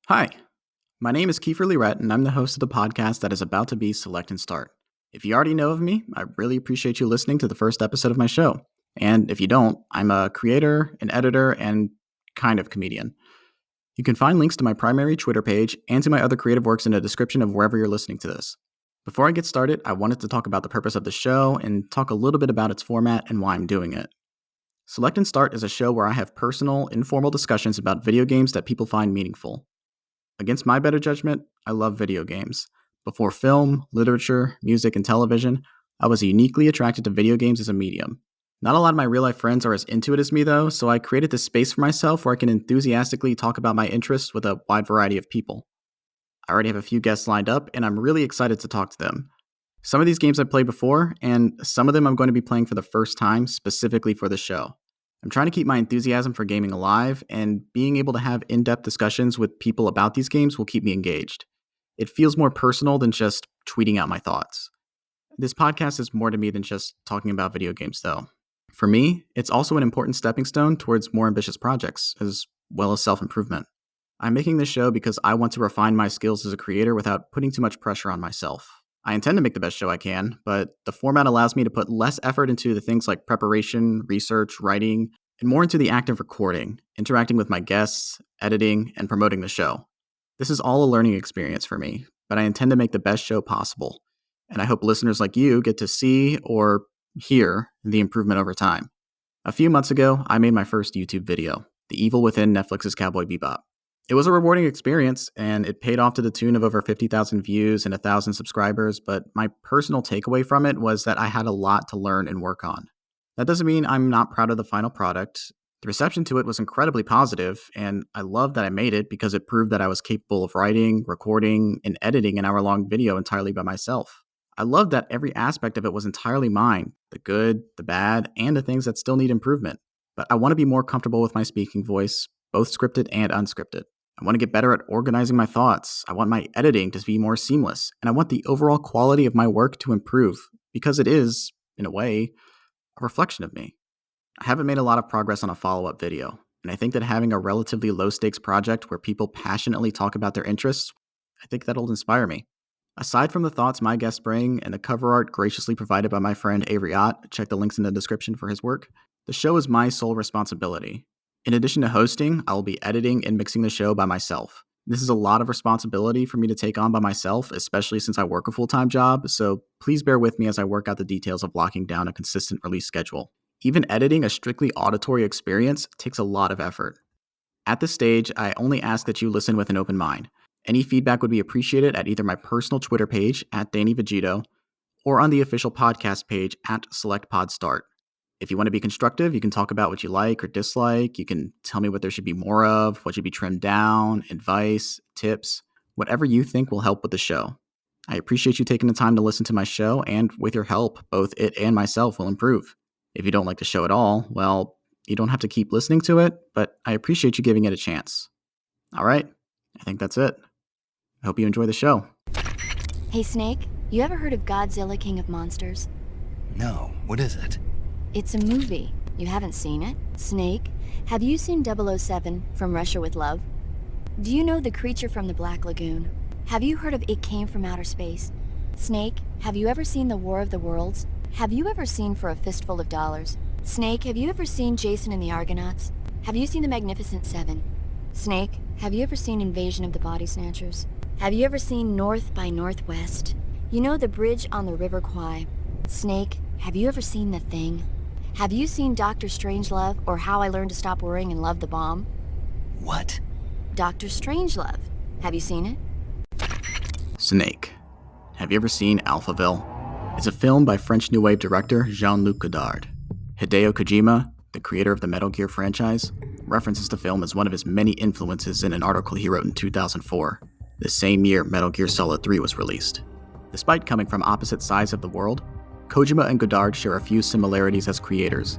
Hi, my name is Keifer Lirette, and I'm the host of the podcast that is about to be Select and Start. If you already know of me, I really appreciate you listening to the first episode of my show. And if you don't, I'm a creator, an editor, and kind of comedian. You can find links to my primary Twitter page and to my other creative works in the description of wherever you're listening to this. Before I get started, I wanted to talk about the purpose of the show and talk a little bit about its format and why I'm doing it. Select and Start is a show where I have personal, informal discussions about video games that people find meaningful. Against my better judgment, I love video games. Before film, literature, music, and television, I was uniquely attracted to video games as a medium. Not a lot of my real-life friends are as into it as me, though, so I created this space for myself where I can enthusiastically talk about my interests with a wide variety of people. I already have a few guests lined up, and I'm really excited to talk to them. Some of these games I've played before, and some of them I'm going to be playing for the first time specifically for the show. I'm trying to keep my enthusiasm for gaming alive, and being able to have in-depth discussions with people about these games will keep me engaged. It feels more personal than just tweeting out my thoughts. This podcast is more to me than just talking about video games, though. For me, it's also an important stepping stone towards more ambitious projects, as well as self-improvement. I'm making this show because I want to refine my skills as a creator without putting too much pressure on myself. I intend to make the best show I can, but the format allows me to put less effort into the things like preparation, research, writing, and more into the act of recording, interacting with my guests, editing, and promoting the show. This is all a learning experience for me, but I intend to make the best show possible, and I hope listeners like you get to see or hear the improvement over time. A few months ago, I made my first YouTube video, The Evil Within Netflix's Cowboy Bebop. It was a rewarding experience, and it paid off to the tune of over 50,000 views and 1,000 subscribers, but my personal takeaway from it was that I had a lot to learn and work on. That doesn't mean I'm not proud of the final product. The reception to it was incredibly positive, and I love that I made it because it proved that I was capable of writing, recording, and editing an hour-long video entirely by myself. I love that every aspect of it was entirely mine, the good, the bad, and the things that still need improvement. But I want to be more comfortable with my speaking voice, both scripted and unscripted. I want to get better at organizing my thoughts. I want my editing to be more seamless, and I want the overall quality of my work to improve, because it is, in a way, a reflection of me. I haven't made a lot of progress on a follow-up video, and I think that having a relatively low-stakes project where people passionately talk about their interests, I think that'll inspire me. Aside from the thoughts my guests bring and the cover art graciously provided by my friend Avry Ott, check the links in the description for his work, the show is my sole responsibility. In addition to hosting, I will be editing and mixing the show by myself. This is a lot of responsibility for me to take on by myself, especially since I work a full-time job, so please bear with me as I work out the details of locking down a consistent release schedule. Even editing a strictly auditory experience takes a lot of effort. At this stage, I only ask that you listen with an open mind. Any feedback would be appreciated at either my personal Twitter page, @DannyVegito, or on the official podcast page, @SelectPodStart. If you want to be constructive, you can talk about what you like or dislike. You can tell me what there should be more of, what should be trimmed down, advice, tips, whatever you think will help with the show. I appreciate you taking the time to listen to my show, and with your help, both it and myself will improve. If you don't like the show at all, well, you don't have to keep listening to it, but I appreciate you giving it a chance. All right, I think that's it. I hope you enjoy the show. Hey Snake, you ever heard of Godzilla King of Monsters? No, what is it? It's a movie. You haven't seen it? Snake, have you seen 007 From Russia with Love? Do you know The Creature from the Black Lagoon? Have you heard of It Came from Outer Space? Snake, have you ever seen The War of the Worlds? Have you ever seen For a Fistful of Dollars? Snake, have you ever seen Jason and the Argonauts? Have you seen The Magnificent Seven? Snake, have you ever seen Invasion of the Body Snatchers? Have you ever seen North by Northwest? You know the bridge on the River Kwai? Snake, have you ever seen The Thing? Have you seen Dr. Strangelove or How I Learned to Stop Worrying and Love the Bomb? What? Dr. Strangelove. Have you seen it? Snake. Have you ever seen Alphaville? It's a film by French New Wave director Jean-Luc Godard. Hideo Kojima, the creator of the Metal Gear franchise, references the film as one of his many influences in an article he wrote in 2004, the same year Metal Gear Solid 3 was released. Despite coming from opposite sides of the world, Kojima and Godard share a few similarities as creators.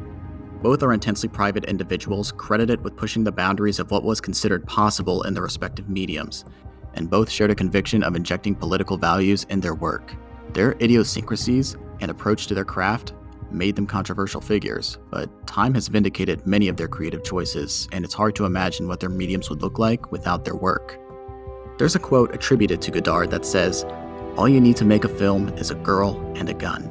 Both are intensely private individuals credited with pushing the boundaries of what was considered possible in their respective mediums, and both shared a conviction of injecting political values in their work. Their idiosyncrasies and approach to their craft made them controversial figures, but time has vindicated many of their creative choices, and it's hard to imagine what their mediums would look like without their work. There's a quote attributed to Godard that says, "All you need to make a film is a girl and a gun."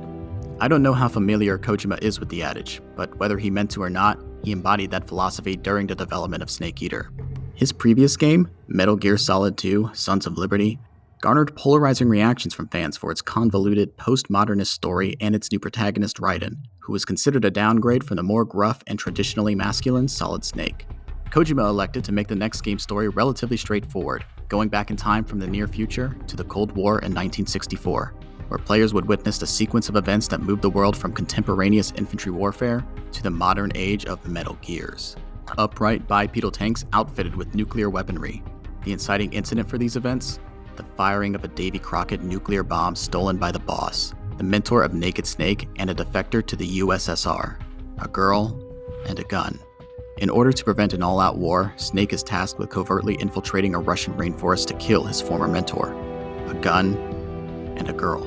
I don't know how familiar Kojima is with the adage, but whether he meant to or not, he embodied that philosophy during the development of Snake Eater. His previous game, Metal Gear Solid 2: Sons of Liberty, garnered polarizing reactions from fans for its convoluted, postmodernist story and its new protagonist, Raiden, who was considered a downgrade from the more gruff and traditionally masculine Solid Snake. Kojima elected to make the next game's story relatively straightforward, going back in time from the near future to the Cold War in 1964, where players would witness a sequence of events that moved the world from contemporaneous infantry warfare to the modern age of Metal Gears. Upright bipedal tanks outfitted with nuclear weaponry. The inciting incident for these events? The firing of a Davy Crockett nuclear bomb stolen by the boss, the mentor of Naked Snake and a defector to the USSR. A girl and a gun. In order to prevent an all-out war, Snake is tasked with covertly infiltrating a Russian rainforest to kill his former mentor. A gun and a girl.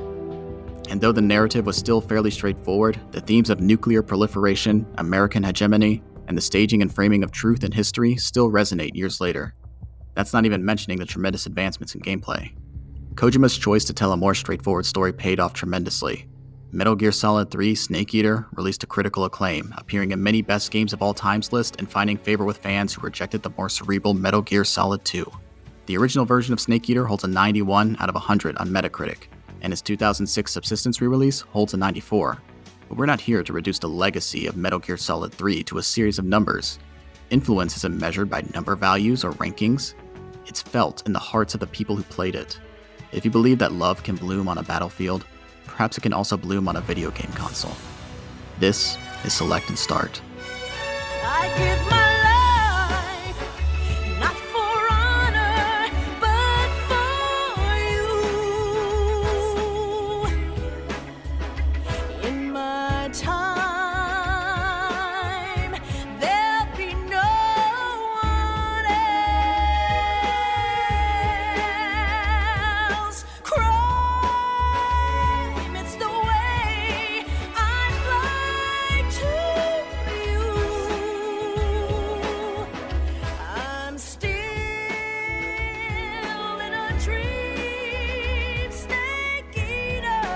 And though the narrative was still fairly straightforward, the themes of nuclear proliferation, American hegemony, and the staging and framing of truth and history still resonate years later. That's not even mentioning the tremendous advancements in gameplay. Kojima's choice to tell a more straightforward story paid off tremendously. Metal Gear Solid 3 Snake Eater released to critical acclaim, appearing in many best games of all times list and finding favor with fans who rejected the more cerebral Metal Gear Solid 2. The original version of Snake Eater holds a 91 out of 100 on Metacritic, and its 2006 Subsistence re-release holds a 94. But we're not here to reduce the legacy of Metal Gear Solid 3 to a series of numbers. Influence isn't measured by number values or rankings. It's felt in the hearts of the people who played it. If you believe that love can bloom on a battlefield, perhaps it can also bloom on a video game console. This is Select and Start. I give my life, not for honor, but for you. In my time, there'll be no one else. Crime, it's the way I fly to you. I'm still in a dream, Snake Eater.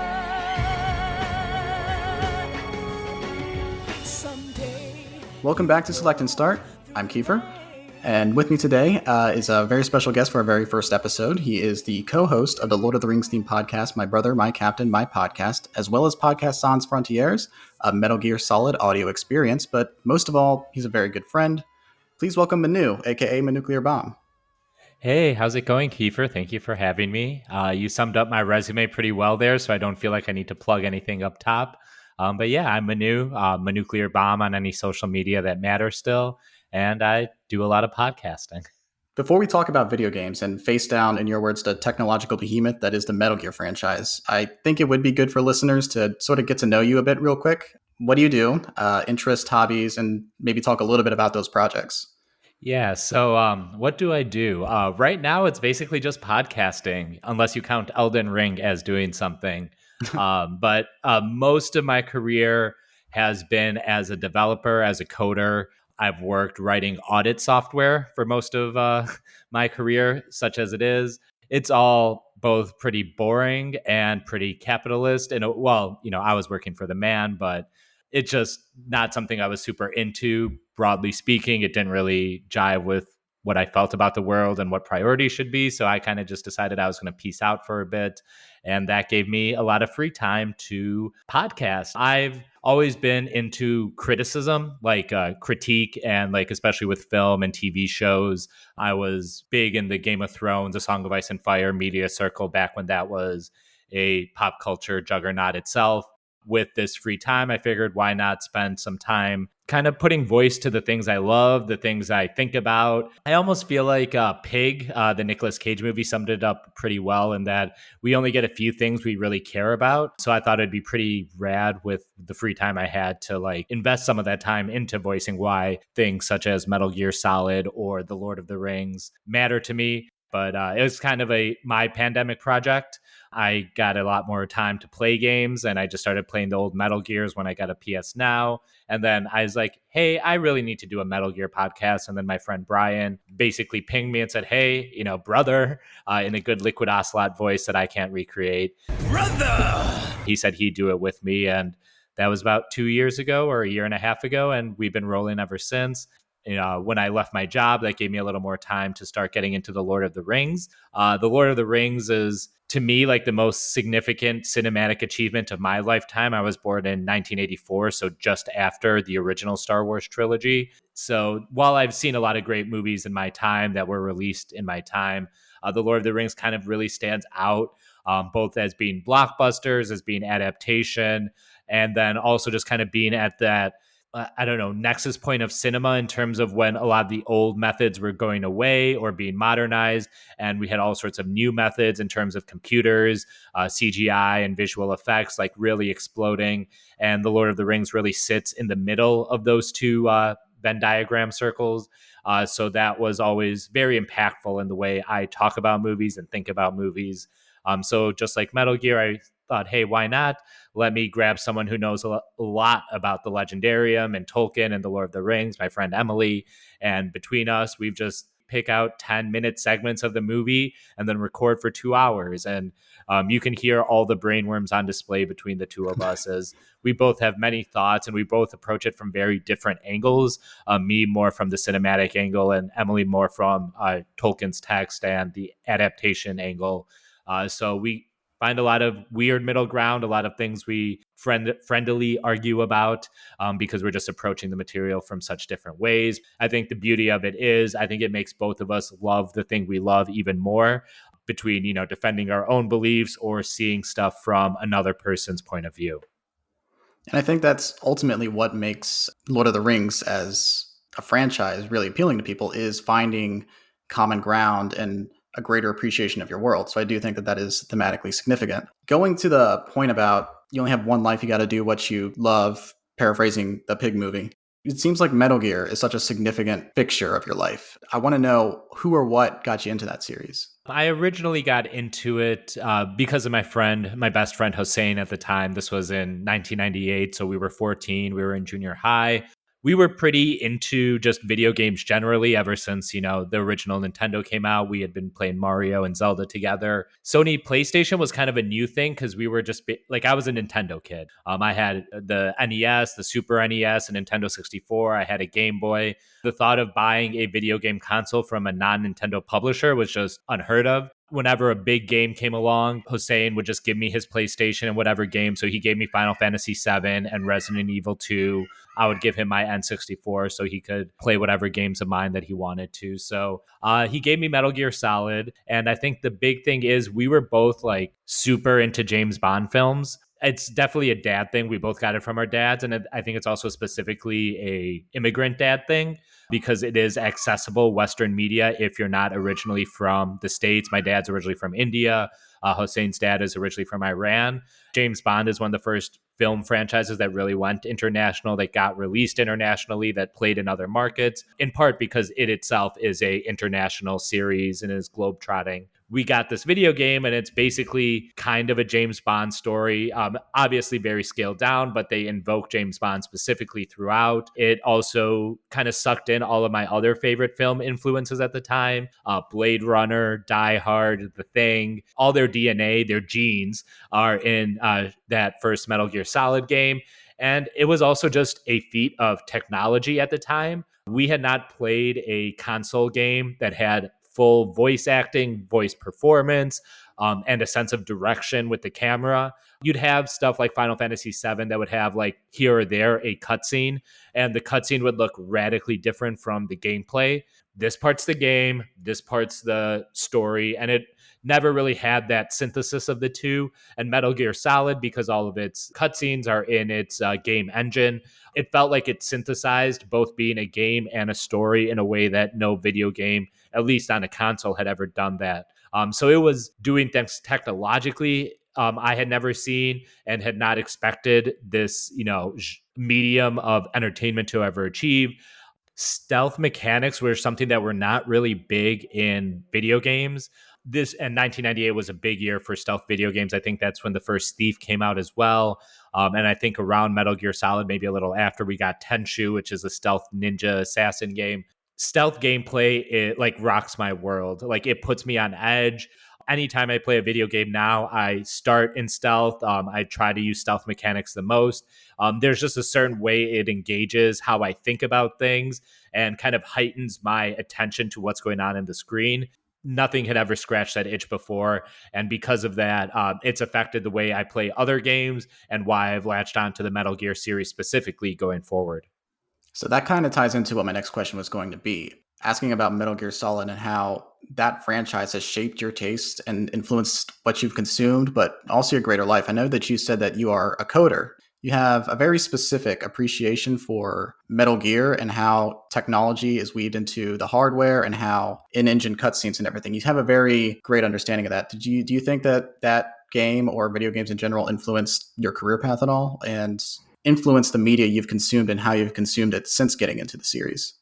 Someday. Welcome back to Select and Start. I'm Keifer, and with me today is a very special guest for our very first episode. He is the co-host of the Lord of the Rings themed podcast, My Brother, My Captain, My Podcast, as well as podcast Sans Frontiéres, a Metal Gear Solid audio experience, but most of all, he's a very good friend. Please welcome Manu, aka ManuclearBomb. Hey, how's it going, Keifer? Thank you for having me. You summed up my resume pretty well there, so I don't feel like I need to plug anything up top. But yeah, I'm Manu, ManuclearBomb on any social media that matters still, and I do a lot of podcasting. Before we talk about video games and face down, in your words, the technological behemoth that is the Metal Gear franchise, I think it would be good for listeners to sort of get to know you a bit real quick. What do you do? Interests, hobbies, and maybe talk a little bit about those projects. Yeah, so what do I do? Right now, it's basically just podcasting, unless you count Elden Ring as doing something. But most of my career has been as a developer, as a coder. I've worked writing audit software for most of my career, such as it is. It's all both pretty boring and pretty capitalist. And well, I was working for the man, but it's just not something I was super into. Broadly speaking, it didn't really jive with what I felt about the world and what priorities should be. So I kind of just decided I was going to peace out for a bit. And that gave me a lot of free time to podcast. I've always been into criticism, like critique, and like especially with film and TV shows. I was big in the Game of Thrones, A Song of Ice and Fire media circle back when that was a pop culture juggernaut itself. With this free time, I figured why not spend some time kind of putting voice to the things I love, the things I think about. I almost feel like Pig, the Nicolas Cage movie, summed it up pretty well in that we only get a few things we really care about. So I thought it'd be pretty rad with the free time I had to like invest some of that time into voicing why things such as Metal Gear Solid or The Lord of the Rings matter to me. But it was kind of my pandemic project. I got a lot more time to play games, and I just started playing the old Metal Gears when I got a PS Now. And then I was like, hey, I really need to do a Metal Gear podcast. And then my friend Brian basically pinged me and said, hey, brother, in a good Liquid Ocelot voice that I can't recreate. Brother! He said he'd do it with me. And that was about 2 years ago or a year and a half ago. And we've been rolling ever since. When I left my job, that gave me a little more time to start getting into the Lord of the Rings. The Lord of the Rings is, to me, like the most significant cinematic achievement of my lifetime. I was born in 1984, so just after the original Star Wars trilogy. So while I've seen a lot of great movies in my time that were released in my time, the Lord of the Rings kind of really stands out, both as being blockbusters, as being adaptation, and then also just kind of being at that nexus point of cinema in terms of when a lot of the old methods were going away or being modernized. And we had all sorts of new methods in terms of computers, CGI and visual effects, like really exploding. And The Lord of the Rings really sits in the middle of those two Venn diagram circles. So that was always very impactful in the way I talk about movies and think about movies. So just like Metal Gear, I thought, hey, why not? Let me grab someone who knows a lot about the Legendarium and Tolkien and the Lord of the Rings, my friend Emily. And between us, we've just pick out 10-minute segments of the movie and then record for 2 hours. And you can hear all the brainworms on display between the two of us as we both have many thoughts and we both approach it from very different angles. Me more from the cinematic angle and Emily more from Tolkien's text and the adaptation angle. So we find a lot of weird middle ground, a lot of things we friendly argue about because we're just approaching the material from such different ways. I think the beauty of it is, I think it makes both of us love the thing we love even more between, defending our own beliefs or seeing stuff from another person's point of view. And I think that's ultimately what makes Lord of the Rings as a franchise really appealing to people, is finding common ground and a greater appreciation of your world. So I do think that that is thematically significant. Going to the point about you only have one life, you got to do what you love, paraphrasing the Pig movie. It seems like Metal Gear is such a significant fixture of your life. I want to know who or what got you into that series. I originally got into it because of my best friend Hossein at the time. This was in 1998, so we were 14. We were in junior high. We were pretty into just video games generally ever since, the original Nintendo came out. We had been playing Mario and Zelda together. Sony PlayStation was kind of a new thing because we were just I was a Nintendo kid. I had the NES, the Super NES, and Nintendo 64. I had a Game Boy. The thought of buying a video game console from a non-Nintendo publisher was just unheard of. Whenever a big game came along, Hossein would just give me his PlayStation and whatever game. So he gave me Final Fantasy VII and Resident Evil 2. I would give him my N64 so he could play whatever games of mine that he wanted to. So he gave me Metal Gear Solid. And I think the big thing is we were both like super into James Bond films. It's definitely a dad thing. We both got it from our dads. And I think it's also specifically a immigrant dad thing because it is accessible Western media if you're not originally from the States. My dad's originally from India. Hossein's dad is originally from Iran. James Bond is one of the first film franchises that really went international, that got released internationally, that played in other markets, in part because it itself is a international series and is globetrotting. We got this video game and it's basically kind of a James Bond story, obviously very scaled down, but they invoke James Bond specifically throughout. It also kind of sucked in all of my other favorite film influences at the time, Blade Runner, Die Hard, The Thing. All their DNA, their genes are in that first Metal Gear Solid game. And it was also just a feat of technology at the time. We had not played a console game that had full voice acting, voice performance, and a sense of direction with the camera. You'd have stuff like Final Fantasy VII that would have like here or there a cutscene, and the cutscene would look radically different from the gameplay. This part's the game, this part's the story, and it never really had that synthesis of the two. And Metal Gear Solid, because all of its cutscenes are in its game engine, it felt like it synthesized both being a game and a story in a way that no video game, at least on a console, had ever done that. So it was doing things technologically I had never seen and had not expected this, medium of entertainment to ever achieve. stealth mechanics were something that were not really big in video games. This and 1998 was a big year for stealth video games. I think that's when the first Thief came out as well. And I think around Metal Gear Solid, maybe a little after, we got Tenshu, which is a stealth ninja assassin game. Stealth gameplay, it like rocks my world. Like it puts me on edge. Anytime I play a video game now, I start in stealth. I try to use stealth mechanics the most. There's just a certain way it engages how I think about things and kind of heightens my attention to what's going on in the screen. Nothing had ever scratched that itch before. And because of that, it's affected the way I play other games and why I've latched on to the Metal Gear series specifically going forward. So that kind of ties into what my next question was going to be, asking about Metal Gear Solid and how that franchise has shaped your taste and influenced what you've consumed, but also your greater life. I know that you said that you are a coder. You have a very specific appreciation for Metal Gear and how technology is weaved into the hardware and how in-engine cutscenes and everything. You have a very great understanding of that. Do you think that that game or video games in general influenced your career path at all and influenced the media you've consumed and how you've consumed it since getting into the series?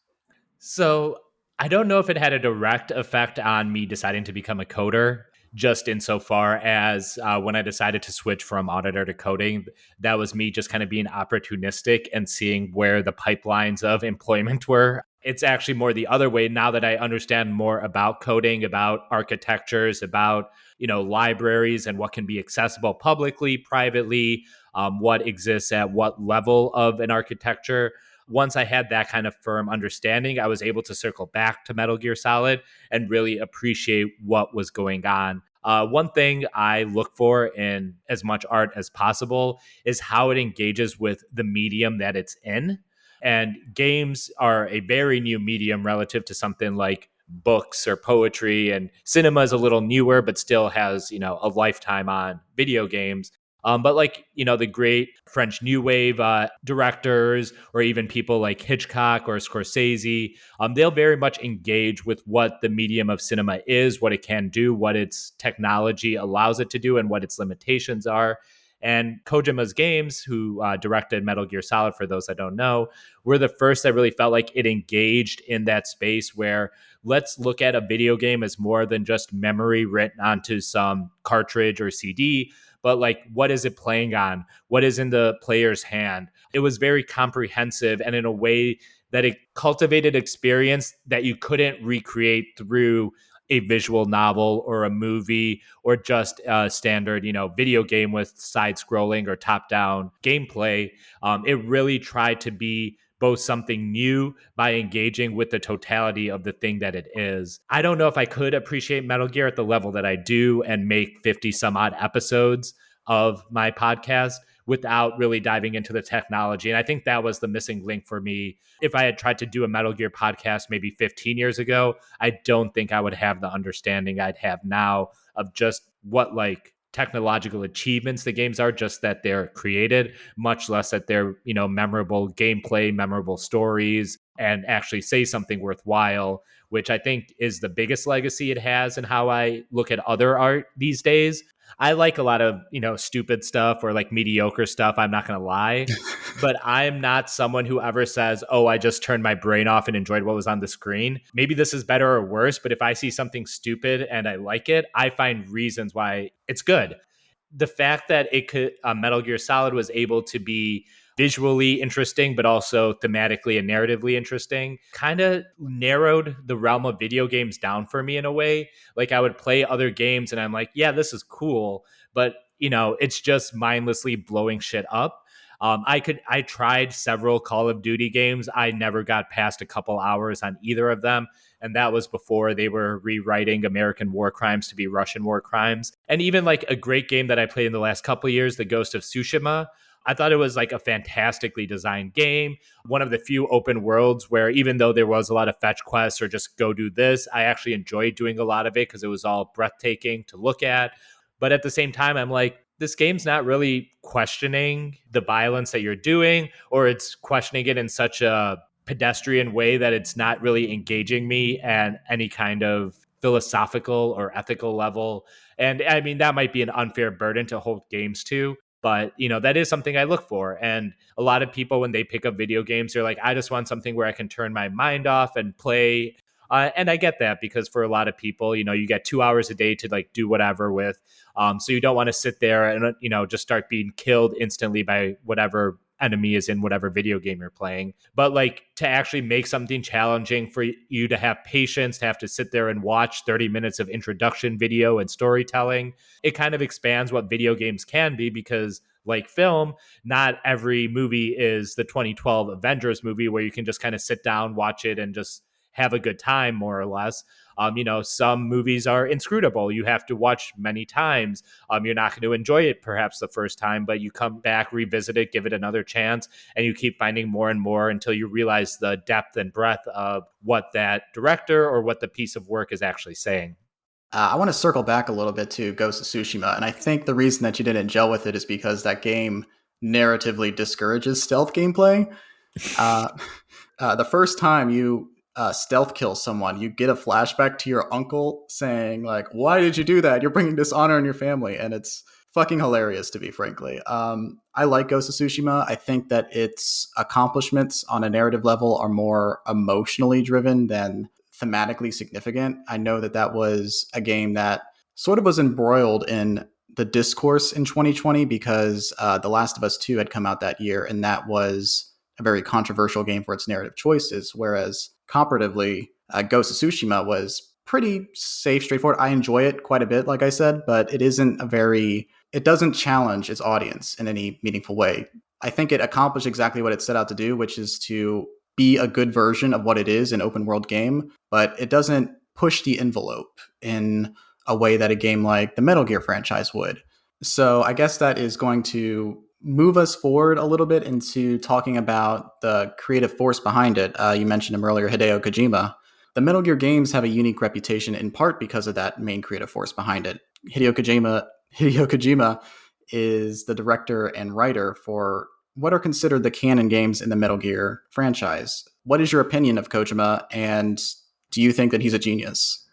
So I don't know if it had a direct effect on me deciding to become a coder, just insofar as when I decided to switch from auditor to coding, that was me just kind of being opportunistic and seeing where the pipelines of employment were. It's actually more the other way now that I understand more about coding, about architectures, about libraries and what can be accessible publicly, privately, what exists at what level of an architecture. Once I had that kind of firm understanding, I was able to circle back to Metal Gear Solid and really appreciate what was going on. One thing I look for in as much art as possible is how it engages with the medium that it's in. And games are a very new medium relative to something like books or poetry, and cinema is a little newer, but still has, a lifetime on video games. But the great French New Wave directors, or even people like Hitchcock or Scorsese, they'll very much engage with what the medium of cinema is, what it can do, what its technology allows it to do, and what its limitations are. And Kojima's games, who directed Metal Gear Solid, for those that don't know, were the first that really felt like it engaged in that space where let's look at a video game as more than just memory written onto some cartridge or CD, but what is it playing on? What is in the player's hand? It was very comprehensive, and in a way that it cultivated experience that you couldn't recreate through a visual novel or a movie or just a standard, video game with side scrolling or top down gameplay. It really tried to be both something new by engaging with the totality of the thing that it is. I don't know if I could appreciate Metal Gear at the level that I do and make 50 some odd episodes of my podcast without really diving into the technology. And I think that was the missing link for me. If I had tried to do a Metal Gear podcast maybe 15 years ago, I don't think I would have the understanding I'd have now of just what technological achievements the games are, just that they're created, much less that they're, memorable gameplay, memorable stories, and actually say something worthwhile, which I think is the biggest legacy it has in how I look at other art these days. I like a lot of, stupid stuff or mediocre stuff. I'm not going to lie, but I'm not someone who ever says, oh, I just turned my brain off and enjoyed what was on the screen. Maybe this is better or worse, but if I see something stupid and I like it, I find reasons why it's good. The fact that Metal Gear Solid was able to be visually interesting, but also thematically and narratively interesting, kind of narrowed the realm of video games down for me in a way. I would play other games and I'm like, yeah, this is cool, but it's just mindlessly blowing shit up. I tried several Call of Duty games. I never got past a couple hours on either of them. And that was before they were rewriting American war crimes to be Russian war crimes. And even a great game that I played in the last couple of years, The Ghost of Tsushima, I thought it was a fantastically designed game. One of the few open worlds where even though there was a lot of fetch quests or just go do this, I actually enjoyed doing a lot of it because it was all breathtaking to look at. But at the same time, I'm like, this game's not really questioning the violence that you're doing, or it's questioning it in such a pedestrian way that it's not really engaging me at any kind of philosophical or ethical level. And I mean, that might be an unfair burden to hold games to. But, that is something I look for. And a lot of people, when they pick up video games, they're like, I just want something where I can turn my mind off and play. And I get that, because for a lot of people, you get 2 hours a day to like do whatever with. So you don't want to sit there and, just start being killed instantly by whatever enemy is in whatever video game you're playing. But like, to actually make something challenging for you to have patience, to have to sit there and watch 30 minutes of introduction video and storytelling, it kind of expands what video games can be, because like film, not every movie is the 2012 Avengers movie where you can just kind of sit down, watch it, and just have a good time, more or less. Some movies are inscrutable. You have to watch many times. You're not going to enjoy it perhaps the first time, but you come back, revisit it, give it another chance, and you keep finding more and more until you realize the depth and breadth of what that director or what the piece of work is actually saying. I want to circle back a little bit to Ghost of Tsushima, and I think the reason that you didn't gel with it is because that game narratively discourages stealth gameplay. The first time you stealth kill someone, you get a flashback to your uncle saying, like, why did you do that? You're bringing dishonor on your family. And it's fucking hilarious, to be frankly. I like Ghost of Tsushima. I think that its accomplishments on a narrative level are more emotionally driven than thematically significant. I know that that was a game that sort of was embroiled in the discourse in 2020 because The Last of Us 2 had come out that year, and that was a very controversial game for its narrative choices, whereas comparatively, Ghost of Tsushima was pretty safe, straightforward. I enjoy it quite a bit, like I said, but it doesn't challenge its audience in any meaningful way. I think it accomplished exactly what it set out to do, which is to be a good version of what it is, an open world game, but it doesn't push the envelope in a way that a game like the Metal Gear franchise would. So I guess that is going to move us forward a little bit into talking about the creative force behind it. You mentioned him earlier, Hideo Kojima. The Metal Gear games have a unique reputation in part because of that main creative force behind it. Hideo Kojima is the director and writer for what are considered the canon games in the Metal Gear franchise. What is your opinion of Kojima, and do you think that he's a genius?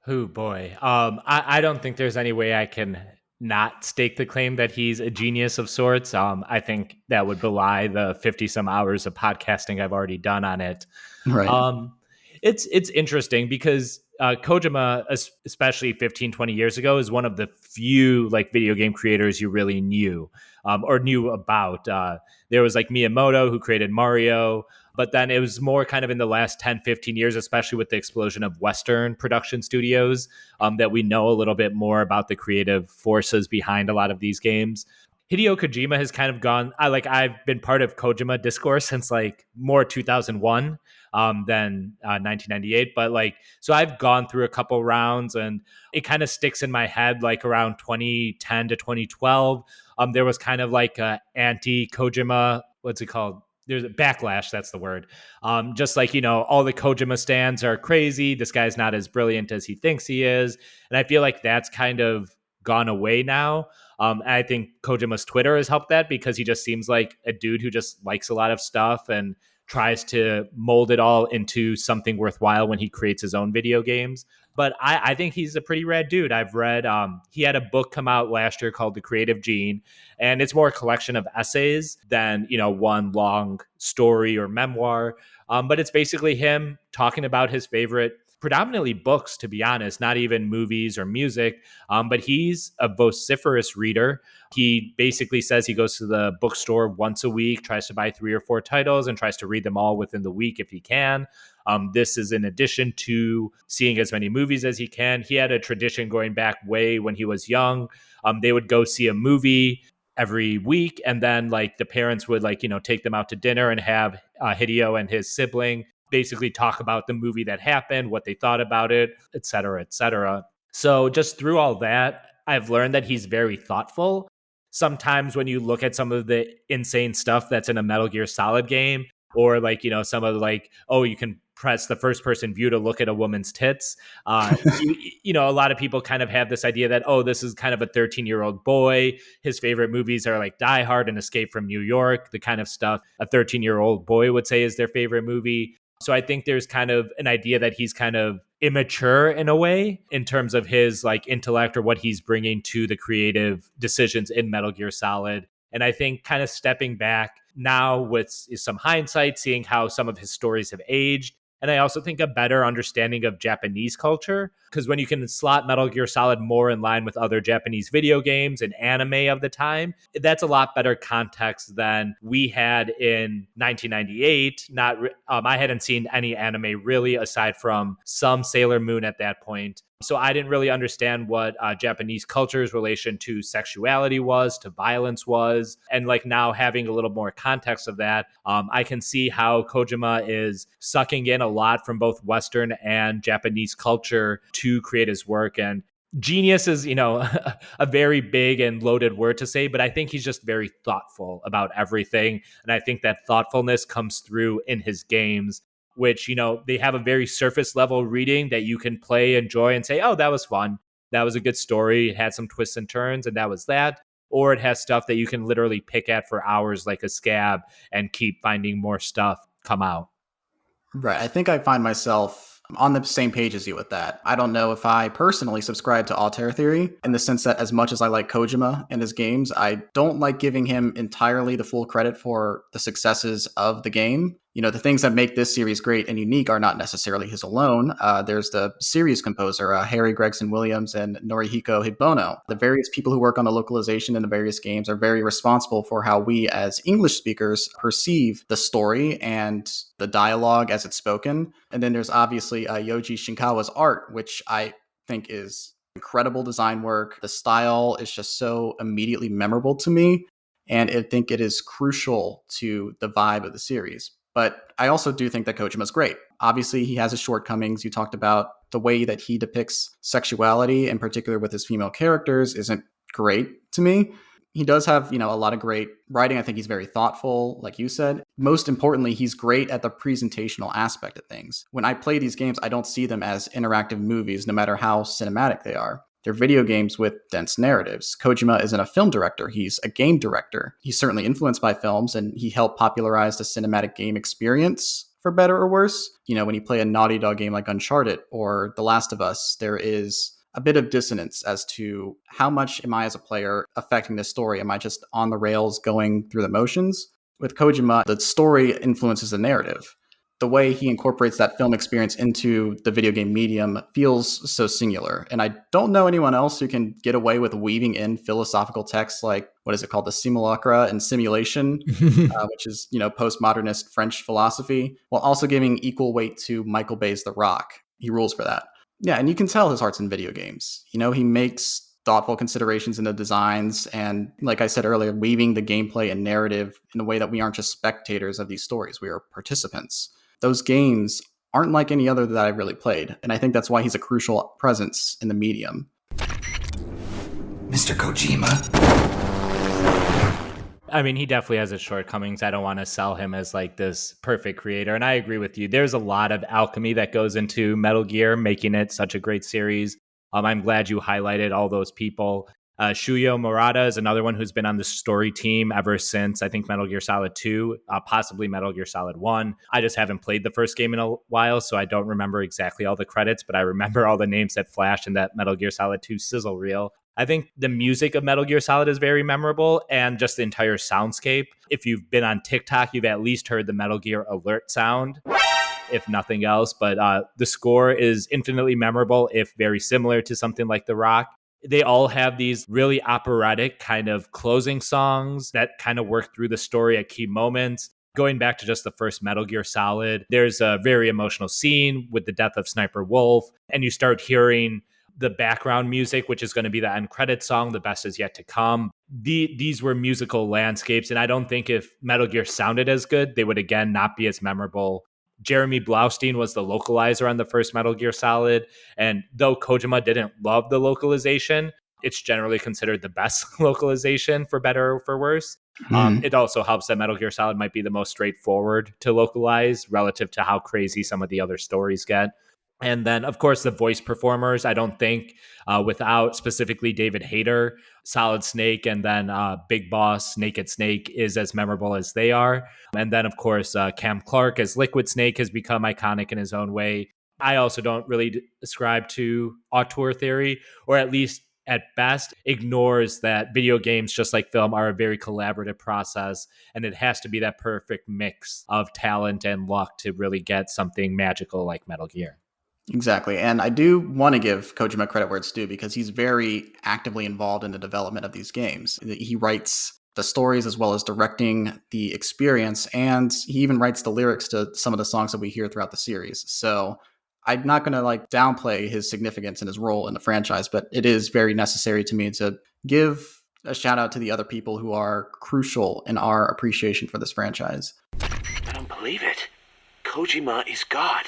Oh boy. I don't think there's any way I can not stake the claim that he's a genius of sorts. I think that would belie the 50 some hours of podcasting I've already done on it. Right. It's interesting because Kojima, especially 15, 20 years ago, is one of the few like video game creators you really knew or knew about. There was like Miyamoto, who created Mario, but then it was more kind of in the last 10, 15 years, especially with the explosion of Western production studios, that we know a little bit more about the creative forces behind a lot of these games. Hideo Kojima has kind of gone, I've been part of Kojima discourse since like more 2001 than 1998. But like, so I've gone through a couple rounds and it kind of sticks in my head, like around 2010 to 2012. There was kind of like a anti-Kojima, what's it called? There's a backlash. That's the word. Just like, all the Kojima stands are crazy. This guy's not as brilliant as he thinks he is. And I feel like that's kind of gone away now. I think Kojima's Twitter has helped that because he just seems like a dude who just likes a lot of stuff and tries to mold it all into something worthwhile when he creates his own video games. But I think he's a pretty rad dude. I've read, he had a book come out last year called The Creative Gene, and it's more a collection of essays than, one long story or memoir. But it's basically him talking about his favorite, predominantly books, to be honest, not even movies or music. But he's a vociferous reader. He basically says he goes to the bookstore once a week, tries to buy 3 or 4 titles and tries to read them all within the week if he can. This is in addition to seeing as many movies as he can. He had a tradition going back way when he was young. They would go see a movie every week, and then like the parents would take them out to dinner and have Hideo and his sibling basically talk about the movie that happened, what they thought about it, et cetera, et cetera. So just through all that, I've learned that he's very thoughtful. Sometimes when you look at some of the insane stuff that's in a Metal Gear Solid game, or some of you can press the first person view to look at a woman's tits. A lot of people kind of have this idea that, this is kind of a 13-year-old boy. His favorite movies are like Die Hard and Escape from New York, the kind of stuff a 13-year-old boy would say is their favorite movie. So I think there's kind of an idea that he's kind of immature in a way in terms of his like intellect or what he's bringing to the creative decisions in Metal Gear Solid. And I think kind of stepping back now with some hindsight, seeing how some of his stories have aged. And I also think a better understanding of Japanese culture, because when you can slot Metal Gear Solid more in line with other Japanese video games and anime of the time, that's a lot better context than we had in 1998. I hadn't seen any anime really aside from some Sailor Moon at that point. So I didn't really understand what Japanese culture's relation to sexuality was, to violence was. And like now having a little more context of that, I can see how Kojima is sucking in a lot from both Western and Japanese culture to create his work. And genius is, a very big and loaded word to say, but I think he's just very thoughtful about everything. And I think that thoughtfulness comes through in his games, which, they have a very surface level reading that you can play, enjoy, and say, oh, that was fun. That was a good story. It had some twists and turns, and that was that. Or it has stuff that you can literally pick at for hours like a scab and keep finding more stuff come out. Right. I think I find myself on the same page as you with that. I don't know if I personally subscribe to Auteur theory in the sense that as much as I like Kojima and his games, I don't like giving him entirely the full credit for the successes of the game. The things that make this series great and unique are not necessarily his alone. There's the series composer, Harry Gregson Williams and Norihiko Higbono. The various people who work on the localization in the various games are very responsible for how we as English speakers perceive the story and the dialogue as it's spoken. And then there's obviously Yoji Shinkawa's art, which I think is incredible design work. The style is just so immediately memorable to me. And I think it is crucial to the vibe of the series. But I also do think that Kojima's great. Obviously, he has his shortcomings. You talked about the way that he depicts sexuality, in particular with his female characters, isn't great to me. He does have, a lot of great writing. I think he's very thoughtful, like you said. Most importantly, he's great at the presentational aspect of things. When I play these games, I don't see them as interactive movies, no matter how cinematic they are. They're video games with dense narratives. Kojima isn't a film director. He's a game director. He's certainly influenced by films, and he helped popularize the cinematic game experience, for better or worse. When you play a Naughty Dog game like Uncharted or The Last of Us, there is a bit of dissonance as to how much am I as a player affecting this story? Am I just on the rails going through the motions? With Kojima, the story influences the narrative. The way he incorporates that film experience into the video game medium feels so singular. And I don't know anyone else who can get away with weaving in philosophical texts like, what is it called? The simulacra and simulation, which is, postmodernist French philosophy, while also giving equal weight to Michael Bay's The Rock. He rules for that. Yeah, and you can tell his heart's in video games. He makes thoughtful considerations in the designs and, like I said earlier, weaving the gameplay and narrative in a way that we aren't just spectators of these stories. We are participants. Those games aren't like any other that I've really played, and I think that's why he's a crucial presence in the medium. Mr. Kojima? I mean, he definitely has his shortcomings. I don't want to sell him as like this perfect creator, and I agree with you. There's a lot of alchemy that goes into Metal Gear, making it such a great series. I'm glad you highlighted all those people. Shuyo Murata is another one who's been on the story team ever since, I think, Metal Gear Solid 2, possibly Metal Gear Solid 1. I just haven't played the first game in a while, so I don't remember exactly all the credits, but I remember all the names that flashed in that Metal Gear Solid 2 sizzle reel. I think the music of Metal Gear Solid is very memorable, and just the entire soundscape. If you've been on TikTok, you've at least heard the Metal Gear alert sound, if nothing else. But the score is infinitely memorable, if very similar to something like The Rock. They all have these really operatic kind of closing songs that kind of work through the story at key moments. Going back to just the first Metal Gear Solid, there's a very emotional scene with the death of Sniper Wolf, and you start hearing the background music, which is going to be the end credit song, The Best Is Yet to Come. These were musical landscapes, and I don't think if Metal Gear sounded as good, they would, again, not be as memorable. Jeremy Blaustein was the localizer on the first Metal Gear Solid, and though Kojima didn't love the localization, it's generally considered the best localization, for better or for worse. It also helps that Metal Gear Solid might be the most straightforward to localize relative to how crazy some of the other stories get. And then, of course, the voice performers. I don't think without specifically David Hayter, Solid Snake, and then Big Boss, Naked Snake is as memorable as they are. And then, of course, Cam Clark as Liquid Snake has become iconic in his own way. I also don't really ascribe to auteur theory, or at least at best ignores that video games, just like film, are a very collaborative process. And it has to be that perfect mix of talent and luck to really get something magical like Metal Gear. Exactly. And I do want to give Kojima credit where it's due because he's very actively involved in the development of these games. He writes the stories as well as directing the experience, and he even writes the lyrics to some of the songs that we hear throughout the series. So I'm not going to downplay his significance and his role in the franchise, but it is very necessary to me to give a shout out to the other people who are crucial in our appreciation for this franchise. I don't believe it. Kojima is God.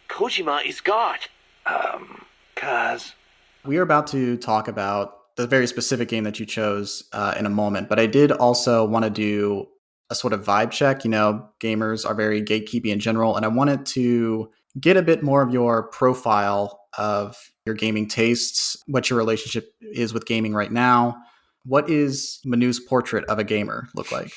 Kojima is God. Kaz. We are about to talk about the very specific game that you chose in a moment, but I did also want to do a sort of vibe check. You know, gamers are very gatekeepy in general, and I wanted to get a bit more of your profile of your gaming tastes, what your relationship is with gaming right now. What is Manu's portrait of a gamer look like?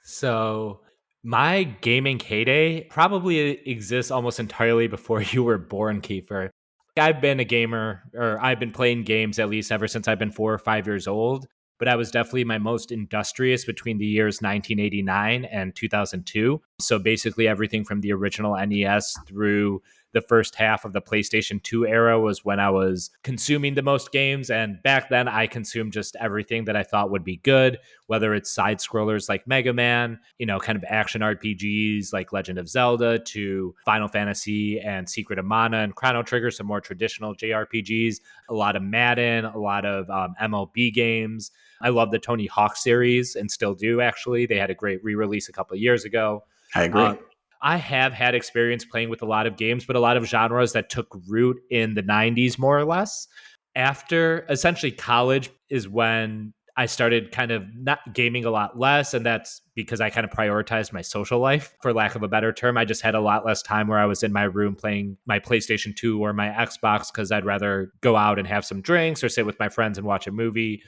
So my gaming heyday probably exists almost entirely before you were born, Keifer. I've been a gamer, or I've been playing games at least ever since I've been 4 or 5 years old. But I was definitely my most industrious between the years 1989 and 2002. So basically everything from the original NES through the first half of the PlayStation 2 era was when I was consuming the most games. And back then I consumed just everything that I thought would be good, whether it's side scrollers like Mega Man, kind of action RPGs like Legend of Zelda, to Final Fantasy and Secret of Mana and Chrono Trigger, some more traditional JRPGs, a lot of Madden, a lot of MLB games. I love the Tony Hawk series and still do, actually. They had a great re-release a couple of years ago. I agree. I have had experience playing with a lot of games, but a lot of genres that took root in the 90s, more or less. After essentially college is when I started kind of not gaming a lot less. And that's because I kind of prioritized my social life, for lack of a better term. I just had a lot less time where I was in my room playing my PlayStation 2 or my Xbox because I'd rather go out and have some drinks or sit with my friends and watch a movie.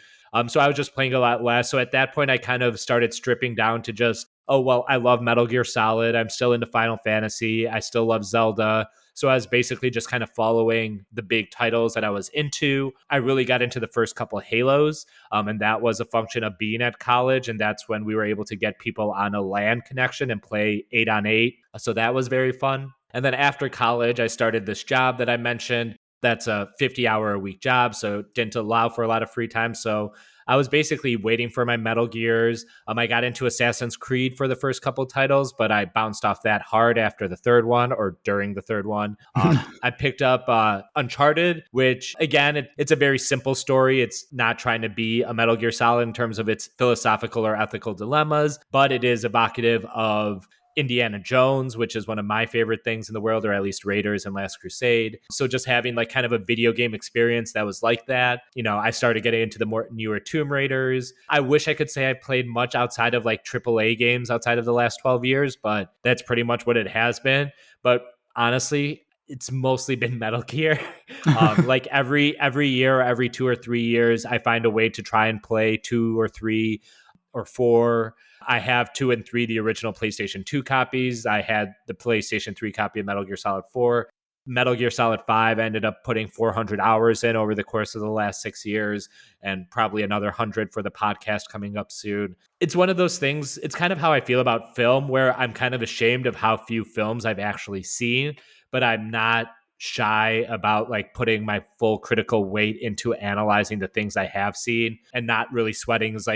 So I was just playing a lot less. So at that point, I kind of started stripping down to just, oh, well, I love Metal Gear Solid. I'm still into Final Fantasy. I still love Zelda. So I was basically just kind of following the big titles that I was into. I really got into the first couple of Halos, and that was a function of being at college. And that's when we were able to get people on a LAN connection and play 8-on-8. So that was very fun. And then after college, I started this job that I mentioned. That's a 50-hour-a-week job, so it didn't allow for a lot of free time. So I was basically waiting for my Metal Gears. I got into Assassin's Creed for the first couple titles, but I bounced off that hard after the third one, or during the third one. I picked up Uncharted, which, again, it's a very simple story. It's not trying to be a Metal Gear Solid in terms of its philosophical or ethical dilemmas, but it is evocative of Indiana Jones, which is one of my favorite things in the world, or at least Raiders and Last Crusade. So just having kind of a video game experience that was like that. I started getting into the more newer Tomb Raiders. I wish I could say I played much outside of AAA games outside of the last 12 years, but that's pretty much what it has been. But honestly, it's mostly been Metal Gear. Every year, every 2 or 3 years, I find a way to try and play 2 or 3 or 4. I have 2 and 3, the original PlayStation 2 copies. I had the PlayStation 3 copy of Metal Gear Solid 4. Metal Gear Solid 5 ended up putting 400 hours in over the course of the last 6 years, and probably another 100 for the podcast coming up soon. It's one of those things. It's kind of how I feel about film, where I'm kind of ashamed of how few films I've actually seen, but I'm not shy about putting my full critical weight into analyzing the things I have seen and not really sweating. It's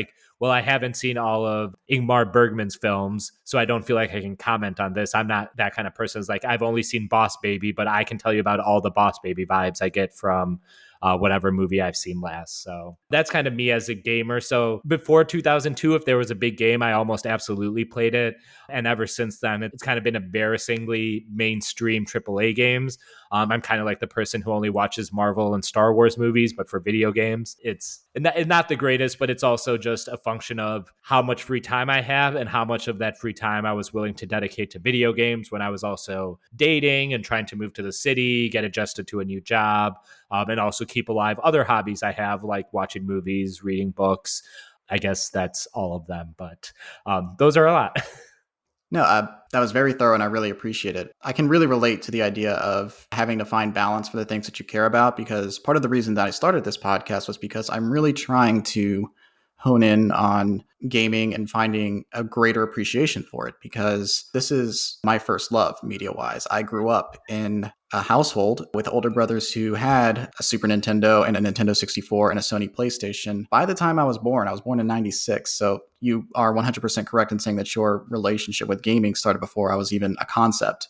well, I haven't seen all of Ingmar Bergman's films, so I don't feel like I can comment on this. I'm not that kind of person. It's I've only seen Boss Baby, but I can tell you about all the Boss Baby vibes I get from whatever movie I've seen last. So that's kind of me as a gamer. So before 2002, if there was a big game, I almost absolutely played it. And ever since then, it's kind of been embarrassingly mainstream AAA games. I'm kind of like the person who only watches Marvel and Star Wars movies, but for video games, it's and not the greatest, but it's also just a function of how much free time I have and how much of that free time I was willing to dedicate to video games when I was also dating and trying to move to the city, get adjusted to a new job, and also keep alive other hobbies I have, like watching movies, reading books. I guess that's all of them, but those are a lot. No, that was very thorough and I really appreciate it. I can really relate to the idea of having to find balance for the things that you care about, because part of the reason that I started this podcast was because I'm really trying to hone in on gaming and finding a greater appreciation for it, because this is my first love media wise. I grew up in a household with older brothers who had a Super Nintendo and a Nintendo 64 and a Sony PlayStation. By the time I was born in 96. So you are 100% correct in saying that your relationship with gaming started before I was even a concept.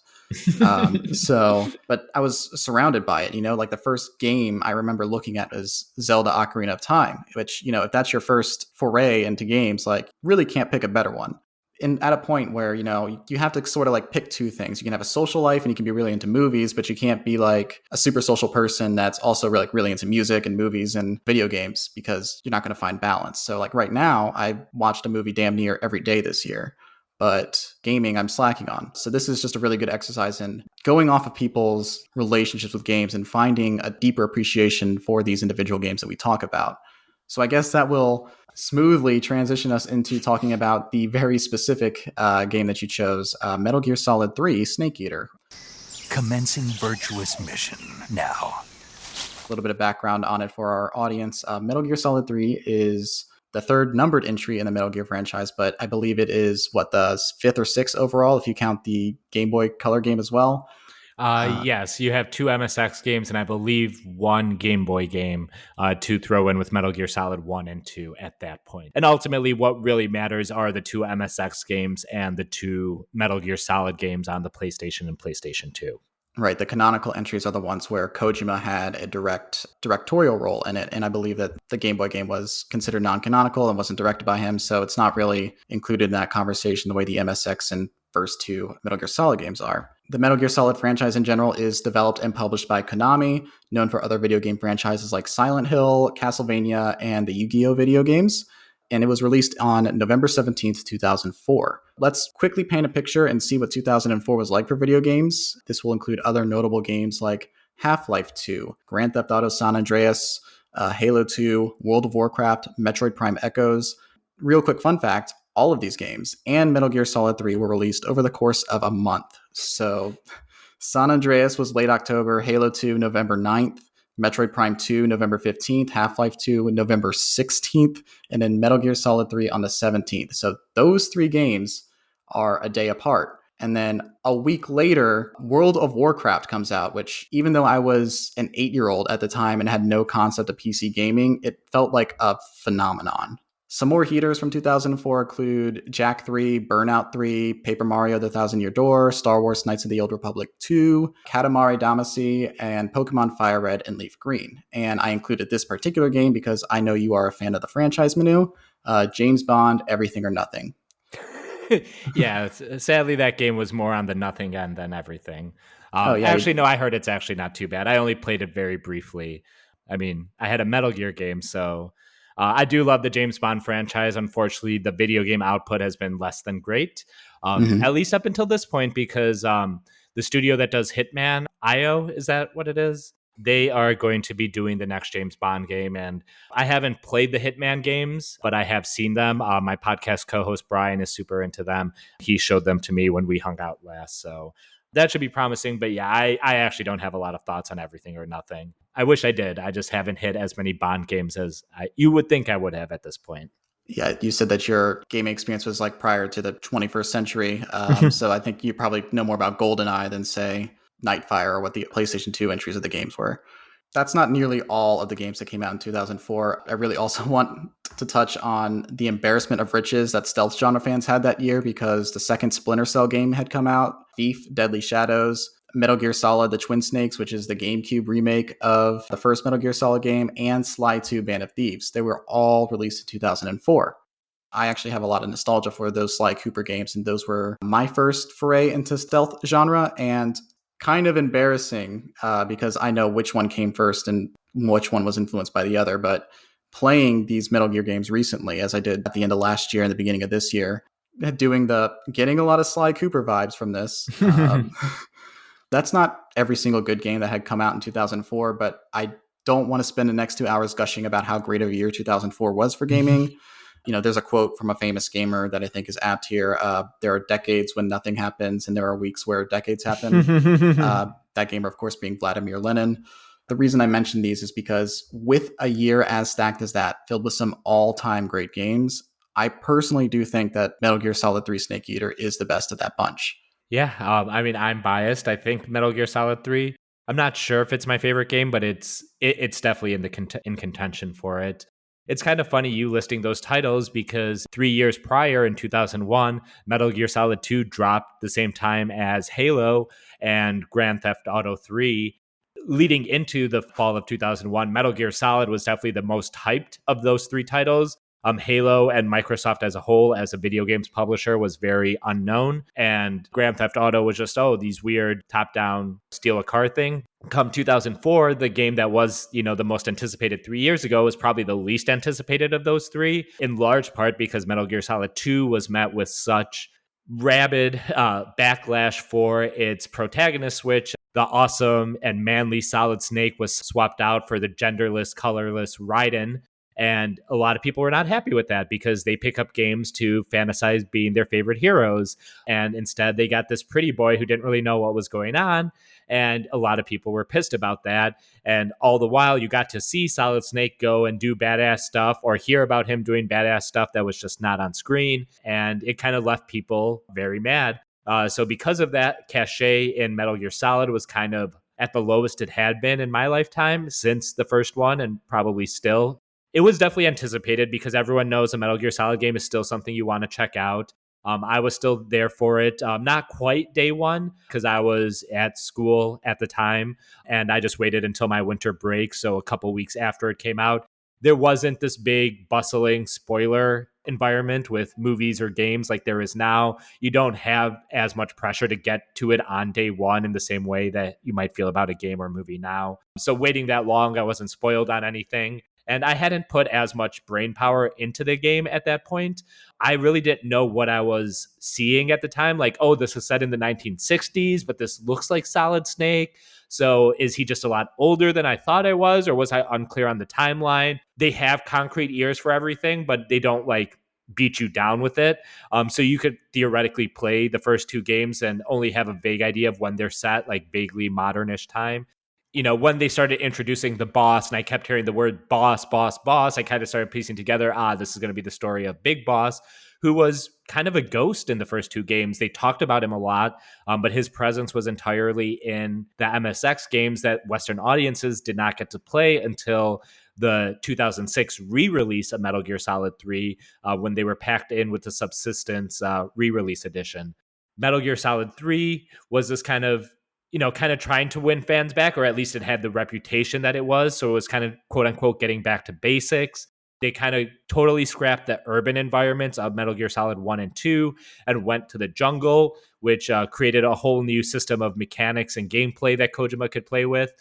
But I was surrounded by it, like the first game I remember looking at was Zelda Ocarina of Time, which, if that's your first foray into games, like really can't pick a better one. And at a point where, you have to sort of like pick two things. You can have a social life and you can be really into movies, but you can't be like a super social person that's also really into music and movies and video games, because you're not going to find balance. So like right now, I watched a movie damn near every day this year, but gaming I'm slacking on. So this is just a really good exercise in going off of people's relationships with games and finding a deeper appreciation for these individual games that we talk about. So I guess that will smoothly transition us into talking about the very specific game that you chose, Metal Gear Solid 3 Snake Eater. Commencing virtuous mission now. A little bit of background on it for our audience. Metal Gear Solid 3 is the third numbered entry in the Metal Gear franchise, but I believe it is the fifth or sixth overall if you count the Game Boy Color game as well. Yes, you have two MSX games and I believe one Game Boy game to throw in with Metal Gear Solid 1 and 2 at that point. And ultimately, what really matters are the two MSX games and the two Metal Gear Solid games on the PlayStation and PlayStation 2. Right, the canonical entries are the ones where Kojima had a directorial role in it, and I believe that the Game Boy game was considered non-canonical and wasn't directed by him, so it's not really included in that conversation the way the MSX and first two Metal Gear Solid games are. The Metal Gear Solid franchise in general is developed and published by Konami, known for other video game franchises like Silent Hill, Castlevania, and the Yu-Gi-Oh! Video games. And it was released on November 17th, 2004. Let's quickly paint a picture and see what 2004 was like for video games. This will include other notable games like Half-Life 2, Grand Theft Auto San Andreas, Halo 2, World of Warcraft, Metroid Prime Echoes. Real quick fun fact, all of these games and Metal Gear Solid 3 were released over the course of a month. So San Andreas was late October, Halo 2 November 9th, Metroid Prime 2 November 15th, Half-Life 2 November 16th, and then Metal Gear Solid 3 on the 17th. So those three games are a day apart. And then a week later, World of Warcraft comes out, which even though I was an 8-year-old at the time and had no concept of PC gaming, it felt like a phenomenon. Some more heaters from 2004 include Jak 3, Burnout 3, Paper Mario The Thousand Year Door, Star Wars Knights of the Old Republic 2, Katamari Damacy, and Pokemon Fire Red and Leaf Green. And I included this particular game because I know you are a fan of the franchise, Manu. James Bond, Everything or Nothing. Yeah, sadly that game was more on the nothing end than everything. Yeah, actually, no, I heard it's actually not too bad. I only played it very briefly. I mean, I had a Metal Gear game, so... I do love the James Bond franchise. Unfortunately, the video game output has been less than great, at least up until this point, because the studio that does Hitman, IO, is that what it is? They are going to be doing the next James Bond game. And I haven't played the Hitman games, but I have seen them. My podcast co-host, Brian, is super into them. He showed them to me when we hung out last. So that should be promising. But yeah, I actually don't have a lot of thoughts on Everything or Nothing. I wish I did. I just haven't hit as many Bond games as you would think I would have at this point. Yeah, you said that your gaming experience was like prior to the 21st century. So I think you probably know more about GoldenEye than, say, Nightfire or what the PlayStation 2 entries of the games were. That's not nearly all of the games that came out in 2004. I really also want to touch on the embarrassment of riches that stealth genre fans had that year, because the second Splinter Cell game had come out, Thief, Deadly Shadows, Metal Gear Solid, The Twin Snakes, which is the GameCube remake of the first Metal Gear Solid game, and Sly 2 Band of Thieves. They were all released in 2004. I actually have a lot of nostalgia for those Sly Cooper games, and those were my first foray into stealth genre, and kind of embarrassing because I know which one came first and which one was influenced by the other. But playing these Metal Gear games recently, as I did at the end of last year and the beginning of this year, getting a lot of Sly Cooper vibes from this. That's not every single good game that had come out in 2004, but I don't want to spend the next 2 hours gushing about how great of a year 2004 was for gaming. There's a quote from a famous gamer that I think is apt here. There are decades when nothing happens, and there are weeks where decades happen. That gamer, of course, being Vladimir Lenin. The reason I mention these is because with a year as stacked as that, filled with some all-time great games, I personally do think that Metal Gear Solid 3 Snake Eater is the best of that bunch. Yeah, I mean, I'm biased. I think Metal Gear Solid 3, I'm not sure if it's my favorite game, but it's definitely in contention for it. It's kind of funny you listing those titles because 3 years prior in 2001, Metal Gear Solid 2 dropped the same time as Halo and Grand Theft Auto 3. Leading into the fall of 2001, Metal Gear Solid was definitely the most hyped of those three titles. Halo and Microsoft as a whole, as a video games publisher, was very unknown. And Grand Theft Auto was just, these weird top-down steal a car thing. Come 2004, the game that was, the most anticipated 3 years ago was probably the least anticipated of those three, in large part because Metal Gear Solid 2 was met with such rabid backlash for its protagonist switch. The awesome and manly Solid Snake was swapped out for the genderless, colorless Raiden. And a lot of people were not happy with that because they pick up games to fantasize being their favorite heroes. And instead, they got this pretty boy who didn't really know what was going on. And a lot of people were pissed about that. And all the while, you got to see Solid Snake go and do badass stuff or hear about him doing badass stuff that was just not on screen. And it kind of left people very mad. So because of that, cachet in Metal Gear Solid was kind of at the lowest it had been in my lifetime since the first one, and probably still. It was definitely anticipated because everyone knows a Metal Gear Solid game is still something you want to check out. I was still there for it. Not quite day one because I was at school at the time and I just waited until my winter break. So a couple weeks after it came out, there wasn't this big bustling spoiler environment with movies or games like there is now. You don't have as much pressure to get to it on day one in the same way that you might feel about a game or movie now. So waiting that long, I wasn't spoiled on anything. And I hadn't put as much brain power into the game at that point. I really didn't know what I was seeing at the time. Like, this is set in the 1960s, but this looks like Solid Snake. So is he just a lot older than I thought I was? Or was I unclear on the timeline? They have concrete ears for everything, but they don't beat you down with it. So you could theoretically play the first two games and only have a vague idea of when they're set, like vaguely modernish time. When they started introducing the boss and I kept hearing the word boss, I kind of started piecing together, this is going to be the story of Big Boss, who was kind of a ghost in the first two games. They talked about him a lot, but his presence was entirely in the MSX games that Western audiences did not get to play until the 2006 re-release of Metal Gear Solid 3, when they were packed in with the Subsistence re-release edition. Metal Gear Solid 3 was this kind of trying to win fans back, or at least it had the reputation that it was. So it was kind of, quote unquote, getting back to basics. They kind of totally scrapped the urban environments of Metal Gear Solid 1 and 2 and went to the jungle, which created a whole new system of mechanics and gameplay that Kojima could play with.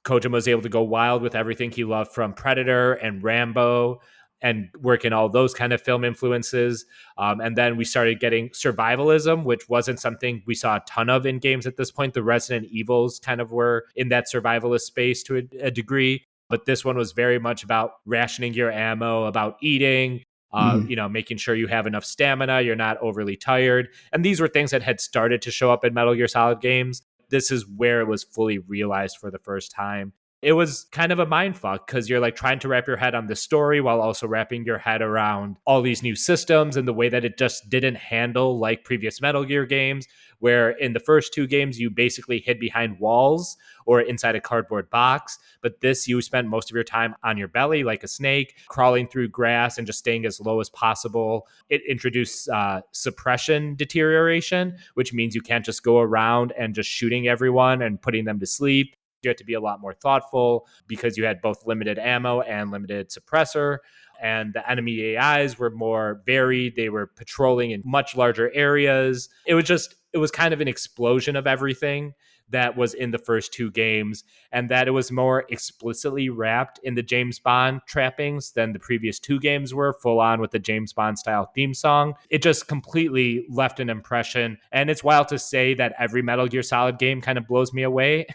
Kojima was able to go wild with everything he loved from Predator and Rambo and work in all those kind of film influences. And then we started getting survivalism, which wasn't something we saw a ton of in games at this point. The Resident Evils kind of were in that survivalist space to a degree. But this one was very much about rationing your ammo, about eating, making sure you have enough stamina, you're not overly tired. And these were things that had started to show up in Metal Gear Solid games. This is where it was fully realized for the first time. It was kind of a mindfuck because you're trying to wrap your head on the story while also wrapping your head around all these new systems and the way that it just didn't handle like previous Metal Gear games, where in the first two games, you basically hid behind walls or inside a cardboard box. But this, you spent most of your time on your belly like a snake, crawling through grass and just staying as low as possible. It introduced suppression deterioration, which means you can't just go around and just shooting everyone and putting them to sleep. You had to be a lot more thoughtful because you had both limited ammo and limited suppressor. And the enemy AIs were more varied. They were patrolling in much larger areas. It was kind of an explosion of everything that was in the first two games, and that it was more explicitly wrapped in the James Bond trappings than the previous two games were, full on with the James Bond style theme song. It just completely left an impression. And it's wild to say that every Metal Gear Solid game kind of blows me away.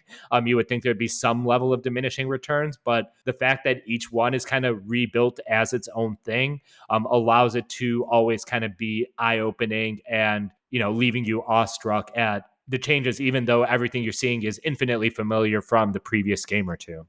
You would think there'd be some level of diminishing returns, but the fact that each one is kind of rebuilt as its own thing allows it to always kind of be eye-opening and, leaving you awestruck at the changes, even though everything you're seeing is infinitely familiar from the previous game or two.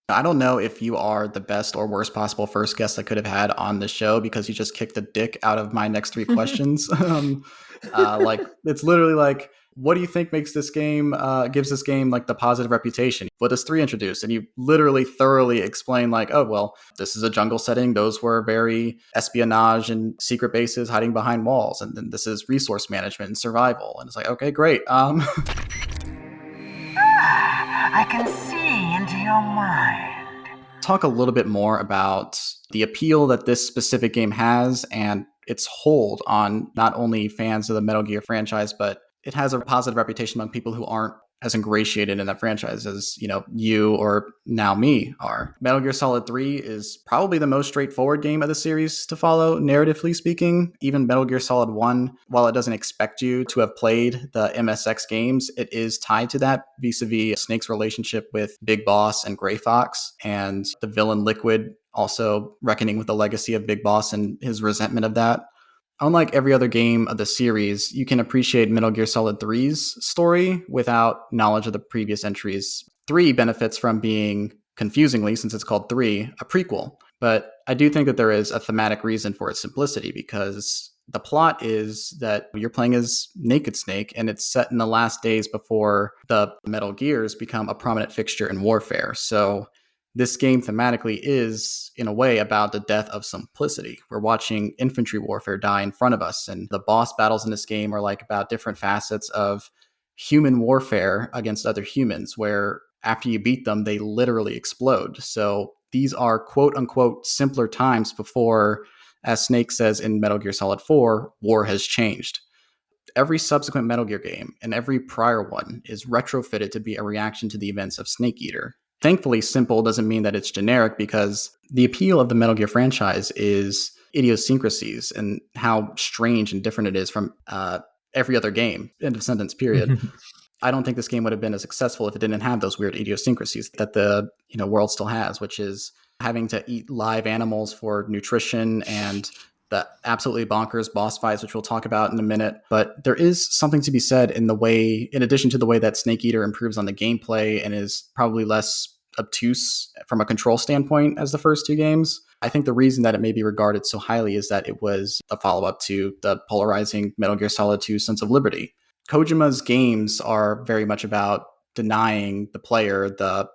I don't know if you are the best or worst possible first guest I could have had on the show, because you just kicked the dick out of my next three questions. It's literally like, what do you think makes this game, gives this game like the positive reputation? What does 3 introduce? And you literally thoroughly explain like, oh, well, this is a jungle setting. Those were very espionage and secret bases hiding behind walls. And then this is resource management and survival. And it's like, okay, great. I can see into your mind. Talk a little bit more about the appeal that this specific game has and its hold on not only fans of the Metal Gear franchise, but it has a positive reputation among people who aren't as ingratiated in that franchise as, you or now me are. Metal Gear Solid 3 is probably the most straightforward game of the series to follow, narratively speaking. Even Metal Gear Solid 1, while it doesn't expect you to have played the MSX games, it is tied to that vis-a-vis Snake's relationship with Big Boss and Gray Fox, and the villain Liquid also reckoning with the legacy of Big Boss and his resentment of that. Unlike every other game of the series, you can appreciate Metal Gear Solid 3's story without knowledge of the previous entries. 3 benefits from being, confusingly, since it's called 3, a prequel. But I do think that there is a thematic reason for its simplicity, because the plot is that you're playing as Naked Snake, and it's set in the last days before the Metal Gears become a prominent fixture in warfare. So this game thematically is, in a way, about the death of simplicity. We're watching infantry warfare die in front of us, and the boss battles in this game are like about different facets of human warfare against other humans, where after you beat them, they literally explode. So these are quote-unquote simpler times before, as Snake says in Metal Gear Solid 4, war has changed. Every subsequent Metal Gear game and every prior one is retrofitted to be a reaction to the events of Snake Eater. Thankfully, simple doesn't mean that it's generic, because the appeal of the Metal Gear franchise is idiosyncrasies and how strange and different it is from every other game. End of sentence, period. I don't think this game would have been as successful if it didn't have those weird idiosyncrasies that the world still has, which is having to eat live animals for nutrition and the absolutely bonkers boss fights, which we'll talk about in a minute. But there is something to be said in addition to the way that Snake Eater improves on the gameplay and is probably less obtuse from a control standpoint as the first two games. I think the reason that it may be regarded so highly is that it was a follow-up to the polarizing Metal Gear Solid 2 Sense of Liberty. Kojima's games are very much about denying the player the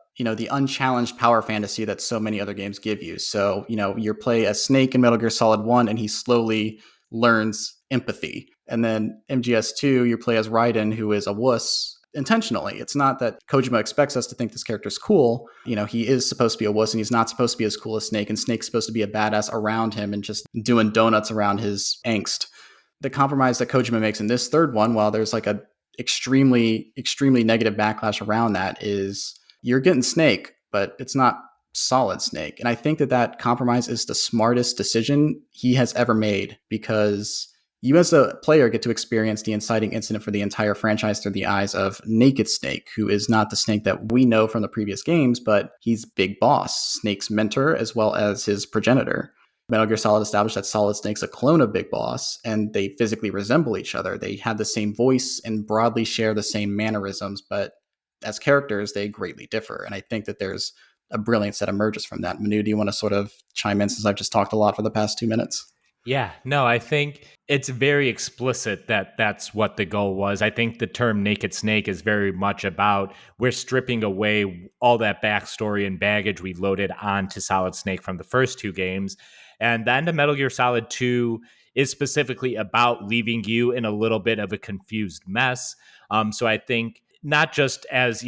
unchallenged power fantasy that so many other games give you. So, you play as Snake in Metal Gear Solid 1 and he slowly learns empathy. And then MGS2, you play as Raiden, who is a wuss intentionally. It's not that Kojima expects us to think this character's cool. He is supposed to be a wuss and he's not supposed to be as cool as Snake, and Snake's supposed to be a badass around him and just doing donuts around his angst. The compromise that Kojima makes in this third one, while there's like a extremely, extremely negative backlash around that, is you're getting Snake, but it's not Solid Snake. And I think that compromise is the smartest decision he has ever made, because you as a player get to experience the inciting incident for the entire franchise through the eyes of Naked Snake, who is not the Snake that we know from the previous games, but he's Big Boss, Snake's mentor, as well as his progenitor. Metal Gear Solid established that Solid Snake's a clone of Big Boss, and they physically resemble each other. They have the same voice and broadly share the same mannerisms, but as characters, they greatly differ. And I think that there's a brilliance that emerges from that. Manu, do you want to sort of chime in, since I've just talked a lot for the past 2 minutes? Yeah, no, I think it's very explicit that that's what the goal was. I think the term Naked Snake is very much about we're stripping away all that backstory and baggage we loaded onto Solid Snake from the first two games. And the end of Metal Gear Solid 2 is specifically about leaving you in a little bit of a confused mess. So I think not just as,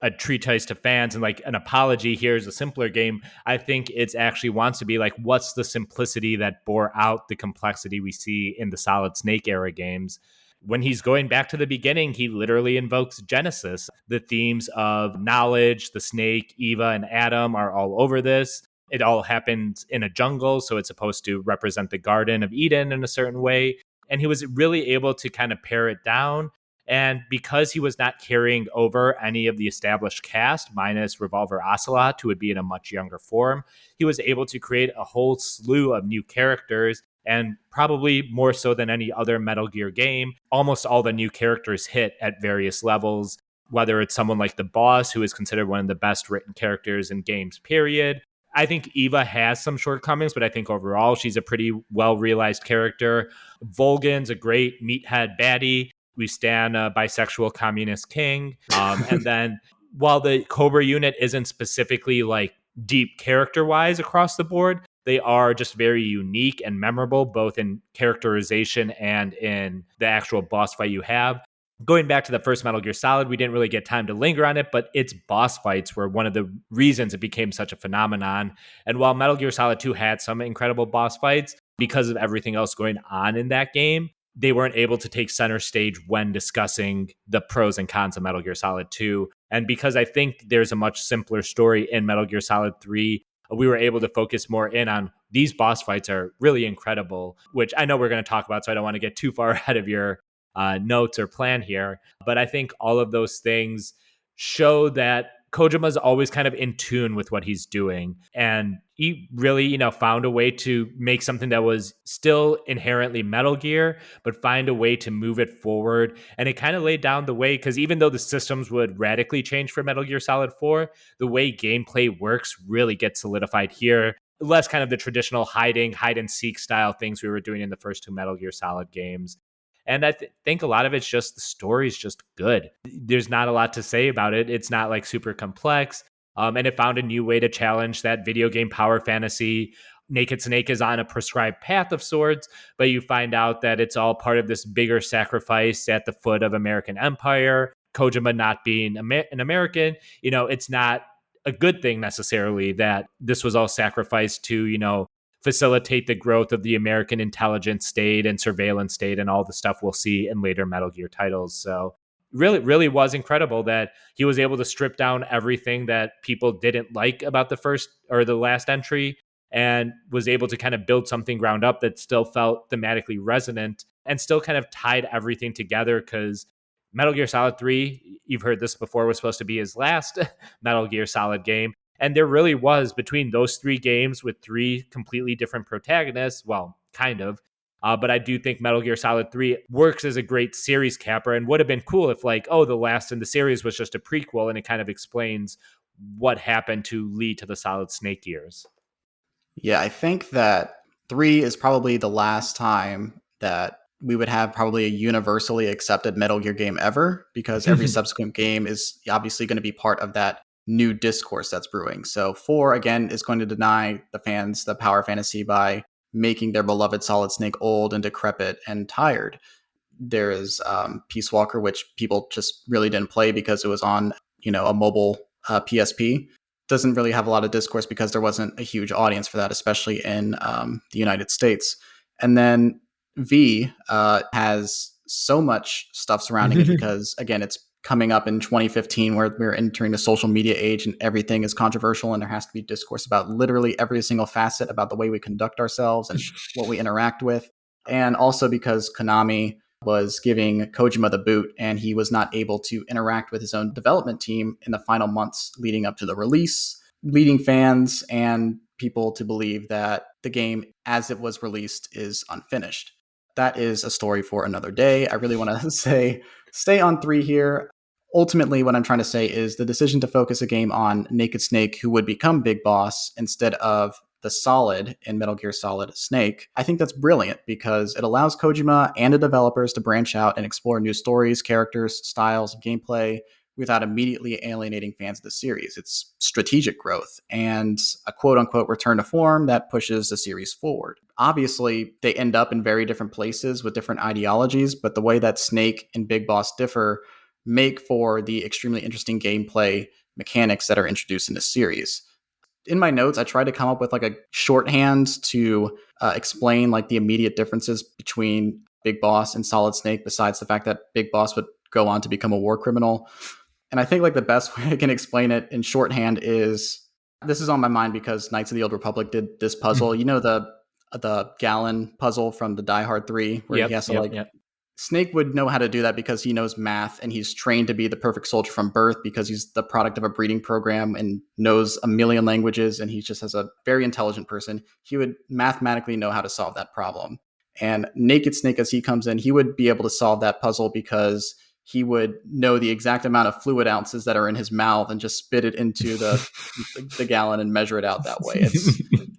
a treatise to fans and like an apology, here's a simpler game. I think it's actually wants to be like, what's the simplicity that bore out the complexity we see in the Solid Snake era games? when he's going back to the beginning, he literally invokes Genesis. The themes of knowledge, the snake, Eva, and Adam are all over this. It all happens in a jungle, so it's supposed to represent the Garden of Eden in a certain way. And he was really able to kind of pare it down. And because he was not carrying over any of the established cast, minus Revolver Ocelot, who would be in a much younger form, he was able to create a whole slew of new characters. And probably more so than any other Metal Gear game, almost all the new characters hit at various levels, whether it's someone like the boss, who is considered one of the best written characters in games, period. I think Eva has some shortcomings, but I think overall she's a pretty well-realized character. Volgan's a great meathead baddie. We stand a bisexual communist king. And then while the Cobra unit isn't specifically like deep character-wise across the board, they are just very unique and memorable, both in characterization and in the actual boss fight you have. Going back to the first Metal Gear Solid, we didn't really get time to linger on it, but its boss fights were one of the reasons it became such a phenomenon. And while Metal Gear Solid 2 had some incredible boss fights, because of everything else going on in that game, they weren't able to take center stage when discussing the pros and cons of Metal Gear Solid 2. And because I think there's a much simpler story in Metal Gear Solid 3, we were able to focus more in on these boss fights are really incredible, which I know we're going to talk about, so I don't want to get too far ahead of your notes or plan here. But I think all of those things show that Kojima's always kind of in tune with what he's doing. And he really, found a way to make something that was still inherently Metal Gear, but find a way to move it forward. And it kind of laid down the way, because even though the systems would radically change for Metal Gear Solid 4, the way gameplay works really gets solidified here. Less kind of the traditional hide and seek style things we were doing in the first two Metal Gear Solid games. And I think a lot of it's just the story's just good. There's not a lot to say about it. It's not like super complex. And it found a new way to challenge that video game power fantasy. Naked Snake is on a prescribed path of sorts, but you find out that it's all part of this bigger sacrifice at the foot of American empire. Kojima not being an American, it's not a good thing necessarily that this was all sacrificed to, facilitate the growth of the American intelligence state and surveillance state and all the stuff we'll see in later Metal Gear titles. So really, really was incredible that he was able to strip down everything that people didn't like about the first or the last entry and was able to kind of build something ground up that still felt thematically resonant and still kind of tied everything together, because Metal Gear Solid 3, you've heard this before, was supposed to be his last Metal Gear Solid game. And there really was, between those three games with three completely different protagonists, well, kind of. But I do think Metal Gear Solid 3 works as a great series capper, and would have been cool if the last in the series was just a prequel and it kind of explains what happened to lead to the Solid Snake years. Yeah, I think that 3 is probably the last time that we would have probably a universally accepted Metal Gear game ever, because every subsequent game is obviously going to be part of that new discourse that's brewing. So 4, again, is going to deny the fans the power fantasy by making their beloved Solid Snake old and decrepit and tired. There is Peace Walker, which people just really didn't play because it was on, a mobile PSP. Doesn't really have a lot of discourse because there wasn't a huge audience for that, especially in the United States. And then V has so much stuff surrounding it because, again, it's coming up in 2015 where we're entering the social media age and everything is controversial, and there has to be discourse about literally every single facet about the way we conduct ourselves and what we interact with. And also because Konami was giving Kojima the boot and he was not able to interact with his own development team in the final months leading up to the release, leading fans and people to believe that the game as it was released is unfinished. That is a story for another day. I really want to stay on 3 here. Ultimately, what I'm trying to say is the decision to focus a game on Naked Snake, who would become Big Boss, instead of the Solid in Metal Gear Solid Snake, I think that's brilliant because it allows Kojima and the developers to branch out and explore new stories, characters, styles of gameplay without immediately alienating fans of the series. It's strategic growth and a quote-unquote return to form that pushes the series forward. Obviously, they end up in very different places with different ideologies, but the way that Snake and Big Boss differ make for the extremely interesting gameplay mechanics that are introduced in this series. In my notes, I tried to come up with a shorthand to explain the immediate differences between Big Boss and Solid Snake, besides the fact that Big Boss would go on to become a war criminal. And I think like the best way I can explain it in shorthand is, this is on my mind because Knights of the Old Republic did this puzzle. You know, the gallon puzzle from the Die Hard 3 where he has to Snake would know how to do that because he knows math and he's trained to be the perfect soldier from birth because he's the product of a breeding program and knows a million languages, and he just has a very intelligent person. He would mathematically know how to solve that problem. And Naked Snake, as he comes in, he would be able to solve that puzzle because he would know the exact amount of fluid ounces that are in his mouth and just spit it into the gallon and measure it out that way.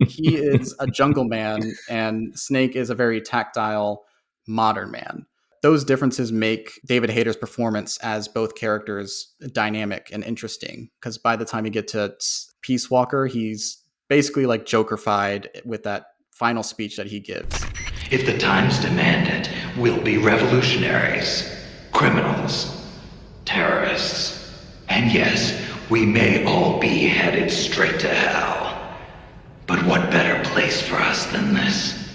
He is a jungle man, and Snake is a very tactile, modern man. Those differences make David Hayter's performance as both characters dynamic and interesting, because by the time you get to Peace Walker, he's basically like Joker-fied with that final speech that he gives. If the times demand it, we'll be revolutionaries, criminals, terrorists, and yes, we may all be headed straight to hell. But what better place for us than this?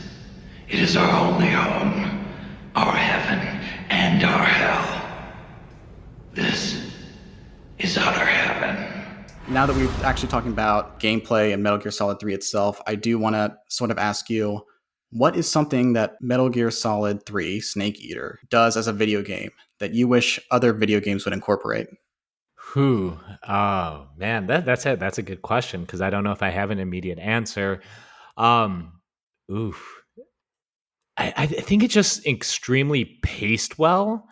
It is our only home, our heaven and our hell. This is utter heaven. Now that we're actually talking about gameplay and Metal Gear Solid 3 itself, I do want to sort of ask you, what is something that Metal Gear Solid 3 Snake Eater does as a video game that you wish other video games would incorporate? Oh man, that's a good question, because I don't know if I have an immediate answer. Oof. I think it's just extremely paced well.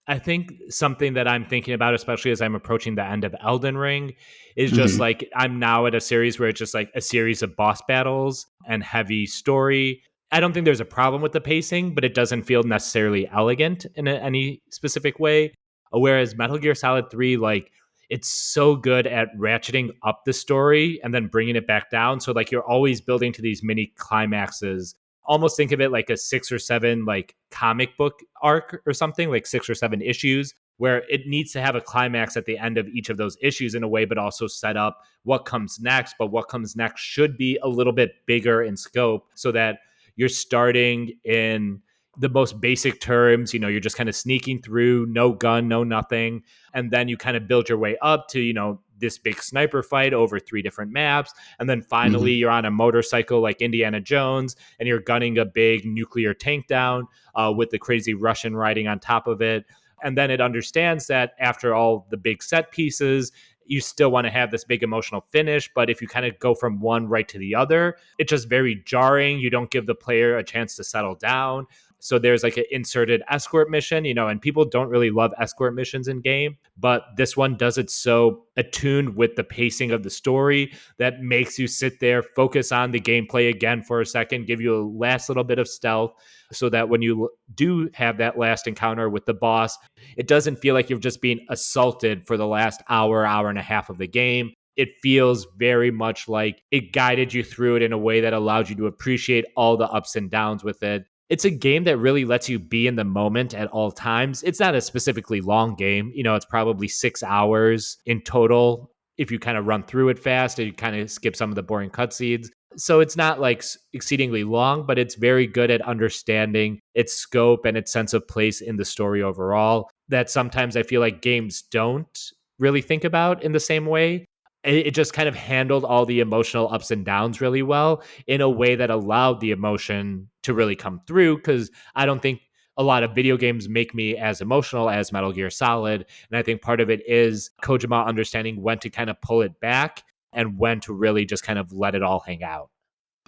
I think something that I'm thinking about, especially as I'm approaching the end of Elden Ring, is just like I'm now at a series where it's just like a series of boss battles and heavy story. I don't think there's a problem with the pacing, but it doesn't feel necessarily elegant in any specific way. Whereas Metal Gear Solid 3, like, it's so good at ratcheting up the story and then bringing it back down. So like you're always building to these mini climaxes. Almost think of it like a 6 or 7 like comic book arc or something, like 6 or 7 issues, where it needs to have a climax at the end of each of those issues in a way, but also set up what comes next. But what comes next should be a little bit bigger in scope so that you're starting in the most basic terms. You know, you're just kind of sneaking through, no gun, no nothing. And then you kind of build your way up to, you know, this big sniper fight over 3 different maps. And then finally you're on a motorcycle like Indiana Jones and you're gunning a big nuclear tank down with the crazy Russian riding on top of it. And then it understands that after all the big set pieces, you still want to have this big emotional finish. But if you kind of go from one right to the other, it's just very jarring. You don't give the player a chance to settle down. So there's like an inserted escort mission, you know, and people don't really love escort missions in game, but this one does it so attuned with the pacing of the story that makes you sit there, focus on the gameplay again for a second, give you a last little bit of stealth so that when you do have that last encounter with the boss, it doesn't feel like you've just been assaulted for the last hour and a half of the game. It feels very much like it guided you through it in a way that allowed you to appreciate all the ups and downs with it. It's a game that really lets you be in the moment at all times. It's not a specifically long game. You know, it's probably 6 hours in total if you kind of run through it fast and you kind of skip some of the boring cutscenes. So it's not like exceedingly long, but it's very good at understanding its scope and its sense of place in the story overall that sometimes I feel like games don't really think about in the same way. It just kind of handled all the emotional ups and downs really well in a way that allowed the emotion to really come through, because I don't think a lot of video games make me as emotional as Metal Gear Solid. And I think part of it is Kojima understanding when to kind of pull it back and when to really just kind of let it all hang out.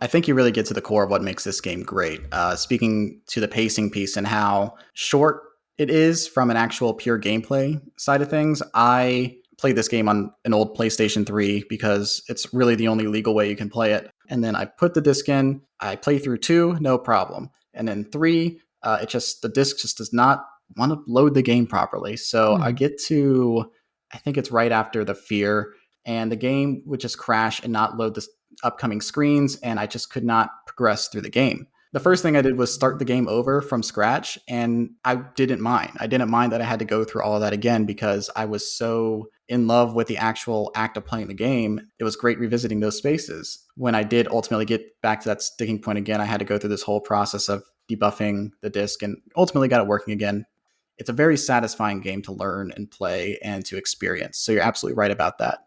I think you really get to the core of what makes this game great. Speaking to the pacing piece and how short it is from an actual pure gameplay side of things, I played this game on an old PlayStation 3 because it's really the only legal way you can play it. And then I put the disc in, I play through 2, no problem. And then 3, the disc just does not want to load the game properly. So I get to, I think it's right after the Fear, and the game would just crash and not load the upcoming screens, and I just could not progress through the game. The first thing I did was start the game over from scratch, and I didn't mind. I didn't mind that I had to go through all of that again because I was so in love with the actual act of playing the game. It was great revisiting those spaces. When I did ultimately get back to that sticking point again, I had to go through this whole process of debuffing the disc and ultimately got it working again. It's a very satisfying game to learn and play and to experience. So you're absolutely right about that.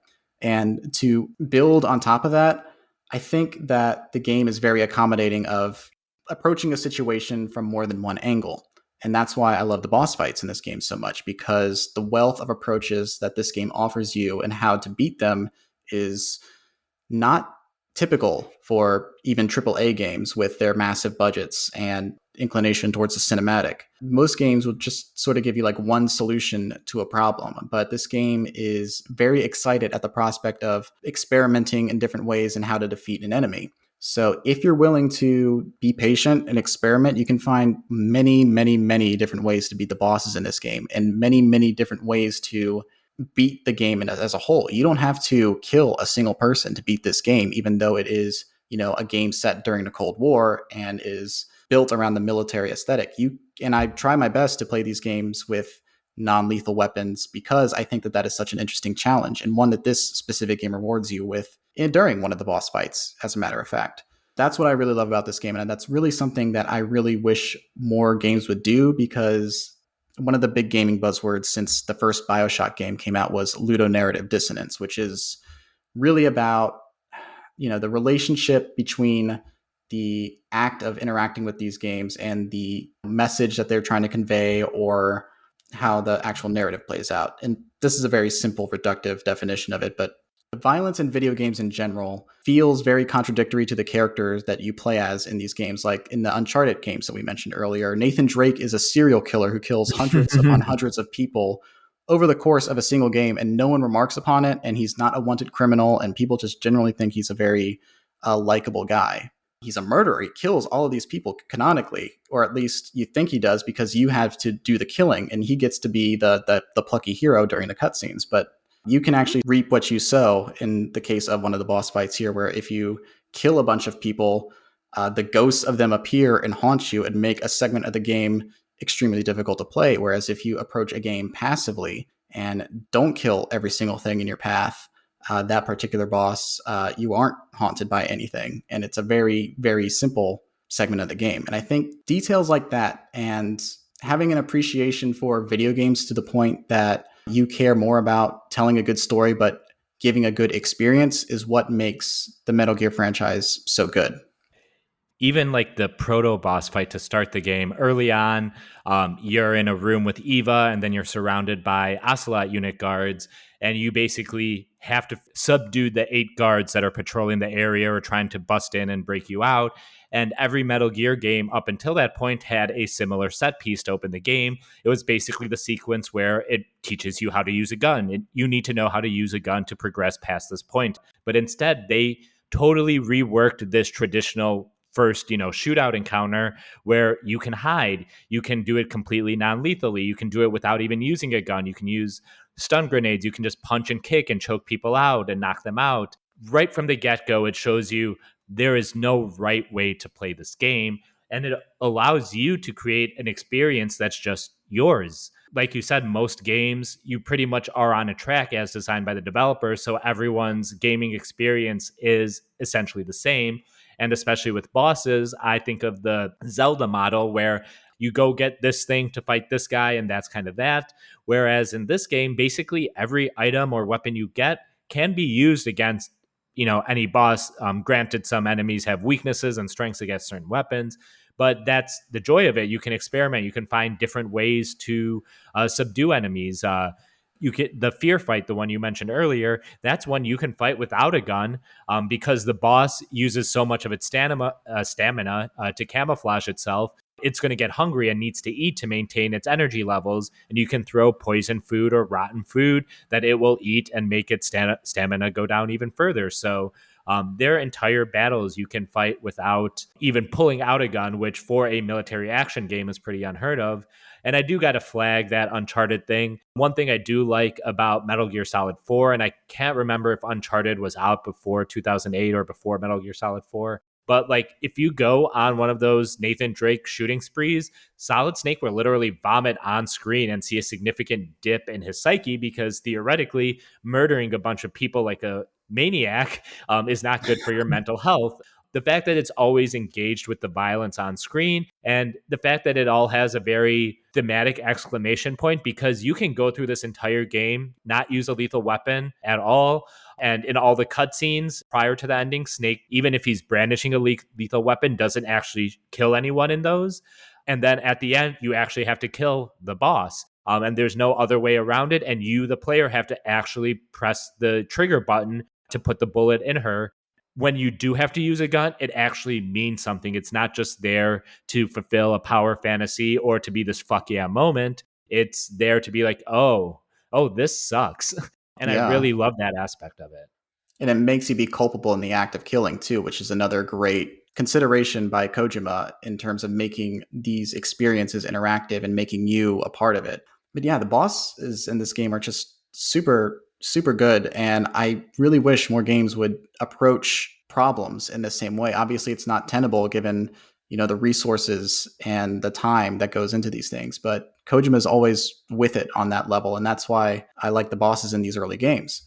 And to build on top of that, I think that the game is very accommodating of approaching a situation from more than one angle. And that's why I love the boss fights in this game so much, because the wealth of approaches that this game offers you and how to beat them is not typical for even AAA games with their massive budgets and inclination towards the cinematic. Most games will just sort of give you like one solution to a problem, but this game is very excited at the prospect of experimenting in different ways and how to defeat an enemy. So if you're willing to be patient and experiment, you can find many, many, many different ways to beat the bosses in this game, and many, many different ways to beat the game as a whole. You don't have to kill a single person to beat this game, even though it is, a game set during the Cold War and is built around the military aesthetic. And I try my best to play these games with non-lethal weapons because I think that is such an interesting challenge, and one that this specific game rewards you with during one of the boss fights, as a matter of fact. That's what I really love about this game, and that's really something that I really wish more games would do, because one of the big gaming buzzwords since the first BioShock game came out was ludonarrative dissonance, which is really about, the relationship between the act of interacting with these games and the message that they're trying to convey, or how the actual narrative plays out. And this is a very simple, reductive definition of it, but the violence in video games in general feels very contradictory to the characters that you play as in these games. Like in the Uncharted games that we mentioned earlier, Nathan Drake is a serial killer who kills hundreds upon hundreds of people over the course of a single game, and no one remarks upon it, and he's not a wanted criminal, and people just generally think he's a very likable guy. He's a murderer. He kills all of these people canonically, or at least you think he does, because you have to do the killing, and he gets to be the plucky hero during the cutscenes. But you can actually reap what you sow in the case of one of the boss fights here, where if you kill a bunch of people, the ghosts of them appear and haunt you and make a segment of the game extremely difficult to play. Whereas if you approach a game passively and don't kill every single thing in your path, that particular boss, you aren't haunted by anything. And it's a very, very simple segment of the game. And I think details like that, and having an appreciation for video games to the point that you care more about telling a good story but giving a good experience, is what makes the Metal Gear franchise so good. Even like the proto boss fight to start the game early on, you're in a room with Eva, and then you're surrounded by Ocelot unit guards, and you basically have to subdue the 8 guards that are patrolling the area or trying to bust in and break you out. And every Metal Gear game up until that point had a similar set piece to open the game. It was basically the sequence where it teaches you how to use a gun. You need to know how to use a gun to progress past this point. But instead, they totally reworked this traditional first, shootout encounter where you can hide. You can do it completely non-lethally. You can do it without even using a gun. You can use stun grenades. You can just punch and kick and choke people out and knock them out. Right from the get-go, it shows you there is no right way to play this game, and it allows you to create an experience that's just yours. Like you said, most games, you pretty much are on a track as designed by the developer, so everyone's gaming experience is essentially the same. And especially with bosses, I think of the Zelda model where you go get this thing to fight this guy, and that's kind of that. Whereas in this game, basically every item or weapon you get can be used against any boss. Granted, some enemies have weaknesses and strengths against certain weapons, but that's the joy of it. You can experiment. You can find different ways to subdue enemies. You get the fear fight, the one you mentioned earlier. That's one you can fight without a gun, because the boss uses so much of its stamina to camouflage itself. It's going to get hungry and needs to eat to maintain its energy levels. And you can throw poison food or rotten food that it will eat and make its stamina go down even further. So their entire battles you can fight without even pulling out a gun, which for a military action game is pretty unheard of. And I do got to flag that Uncharted thing. One thing I do like about Metal Gear Solid 4, and I can't remember if Uncharted was out before 2008 or before Metal Gear Solid 4, but like if you go on one of those Nathan Drake shooting sprees, Solid Snake will literally vomit on screen and see a significant dip in his psyche, because theoretically murdering a bunch of people like a maniac is not good for your mental health. The fact that it's always engaged with the violence on screen, and the fact that it all has a very thematic exclamation point, because you can go through this entire game, not use a lethal weapon at all. And in all the cutscenes prior to the ending, Snake, even if he's brandishing a lethal weapon, doesn't actually kill anyone in those. And then at the end, you actually have to kill the boss. And there's no other way around it. And you, the player, have to actually press the trigger button to put the bullet in her. When you do have to use a gun, it actually means something. It's not just there to fulfill a power fantasy or to be this fuck yeah moment. It's there to be like, oh, this sucks. And I Yeah. really love that aspect of it. And it makes you be culpable in the act of killing too, which is another great consideration by Kojima in terms of making these experiences interactive and making you a part of it. But yeah, the bosses in this game are just super, super good. And I really wish more games would approach problems in the same way. Obviously, it's not tenable given, the resources and the time that goes into these things. But Kojima is always with it on that level. And that's why I like the bosses in these early games.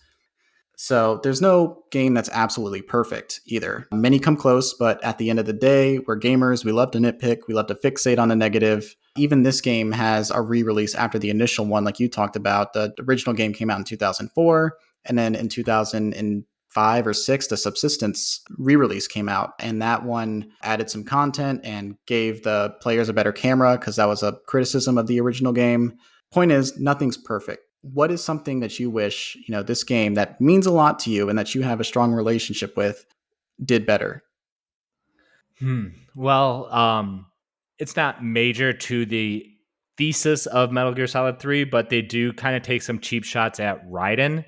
So there's no game that's absolutely perfect either. Many come close, but at the end of the day, we're gamers. We love to nitpick. We love to fixate on the negative. Even this game has a re-release after the initial one, like you talked about. The original game came out in 2004, and then in 2005 or 6, the Subsistence re-release came out, and that one added some content and gave the players a better camera because that was a criticism of the original game. Point is, nothing's perfect. What is something that you wish, this game that means a lot to you and that you have a strong relationship with did better? Well, it's not major to the thesis of Metal Gear Solid 3, but they do kind of take some cheap shots at Raiden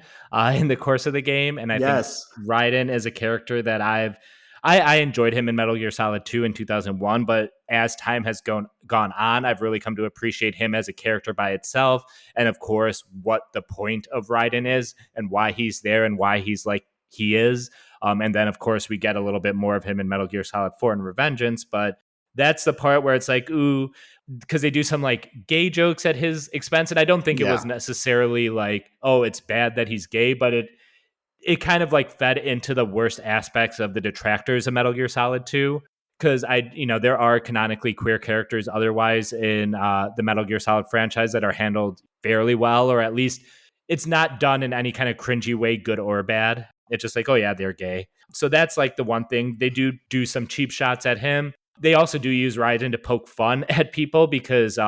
in the course of the game. And I think Yes. Raiden is a character that I enjoyed him in Metal Gear Solid 2 in 2001, but as time has gone on, I've really come to appreciate him as a character by itself. And of course, what the point of Raiden is and why he's there and why he's like he is. And then, of course, we get a little bit more of him in Metal Gear Solid 4 and Revengeance. But that's the part where it's like, ooh, because they do some like gay jokes at his expense. And I don't think it was Yeah. necessarily like, oh, it's bad that he's gay, but it kind of like fed into the worst aspects of the detractors of Metal Gear Solid 2. Because there are canonically queer characters otherwise in the Metal Gear Solid franchise that are handled fairly well, or at least it's not done in any kind of cringy way, good or bad. It's just like, oh yeah, they're gay. So that's like the one thing. They do some cheap shots at him. They also do use Raiden to poke fun at people because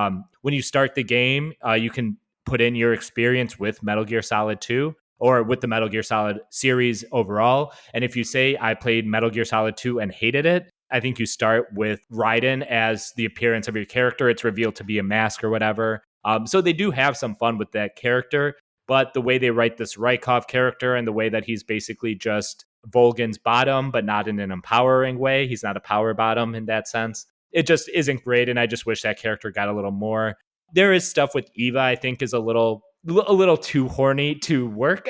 when you start the game, you can put in your experience with Metal Gear Solid 2 or with the Metal Gear Solid series overall. And if you say, I played Metal Gear Solid 2 and hated it, I think you start with Raiden as the appearance of your character. It's revealed to be a mask or whatever. So they do have some fun with that character. But the way they write this Rykov character and the way that he's basically just Volgan's bottom, but not in an empowering way. He's not a power bottom in that sense. It just isn't great. And I just wish that character got a little more. There is stuff with Eva, I think, is a little too horny to work.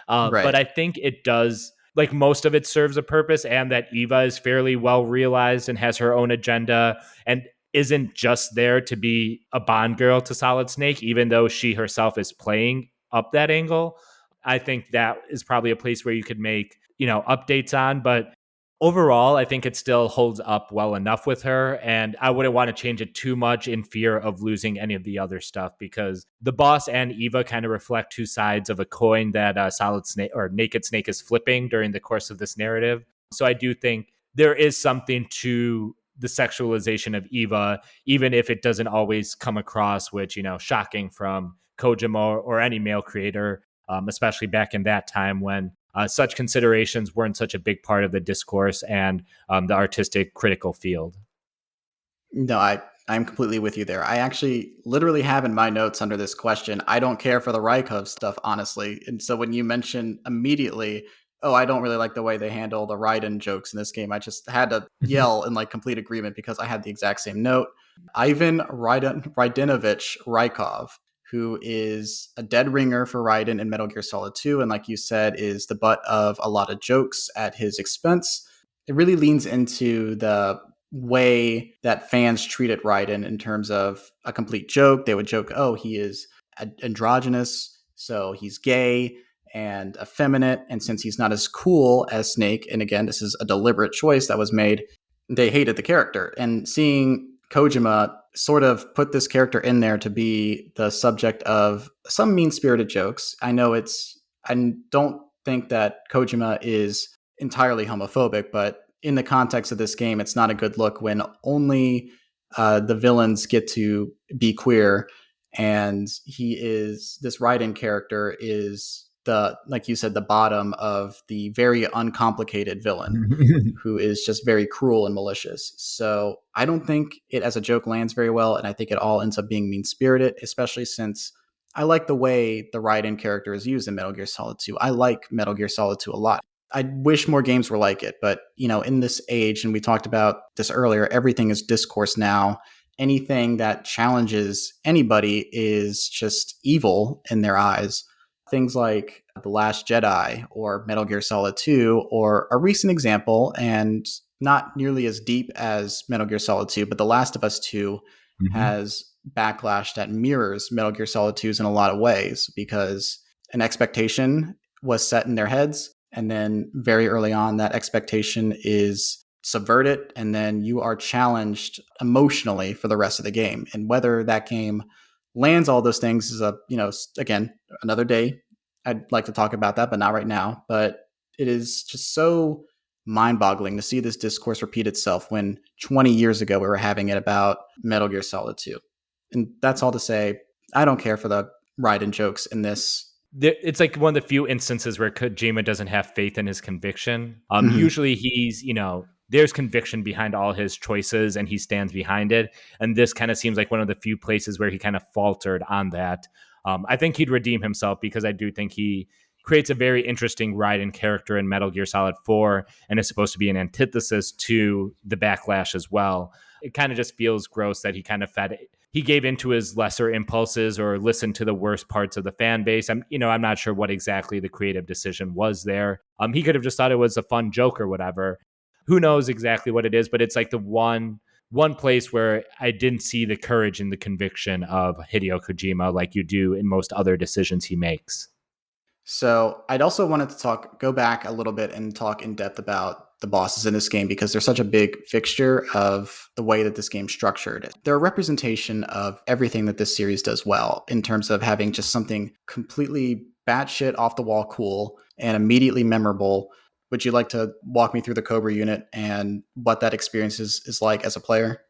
Right. But I think it does, like most of it serves a purpose, and that Eva is fairly well realized and has her own agenda and isn't just there to be a Bond girl to Solid Snake, even though she herself is playing up that angle. I think that is probably a place where you could make, updates on, but overall, I think it still holds up well enough with her, and I wouldn't want to change it too much in fear of losing any of the other stuff, because the boss and Eva kind of reflect two sides of a coin that Solid Snake or Naked Snake is flipping during the course of this narrative. So I do think there is something to the sexualization of Eva, even if it doesn't always come across, which, shocking from Kojima or any male creator, especially back in that time when such considerations weren't such a big part of the discourse and the artistic critical field. No, I'm completely with you there. I actually literally have in my notes under this question, I don't care for the Rykov stuff, honestly. And so when you mentioned immediately, oh, I don't really like the way they handle the Raiden jokes in this game, I just had to yell in like complete agreement because I had the exact same note. Ivan Raidinovich Rykov, who is a dead ringer for Raiden in Metal Gear Solid 2, and like you said, is the butt of a lot of jokes at his expense. It really leans into the way that fans treated Raiden in terms of a complete joke. They would joke, oh, he is androgynous, so he's gay. and effeminate. And since he's not as cool as Snake, and again, this is a deliberate choice that was made, they hated the character. And seeing Kojima sort of put this character in there to be the subject of some mean-spirited jokes. I don't think that Kojima is entirely homophobic, but in the context of this game, it's not a good look when only the villains get to be queer, and this Raiden character is like you said, the bottom of the very uncomplicated villain who is just very cruel and malicious. So I don't think it as a joke lands very well, and I think it all ends up being mean-spirited, especially since I like the way the Raiden character is used in Metal Gear Solid 2. I like Metal Gear Solid 2 a lot. I wish more games were like it, but in this age, and we talked about this earlier, everything is discourse now. Anything that challenges anybody is just evil in their eyes. Things like The Last Jedi or Metal Gear Solid 2, or a recent example, and not nearly as deep as Metal Gear Solid 2, but The Last of Us 2 has backlash that mirrors Metal Gear Solid 2's in a lot of ways, because an expectation was set in their heads, and then very early on, that expectation is subverted, and then you are challenged emotionally for the rest of the game. And whether that game lands all those things is again, another day. I'd like to talk about that, but not right now. But it is just so mind-boggling to see this discourse repeat itself when 20 years ago we were having it about Metal Gear Solid 2. And that's all to say, I don't care for the Raiden jokes in this. It's like one of the few instances where Kojima doesn't have faith in his conviction. Usually he's, there's conviction behind all his choices and he stands behind it. And this kind of seems like one of the few places where he kind of faltered on that. I think he'd redeem himself, because I do think he creates a very interesting Raiden character in Metal Gear Solid 4 and is supposed to be an antithesis to the backlash as well. It kind of just feels gross that he kind of he gave into his lesser impulses or listened to the worst parts of the fan base. I'm not sure what exactly the creative decision was there. He could have just thought it was a fun joke or whatever. Who knows exactly what it is, but it's like the one place where I didn't see the courage and the conviction of Hideo Kojima like you do in most other decisions he makes. So I'd also wanted to go back a little bit and talk in depth about the bosses in this game, because they're such a big fixture of the way that this game's structured. They're a representation of everything that this series does well, in terms of having just something completely batshit off the wall cool and immediately memorable. Would you like to walk me through the Cobra unit and what that experience is like as a player?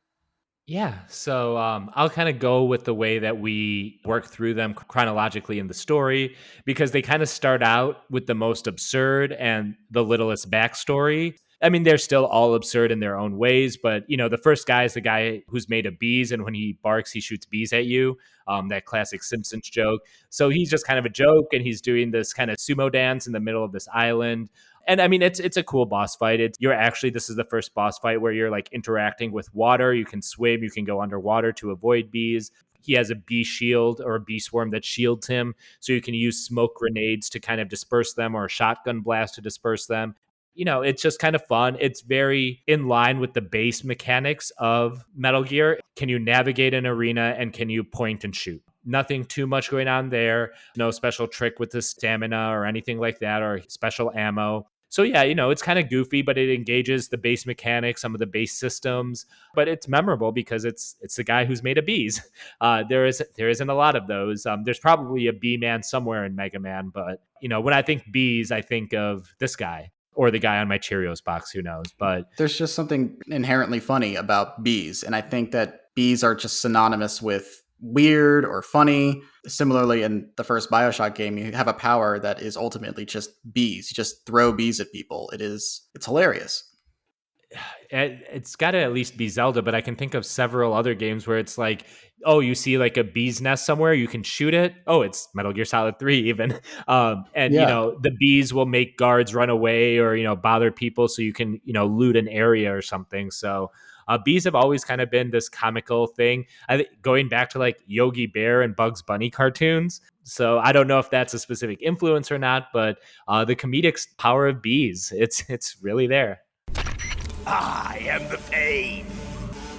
Yeah, so I'll kind of go with the way that we work through them chronologically in the story, because they kind of start out with the most absurd and the littlest backstory. I mean, they're still all absurd in their own ways, but, the first guy is the guy who's made of bees, and when he barks, he shoots bees at you, that classic Simpsons joke. So he's just kind of a joke, and he's doing this kind of sumo dance in the middle of this island. And I mean, it's a cool boss fight. This is the first boss fight where you're like interacting with water. You can swim, you can go underwater to avoid bees. He has a bee shield or a bee swarm that shields him. So you can use smoke grenades to kind of disperse them, or a shotgun blast to disperse them. It's just kind of fun. It's very in line with the base mechanics of Metal Gear. Can you navigate an arena, and can you point and shoot? Nothing too much going on there. No special trick with the stamina or anything like that, or special ammo. So yeah, it's kind of goofy, but it engages the base mechanics, some of the base systems. But it's memorable because it's the guy who's made of bees. There isn't a lot of those. There's probably a bee man somewhere in Mega Man, but when I think bees, I think of this guy. Or the guy on my Cheerios box, who knows? But there's just something inherently funny about bees. And I think that bees are just synonymous with weird or funny. Similarly, in the first BioShock game, you have a power that is ultimately just bees. You just throw bees at people. It's hilarious. It's got to at least be Zelda, but I can think of several other games where it's like, oh, you see like a bee's nest somewhere, you can shoot it. Oh, it's Metal Gear Solid 3 even. The bees will make guards run away or, bother people so you can, loot an area or something. So bees have always kind of been this comical thing. I think going back to like Yogi Bear and Bugs Bunny cartoons. So I don't know if that's a specific influence or not, but the comedic power of bees, it's really there. I am the pain.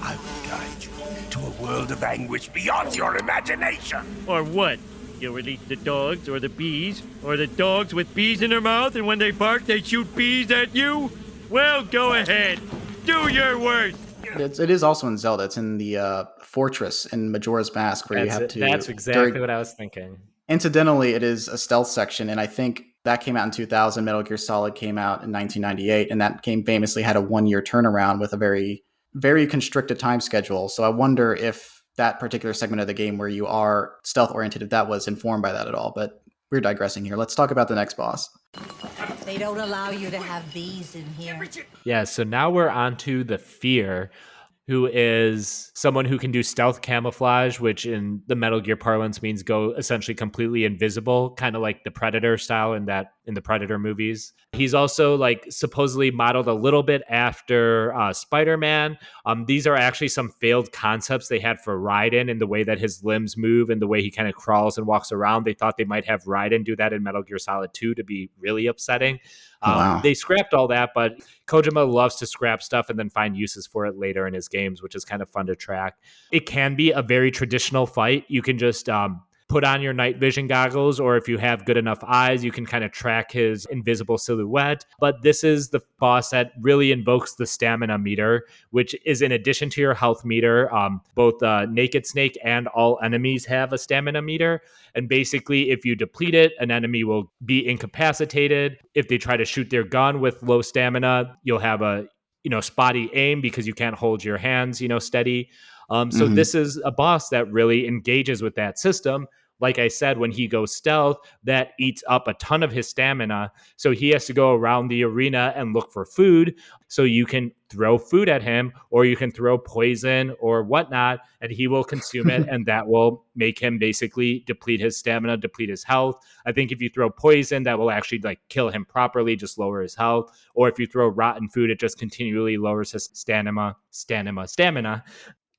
I will guide you to a world of anguish beyond your imagination. Or what? You release the dogs or the bees, or the dogs with bees in their mouth, and when they bark, they shoot bees at you? Well, go ahead. Do your worst. It is also in Zelda. It's in the fortress in Majora's Mask where you have to... That's exactly what I was thinking. Incidentally, it is a stealth section, and I think that came out in 2000. Metal Gear Solid came out in 1998, and that game famously had a 1-year turnaround with a very, very constricted time schedule. So I wonder if that particular segment of the game where you are stealth-oriented, if that was informed by that at all. But we're digressing here. Let's talk about the next boss. They don't allow you to have these in here. Yeah, so now we're on to the Fear, who is someone who can do stealth camouflage, which in the Metal Gear parlance means go essentially completely invisible, kind of like the Predator style in the Predator movies. He's also like supposedly modeled a little bit after Spider-Man. These are actually some failed concepts they had for Raiden in the way that his limbs move and the way he kind of crawls and walks around. They thought they might have Raiden do that in Metal Gear Solid 2 to be really upsetting. Wow. They scrapped all that, but Kojima loves to scrap stuff and then find uses for it later in his games, which is kind of fun to track. It can be a very traditional fight. You can just put on your night vision goggles, or if you have good enough eyes, you can kind of track his invisible silhouette. But this is the boss that really invokes the stamina meter, which is in addition to your health meter. Both Naked Snake and all enemies have a stamina meter. And basically, if you deplete it, an enemy will be incapacitated. If they try to shoot their gun with low stamina, you'll have a spotty aim because you can't hold your hands steady. So this is a boss that really engages with that system. Like I said, when he goes stealth, that eats up a ton of his stamina. So he has to go around the arena and look for food. So you can throw food at him, or you can throw poison or whatnot, and he will consume it. And that will make him basically deplete his stamina, deplete his health. I think if you throw poison, that will actually kill him properly, just lower his health. Or if you throw rotten food, it just continually lowers his stamina,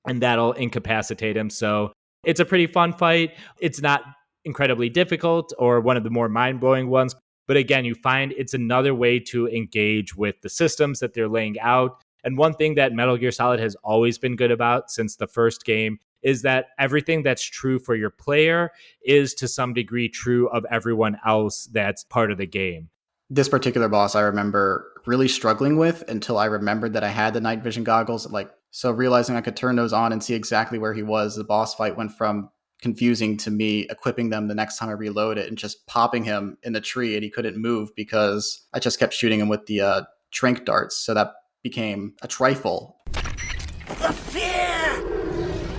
and that'll incapacitate him. So it's a pretty fun fight. It's not incredibly difficult or one of the more mind-blowing ones. But again, you find it's another way to engage with the systems that they're laying out. And one thing that Metal Gear Solid has always been good about since the first game is that everything that's true for your player is to some degree true of everyone else that's part of the game. This particular boss I remember really struggling with until I remembered that I had the night vision goggles. So realizing I could turn those on and see exactly where he was, the boss fight went from confusing to me equipping them the next time I reload it and just popping him in the tree, and he couldn't move because I just kept shooting him with the trank darts. So that became a trifle. The fear!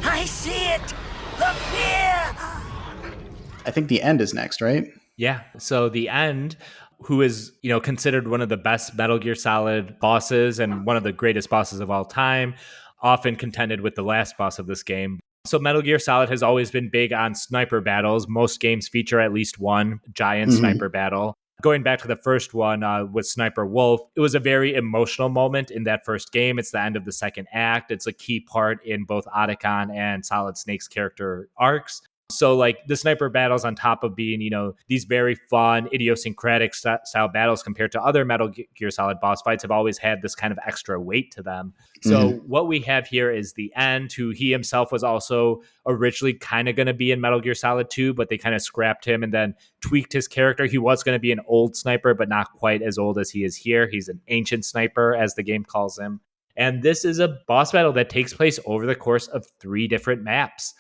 I see it! The fear! I think the end is next, right? Yeah. So the end, who is, considered one of the best Metal Gear Solid bosses and one of the greatest bosses of all time, often contended with the last boss of this game. So Metal Gear Solid has always been big on sniper battles. Most games feature at least one giant sniper battle. Going back to the first one with Sniper Wolf, it was a very emotional moment in that first game. It's the end of the second act. It's a key part in both Otacon and Solid Snake's character arcs. So the sniper battles, on top of being, these very fun, idiosyncratic style battles compared to other Metal Gear Solid boss fights, have always had this kind of extra weight to them. So what we have here is the End, who he himself was also originally kind of going to be in Metal Gear Solid 2, but they kind of scrapped him and then tweaked his character. He was going to be an old sniper, but not quite as old as he is here. He's an ancient sniper, as the game calls him. And this is a boss battle that takes place over the course of 3 different maps,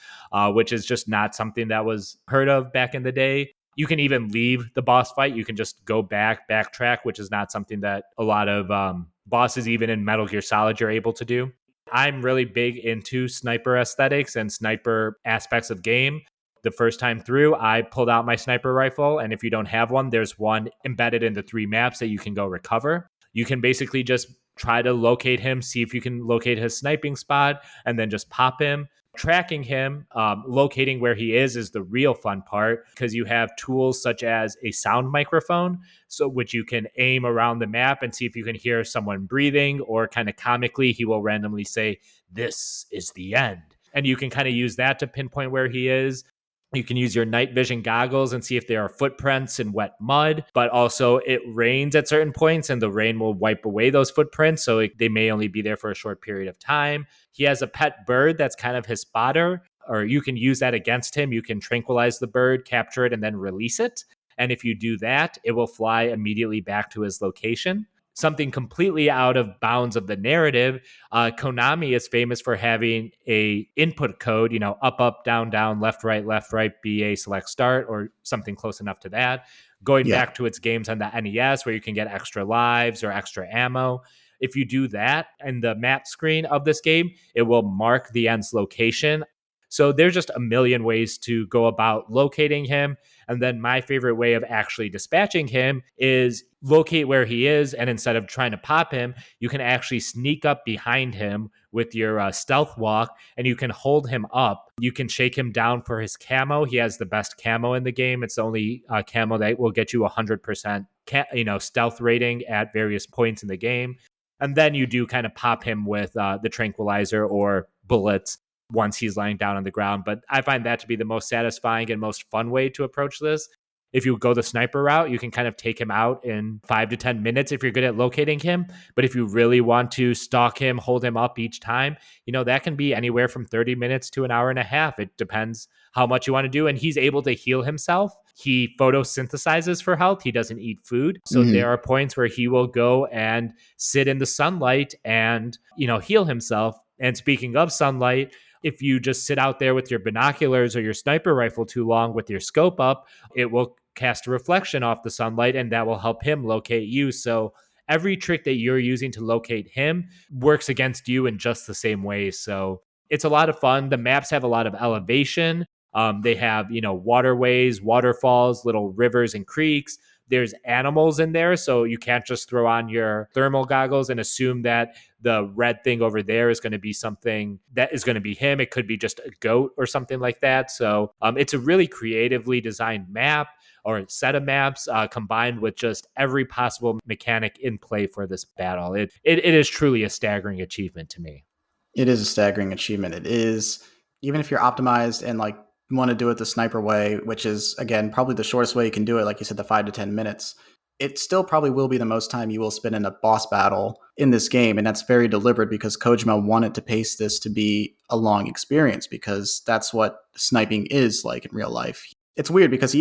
which is just not something that was heard of back in the day. You can even leave the boss fight. You can just go backtrack, which is not something that a lot of bosses, even in Metal Gear Solid, are able to do. I'm really big into sniper aesthetics and sniper aspects of game. The first time through, I pulled out my sniper rifle, and if you don't have one, there's one embedded in the 3 maps that you can go recover. You can basically just try to locate him, see if you can locate his sniping spot, and then just pop him. Tracking him, locating where he is the real fun part, because you have tools such as a sound microphone, so which you can aim around the map and see if you can hear someone breathing, or kind of comically, he will randomly say, "This is the end." And you can kind of use that to pinpoint where he is. You can use your night vision goggles and see if there are footprints in wet mud, but also it rains at certain points and the rain will wipe away those footprints. So they may only be there for a short period of time. He has a pet bird that's kind of his spotter. or you can use that against him. You can tranquilize the bird, capture it, and then release it. And if you do that, it will fly immediately back to his location. Something completely out of bounds of the narrative. Konami is famous for having a input code, up, down, down, left, right, BA, select, start, or something close enough to that. Going back to its games on the NES where you can get extra lives or extra ammo. If you do that in the map screen of this game, it will mark the end's location. So there's just a million ways to go about locating him. And then my favorite way of actually dispatching him is locate where he is. And instead of trying to pop him, you can actually sneak up behind him with your stealth walk, and you can hold him up. You can shake him down for his camo. He has the best camo in the game. It's the only camo that will get you 100% stealth rating at various points in the game. And then you do kind of pop him with the tranquilizer or bullets once he's lying down on the ground. But I find that to be the most satisfying and most fun way to approach this. If you go the sniper route, you can kind of take him out in 5 to 10 minutes if you're good at locating him. But if you really want to stalk him, hold him up each time, that can be anywhere from 30 minutes to an hour and a half. It depends how much you want to do. And he's able to heal himself. He photosynthesizes for health. He doesn't eat food. So there are points where he will go and sit in the sunlight and, heal himself. And speaking of sunlight, if you just sit out there with your binoculars or your sniper rifle too long with your scope up, it will cast a reflection off the sunlight, and that will help him locate you. So every trick that you're using to locate him works against you in just the same way. So it's a lot of fun. The maps have a lot of elevation. They have, waterways, waterfalls, little rivers and creeks. There's animals in there, so you can't just throw on your thermal goggles and assume that the red thing over there is going to be something that is going to be him. It could be just a goat or something like that. So it's a really creatively designed map or a set of maps combined with just every possible mechanic in play for this battle. It is truly a staggering achievement to me. It is a staggering achievement. It is, even if you're optimized and want to do it the sniper way, which is, again, probably the shortest way you can do it, like you said, the 5 to 10 minutes, it still probably will be the most time you will spend in a boss battle in this game. And that's very deliberate because Kojima wanted to pace this to be a long experience, because that's what sniping is like in real life. It's weird because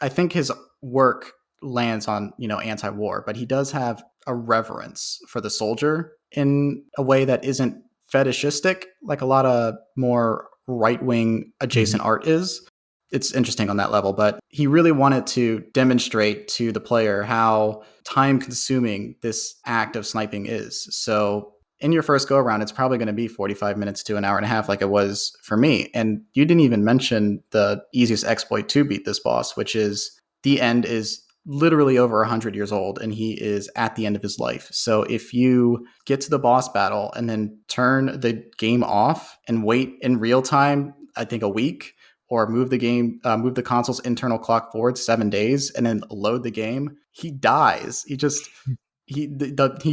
I think his work lands on, anti-war, but he does have a reverence for the soldier in a way that isn't fetishistic, like a lot of more right-wing adjacent art is. It's interesting on that level, but he really wanted to demonstrate to the player how time-consuming this act of sniping is. So in your first go-around, it's probably going to be 45 minutes to an hour and a half like it was for me. And you didn't even mention the easiest exploit to beat this boss, which is the end is literally over 100 years old, and he is at the end of his life. So if you get to the boss battle and then turn the game off and wait in real time, I think a week, or move the console's internal clock forward 7 days and then load the game, he dies. He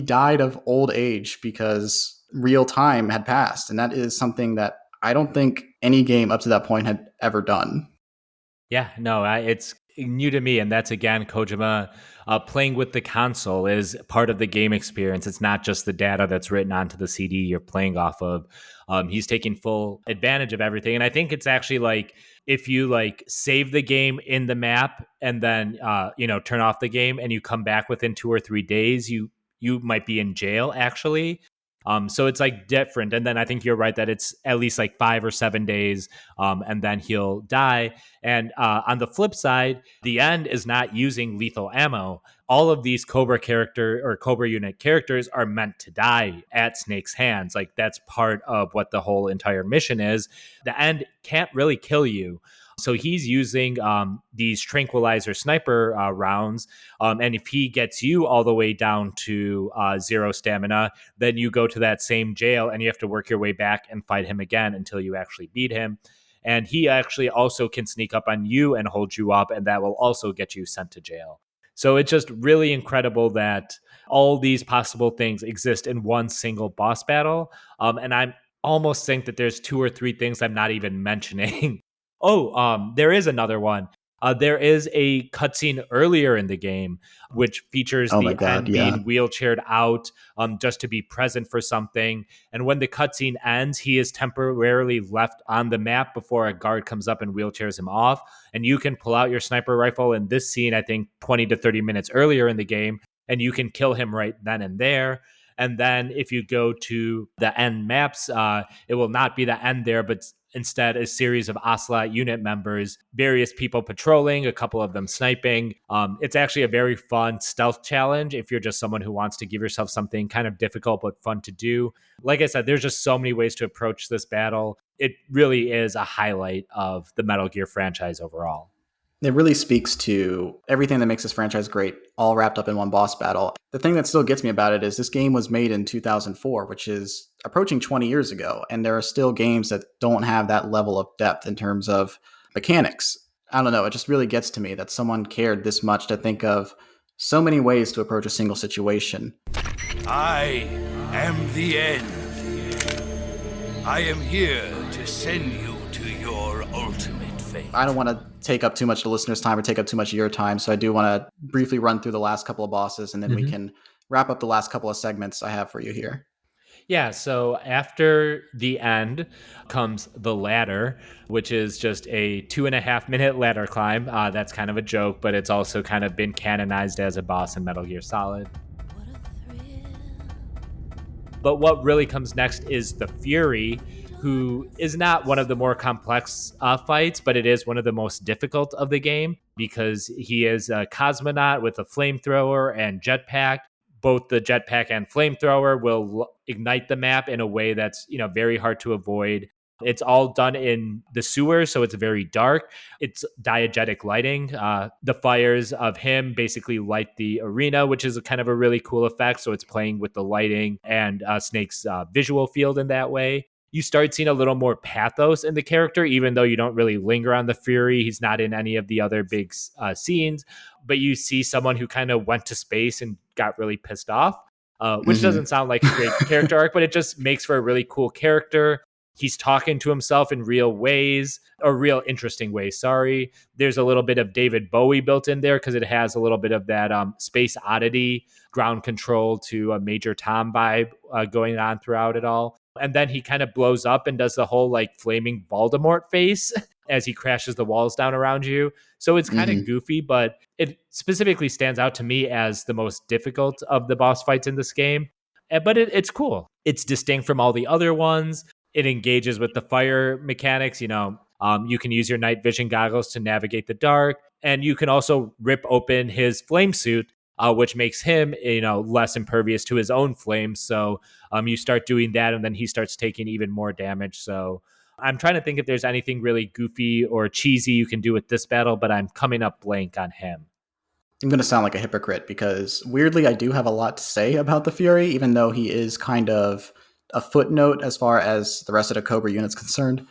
died of old age because real time had passed. And that is something that I don't think any game up to that point had ever done. Yeah, no, it's new to me. And that's, again, Kojima playing with the console is part of the game experience. It's not just the data that's written onto the CD you're playing off of. He's taking full advantage of everything. And I think it's actually if you save the game in the map and then, turn off the game and you come back within 2 or 3 days, you might be in jail, actually. So it's different. And then I think you're right that it's at least 5 or 7 days, and then he'll die. And on the flip side, the end is not using lethal ammo. All of these Cobra unit characters are meant to die at Snake's hands. That's part of what the whole entire mission is. The end can't really kill you. So he's using these tranquilizer sniper rounds. And if he gets you all the way down to 0 stamina, then you go to that same jail and you have to work your way back and fight him again until you actually beat him. And he actually also can sneak up on you and hold you up, and that will also get you sent to jail. So it's just really incredible that all these possible things exist in one single boss battle. And I almost think that there's 2 or 3 things I'm not even mentioning. There is another one. There is a cutscene earlier in the game which features Oh my the God, end yeah. being wheelchaired out just to be present for something. And when the cutscene ends, he is temporarily left on the map before a guard comes up and wheelchairs him off. And you can pull out your sniper rifle in this scene, I think 20 to 30 minutes earlier in the game, and you can kill him right then and there. And then if you go to the end maps, it will not be the end there, but instead a series of Ocelot unit members, various people patrolling, a couple of them sniping. It's actually a very fun stealth challenge if you're just someone who wants to give yourself something kind of difficult but fun to do. Like I said, there's just so many ways to approach this battle. It really is a highlight of the Metal Gear franchise overall. It really speaks to everything that makes this franchise great, all wrapped up in one boss battle. The thing that still gets me about it is this game was made in 2004, which is approaching 20 years ago, and there are still games that don't have that level of depth in terms of mechanics. I don't know, it just really gets to me that someone cared this much to think of so many ways to approach a single situation. I am the end. I am here to send you to your ultimate fate. I don't want to take up too much of the listeners' time or take up too much of your time, so I do want to briefly run through the last couple of bosses, and then we can wrap up the last couple of segments I have for you here. Yeah, so after the end comes the ladder, which is just a 2.5 minute ladder climb. That's kind of a joke, but it's also kind of been canonized as a boss in Metal Gear Solid. But what really comes next is the Fury, who is not one of the more complex fights, but it is one of the most difficult of the game because he is a cosmonaut with a flamethrower and jetpack. Both the jetpack and flamethrower will ignite the map in a way that's, very hard to avoid. It's all done in the sewer, so it's very dark. It's diegetic lighting. The fires of him basically light the arena, which is kind of a really cool effect. So it's playing with the lighting and Snake's visual field in that way. You start seeing a little more pathos in the character, even though you don't really linger on the Fury. He's not in any of the other big scenes, but you see someone who kind of went to space and got really pissed off, which doesn't sound like a great character arc, but it just makes for a really cool character. He's talking to himself in real ways, or real interesting ways, sorry. There's a little bit of David Bowie built in there because it has a little bit of that Space Oddity, ground control to a Major Tom vibe going on throughout it all. And then he kind of blows up and does the whole flaming Voldemort face as he crashes the walls down around you. So it's kind of goofy, but it specifically stands out to me as the most difficult of the boss fights in this game. But it's cool. It's distinct from all the other ones. It engages with the fire mechanics. You can use your night vision goggles to navigate the dark, and you can also rip open his flame suit, which makes him, less impervious to his own flames. So you start doing that, and then he starts taking even more damage. So I'm trying to think if there's anything really goofy or cheesy you can do with this battle, but I'm coming up blank on him. I'm going to sound like a hypocrite because weirdly I do have a lot to say about the Fury, even though he is kind of a footnote as far as the rest of the Cobra unit's concerned.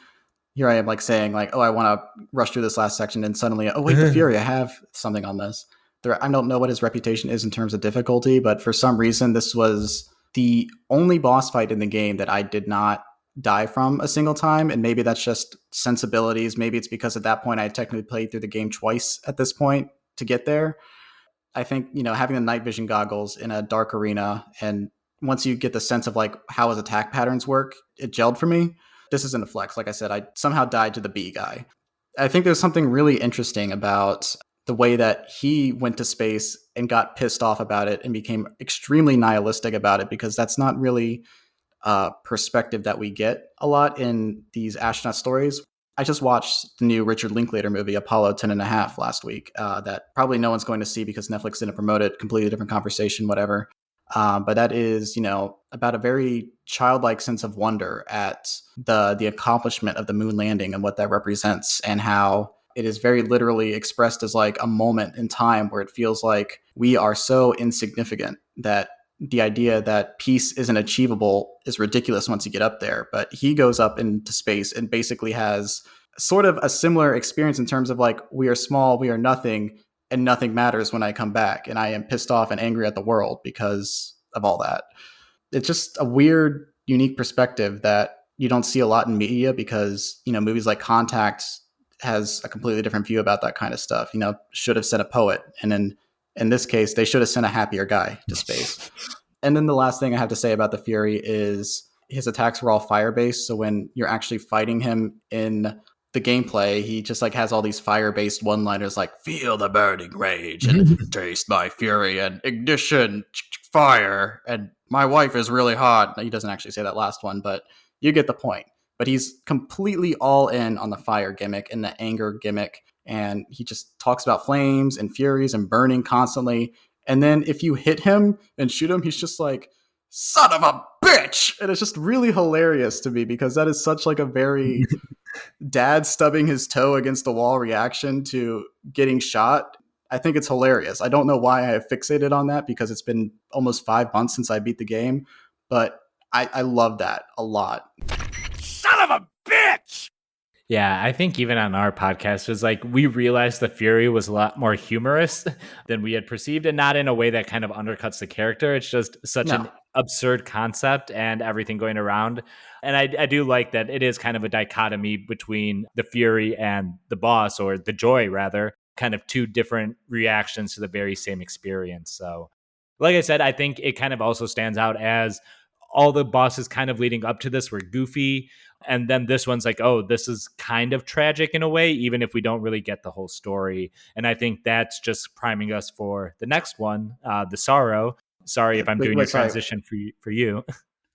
Here I am saying oh, I want to rush through this last section, and suddenly, oh wait, the Fury, I have something on this. I don't know what his reputation is in terms of difficulty, but for some reason this was the only boss fight in the game that I did not die from a single time, and maybe that's just sensibilities. Maybe it's because at that point I had technically played through the game twice at this point to get there. I think, having the night vision goggles in a dark arena, and once you get the sense of how his attack patterns work, it gelled for me. This isn't a flex. Like I said, I somehow died to the B guy. I think there's something really interesting about the way that he went to space and got pissed off about it and became extremely nihilistic about it, because that's not really a perspective that we get a lot in these astronaut stories. I just watched the new Richard Linklater movie, Apollo 10.5, last week, that probably no one's going to see because Netflix didn't promote it. Completely different conversation, whatever. But that is, about a very childlike sense of wonder at the accomplishment of the moon landing and what that represents, and how it is very literally expressed as a moment in time where it feels like we are so insignificant that the idea that peace isn't achievable is ridiculous once you get up there. But he goes up into space and basically has sort of a similar experience in terms of we are small, we are nothing, and nothing matters when I come back, and I am pissed off and angry at the world because of all that. It's just a weird, unique perspective that you don't see a lot in media because, movies like Contact has a completely different view about that kind of stuff. Should have sent a poet. And then in this case, they should have sent a happier guy to space. And then the last thing I have to say about the Fury is his attacks were all fire-based. So when you're actually fighting him in the gameplay, he just like has all these fire-based one-liners like feel the burning rage and taste my fury and ignition, fire, and my wife is really hot. He doesn't actually say that last one, but you get the point. But he's completely all in on the fire gimmick and the anger gimmick. And he just talks about flames and furies and burning constantly. And then if you hit him and shoot him, he's just like, son of a bitch. And it's just really hilarious to me because that is such like a very dad stubbing his toe against the wall reaction to getting shot. I think it's hilarious. I don't know why I have fixated on that because it's been almost 5 months since I beat the game, but I love that a lot. Son of a bitch! Yeah, I think even on our podcast, it was like we realized the Fury was a lot more humorous than we had perceived, and not in a way that kind of undercuts the character. It's just such an absurd concept and everything going around. And I do like that it is kind of a dichotomy between the Fury and the boss, or the Joy, rather, kind of two different reactions to the very same experience. So, like I said, I think it kind of also stands out as all the bosses kind of leading up to this were goofy. And then this one's like, oh, this is kind of tragic in a way, even if we don't really get the whole story. And I think that's just priming us for the next one, the Sorrow. Sorry if I'm doing your transition for you.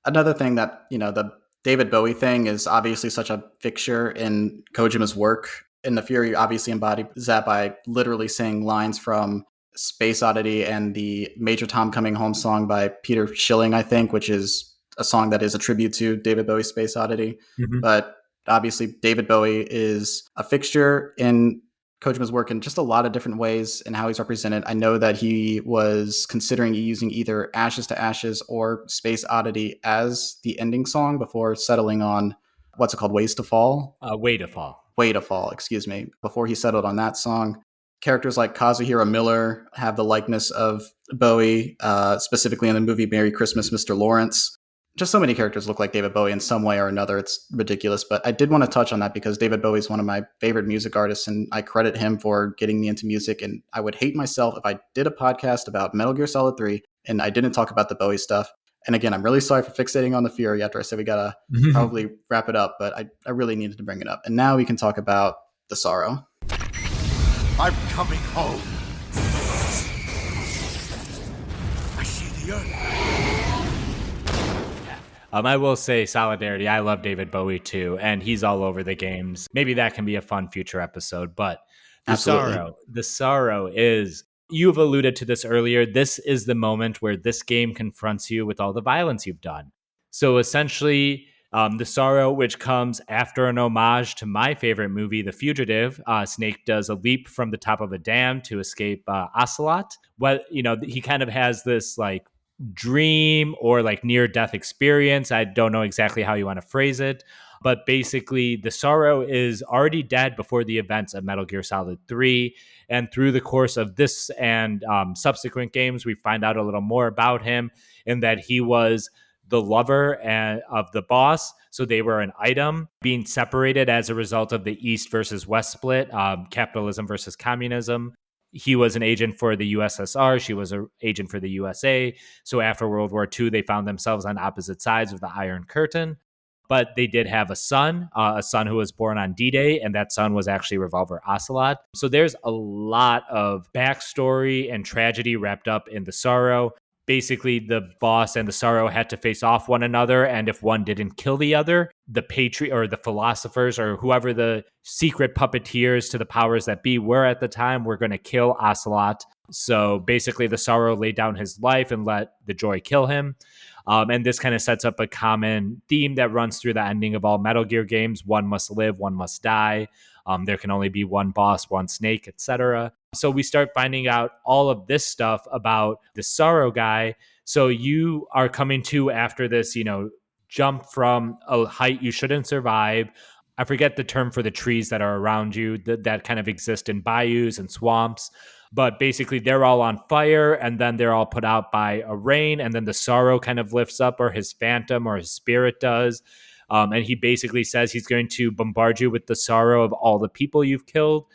Another thing that, the David Bowie thing is obviously such a fixture in Kojima's work. And the Fury obviously embodies that by literally saying lines from Space Oddity and the Major Tom Coming Home song by Peter Schilling, I think, which is a song that is a tribute to David Bowie's Space Oddity. Mm-hmm. But obviously David Bowie is a fixture in Kojima's work in just a lot of different ways and how he's represented. I know that he was considering using either Ashes to Ashes or Space Oddity as the ending song before settling on, what's it called, Ways to Fall? Way to Fall. Way to Fall, excuse me, before he settled on that song. Characters like Kazuhiro Miller have the likeness of Bowie, specifically in the movie Merry Christmas, Mr. Lawrence. Just so many characters look like David Bowie in some way or another. It's ridiculous. But I did want to touch on that because David Bowie is one of my favorite music artists, and I credit him for getting me into music. And I would hate myself if I did a podcast about Metal Gear Solid 3 and I didn't talk about the Bowie stuff. And again, I'm really sorry for fixating on the Fury after I said we got to probably wrap it up, but I really needed to bring it up. And now we can talk about the Sorrow. I'm coming home. I see the Earth. I will say solidarity. I love David Bowie too, and he's all over the games. Maybe that can be a fun future episode. But the sorrow is, you've alluded to this earlier, this is the moment where this game confronts you with all the violence you've done. So essentially, the sorrow, which comes after an homage to my favorite movie, The Fugitive. Snake does a leap from the top of a dam to escape Ocelot. He kind of has this like dream or like near-death experience. I don't know exactly how you want to phrase it, but basically the Sorrow is already dead before the events of Metal Gear Solid 3, and through the course of this and subsequent games, we find out a little more about him, in that he was the lover of the boss, so they were an item being separated as a result of the East versus West split, capitalism versus communism. He was an agent for the USSR. She was an agent for the USA. So after World War II, they found themselves on opposite sides of the Iron Curtain. But they did have a son who was born on D-Day, and that son was actually Revolver Ocelot. So there's a lot of backstory and tragedy wrapped up in the Sorrow. Basically, the boss and the Sorrow had to face off one another, and if one didn't kill the other, the or the philosophers or whoever the secret puppeteers to the powers that be were at the time were going to kill Ocelot. So basically, the Sorrow laid down his life and let the Joy kill him. And this kind of sets up a common theme that runs through the ending of all Metal Gear games. One must live, one must die. There can only be one boss, one Snake, etc. So we start finding out all of this stuff about the Sorrow guy. So you are coming to, after this, jump from a height you shouldn't survive. I forget the term for the trees that are around you that kind of exist in bayous and swamps. But basically, they're all on fire, and then they're all put out by a rain, and then the Sorrow kind of lifts up, or his phantom or his spirit does. And he basically says he's going to bombard you with the sorrow of all the people you've killed.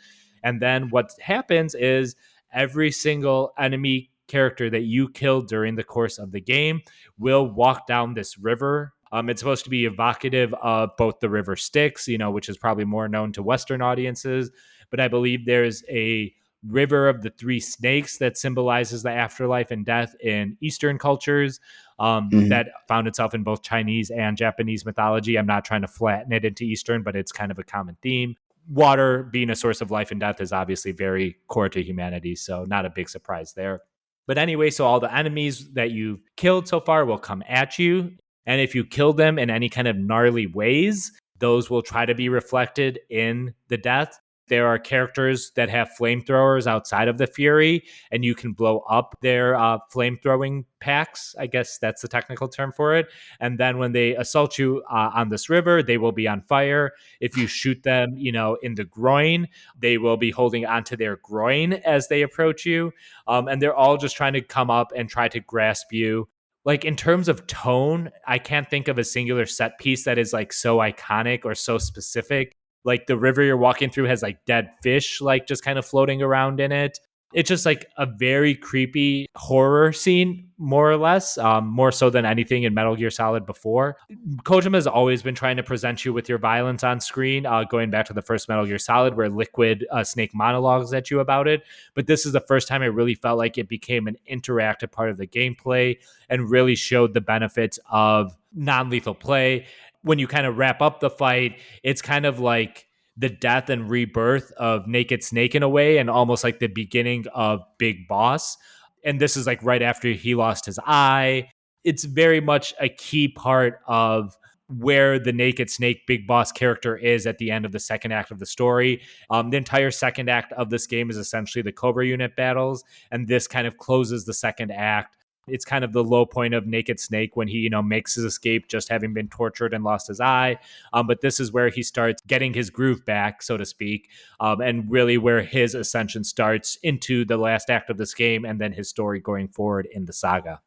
And then what happens is every single enemy character that you kill during the course of the game will walk down this river. It's supposed to be evocative of both the river Styx, which is probably more known to Western audiences. But I believe there's a river of the three snakes that symbolizes the afterlife and death in Eastern cultures, that found itself in both Chinese and Japanese mythology. I'm not trying to flatten it into Eastern, but it's kind of a common theme. Water being a source of life and death is obviously very core to humanity, so not a big surprise there. But anyway, so all the enemies that you've killed so far will come at you. And if you kill them in any kind of gnarly ways, those will try to be reflected in the death. There are characters that have flamethrowers outside of the Fury, and you can blow up their flamethrowing packs. I guess that's the technical term for it. And then when they assault you on this river, they will be on fire. If you shoot them, in the groin, they will be holding onto their groin as they approach you. And they're all just trying to come up and try to grasp you. Like, in terms of tone, I can't think of a singular set piece that is like so iconic or so specific. Like, the river you're walking through has like dead fish, like just kind of floating around in it. It's just like a very creepy horror scene, more or less, more so than anything in Metal Gear Solid before. Kojima has always been trying to present you with your violence on screen, going back to the first Metal Gear Solid, where Liquid Snake monologues at you about it. But this is the first time I really felt like it became an interactive part of the gameplay and really showed the benefits of non-lethal play. When you kind of wrap up the fight, it's kind of like the death and rebirth of Naked Snake in a way, and almost like the beginning of Big Boss. And this is like right after he lost his eye. It's very much a key part of where the Naked Snake Big Boss character is at the end of the second act of the story. The entire second act of this game is essentially the Cobra unit battles, and this kind of closes the second act. It's kind of the low point of Naked Snake when he, makes his escape just having been tortured and lost his eye. But this is where he starts getting his groove back, so to speak, and really where his ascension starts into the last act of this game and then his story going forward in the saga.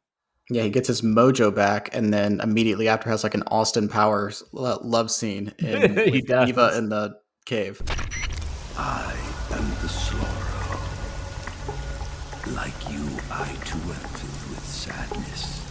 Yeah, he gets his mojo back, and then immediately after has like an Austin Powers love scene with Eva in the cave. I am the Slaughterer. Like you, I too am filled with sadness.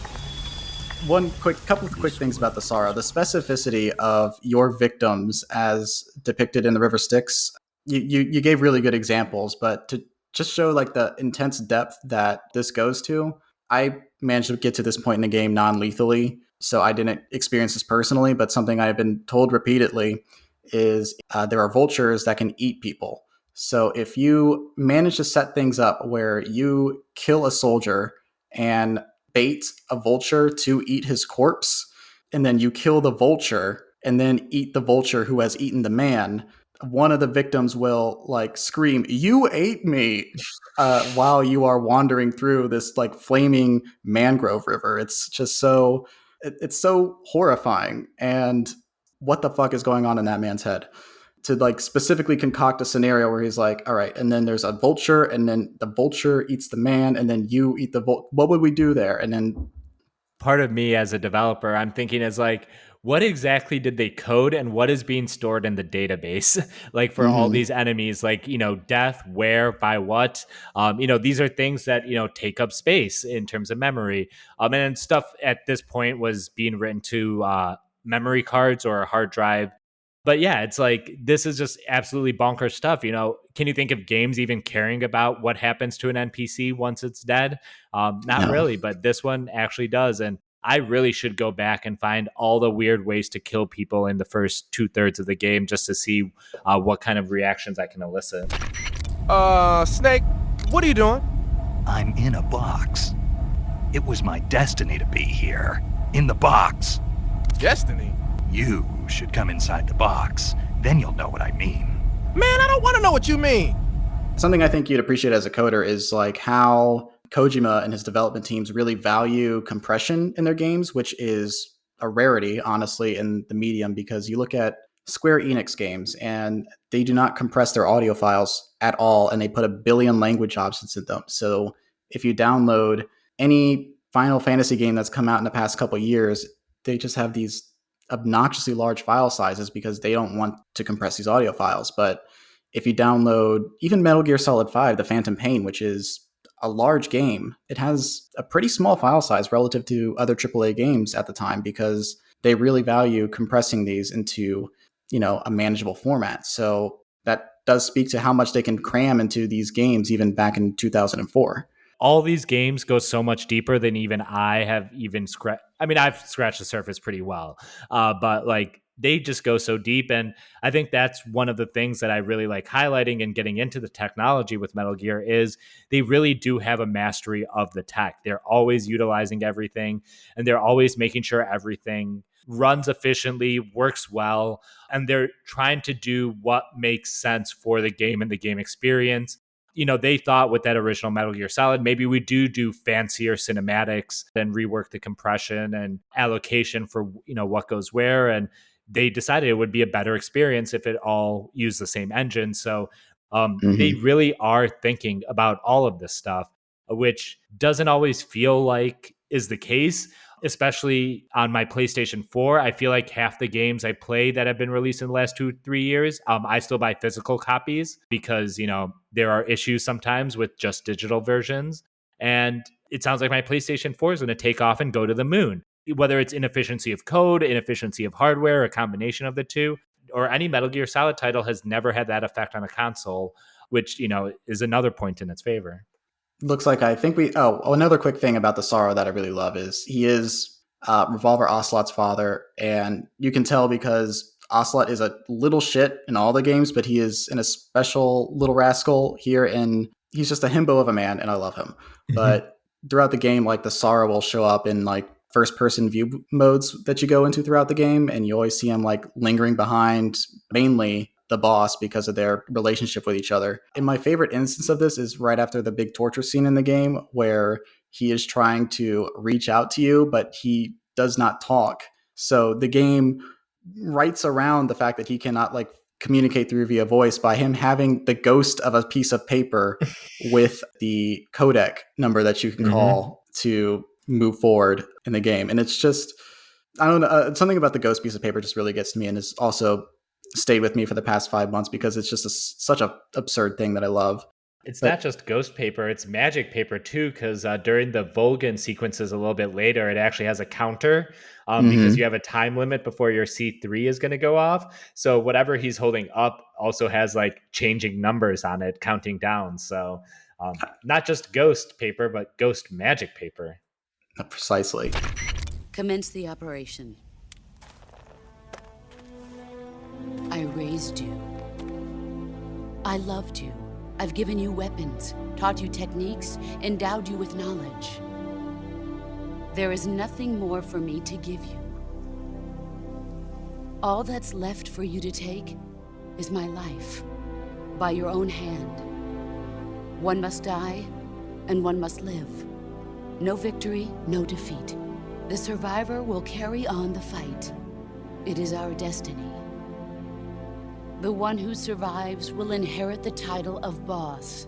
Couple of quick things about the sorrow. The specificity of your victims as depicted in the River Styx. You gave really good examples, but to just show like the intense depth that this goes to, I managed to get to this point in the game non-lethally, so I didn't experience this personally, but something I've been told repeatedly is there are vultures that can eat people. So if you manage to set things up where you kill a soldier and bait a vulture to eat his corpse, and then you kill the vulture and then eat the vulture who has eaten the man, one of the victims will like scream, "You ate me," while you are wandering through this like flaming mangrove river. It's just it's so horrifying. And what the fuck is going on in that man's head? To like specifically concoct a scenario where he's like, all right, and then there's a vulture, and then the vulture eats the man, and then you eat the vulture. What would we do there? And then part of me as a developer, I'm thinking is like, what exactly did they code and what is being stored in the database? Like for all these enemies, like, death, where, by what, these are things that, take up space in terms of memory. And stuff at this point was being written to memory cards or a hard drive. But yeah, it's like, this is just absolutely bonkers stuff. Can you think of games even caring about what happens to an NPC once it's dead? Not really, but this one actually does. And I really should go back and find all the weird ways to kill people in the first 2/3 of the game just to see what kind of reactions I can elicit. Snake, what are you doing? I'm in a box. It was my destiny to be here. In the box. Destiny? You should come inside the box. Then you'll know what I mean. Man, I don't want to know what you mean. Something I think you'd appreciate as a coder is like how Kojima and his development teams really value compression in their games, which is a rarity, honestly, in the medium, because you look at Square Enix games and they do not compress their audio files at all, and they put 1 billion language options in them. So if you download any Final Fantasy game that's come out in the past couple of years, they just have these obnoxiously large file sizes because they don't want to compress these audio files. But if you download even Metal Gear Solid 5, The Phantom Pain, which is a large game, it has a pretty small file size relative to other AAA games at the time because they really value compressing these into, a manageable format. So that does speak to how much they can cram into these games even back in 2004. All these games go so much deeper than even I have even scratched. I mean, I've scratched the surface pretty well, but like they just go so deep. And I think that's one of the things that I really like highlighting and getting into the technology with Metal Gear is they really do have a mastery of the tech. They're always utilizing everything, and they're always making sure everything runs efficiently, works well, and they're trying to do what makes sense for the game and the game experience. They thought with that original Metal Gear Solid, maybe we do fancier cinematics and rework the compression and allocation for, what goes where. And they decided it would be a better experience if it all used the same engine. So they really are thinking about all of this stuff, which doesn't always feel like is the case. Especially on my PlayStation 4, I feel like half the games I play that have been released in the last 2-3 years, I still buy physical copies because, there are issues sometimes with just digital versions. And it sounds like my PlayStation 4 is going to take off and go to the moon. Whether it's inefficiency of code, inefficiency of hardware, a combination of the two, or any Metal Gear Solid title has never had that effect on a console, which, is another point in its favor. Looks like another quick thing about the Sorrow that I really love is he is Revolver Ocelot's father, and you can tell because Ocelot is a little shit in all the games, but he is in a special little rascal here, and he's just a himbo of a man, and I love him. But throughout the game, like the Sorrow will show up in like first person view modes that you go into throughout the game, and you always see him like lingering behind mainly the boss because of their relationship with each other. And my favorite instance of this is right after the big torture scene in the game where he is trying to reach out to you, but he does not talk. So the game writes around the fact that he cannot like communicate through via voice by him having the ghost of a piece of paper with the codec number that you can call to move forward in the game. And it's just, I don't know, something about the ghost piece of paper just really gets to me and is also stayed with me for the past 5 months because it's just such an absurd thing that I love. It's not just ghost paper, it's magic paper too, because during the Volgan sequences a little bit later, it actually has a counter because you have a time limit before your C3 is going to go off. So whatever he's holding up also has like changing numbers on it, counting down. So not just ghost paper, but ghost magic paper. Precisely. Commence the operation. I raised you. I loved you. I've given you weapons, taught you techniques, endowed you with knowledge. There is nothing more for me to give you. All that's left for you to take is my life, by your own hand. One must die, and one must live. No victory, no defeat. The survivor will carry on the fight. It is our destiny. The one who survives will inherit the title of boss.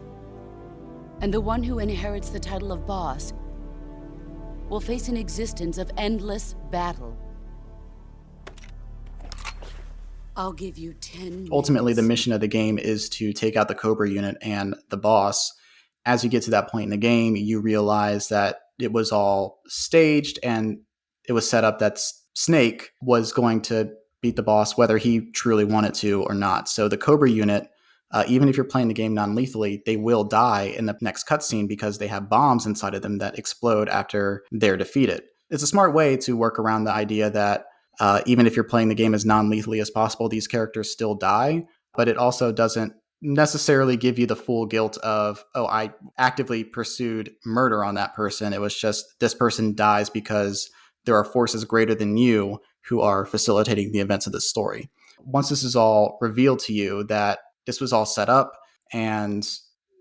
And the one who inherits the title of boss will face an existence of endless battle. I'll give you 10 minutes. Ultimately, the mission of the game is to take out the Cobra unit and the boss. As you get to that point in the game, you realize that it was all staged and it was set up that Snake was going to beat the boss whether he truly wanted to or not. So the Cobra unit, even if you're playing the game non-lethally, they will die in the next cutscene because they have bombs inside of them that explode after they're defeated. It's a smart way to work around the idea that even if you're playing the game as non-lethally as possible, these characters still die, but it also doesn't necessarily give you the full guilt of, oh, I actively pursued murder on that person. It was just this person dies because there are forces greater than you who are facilitating the events of this story. Once this is all revealed to you that this was all set up and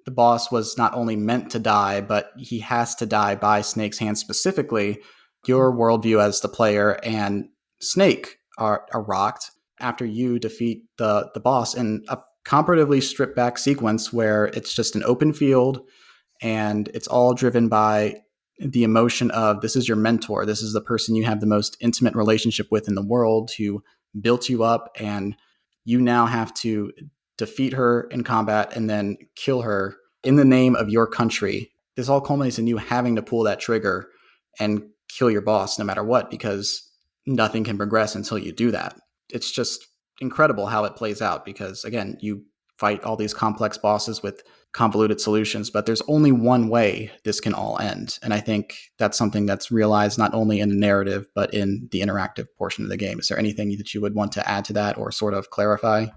the boss was not only meant to die, but he has to die by Snake's hands specifically, your worldview as the player and Snake are rocked after you defeat the boss in a comparatively stripped back sequence where it's just an open field and it's all driven by the emotion of this is your mentor. This is the person you have the most intimate relationship with in the world, who built you up, and you now have to defeat her in combat and then kill her in the name of your country. This all culminates in you having to pull that trigger and kill your boss no matter what, because nothing can progress until you do that. It's just incredible how it plays out, because again, you fight all these complex bosses with convoluted solutions, but there's only one way this can all end. And I think that's something that's realized not only in the narrative, but in the interactive portion of the game. Is there anything that you would want to add to that or sort of clarify?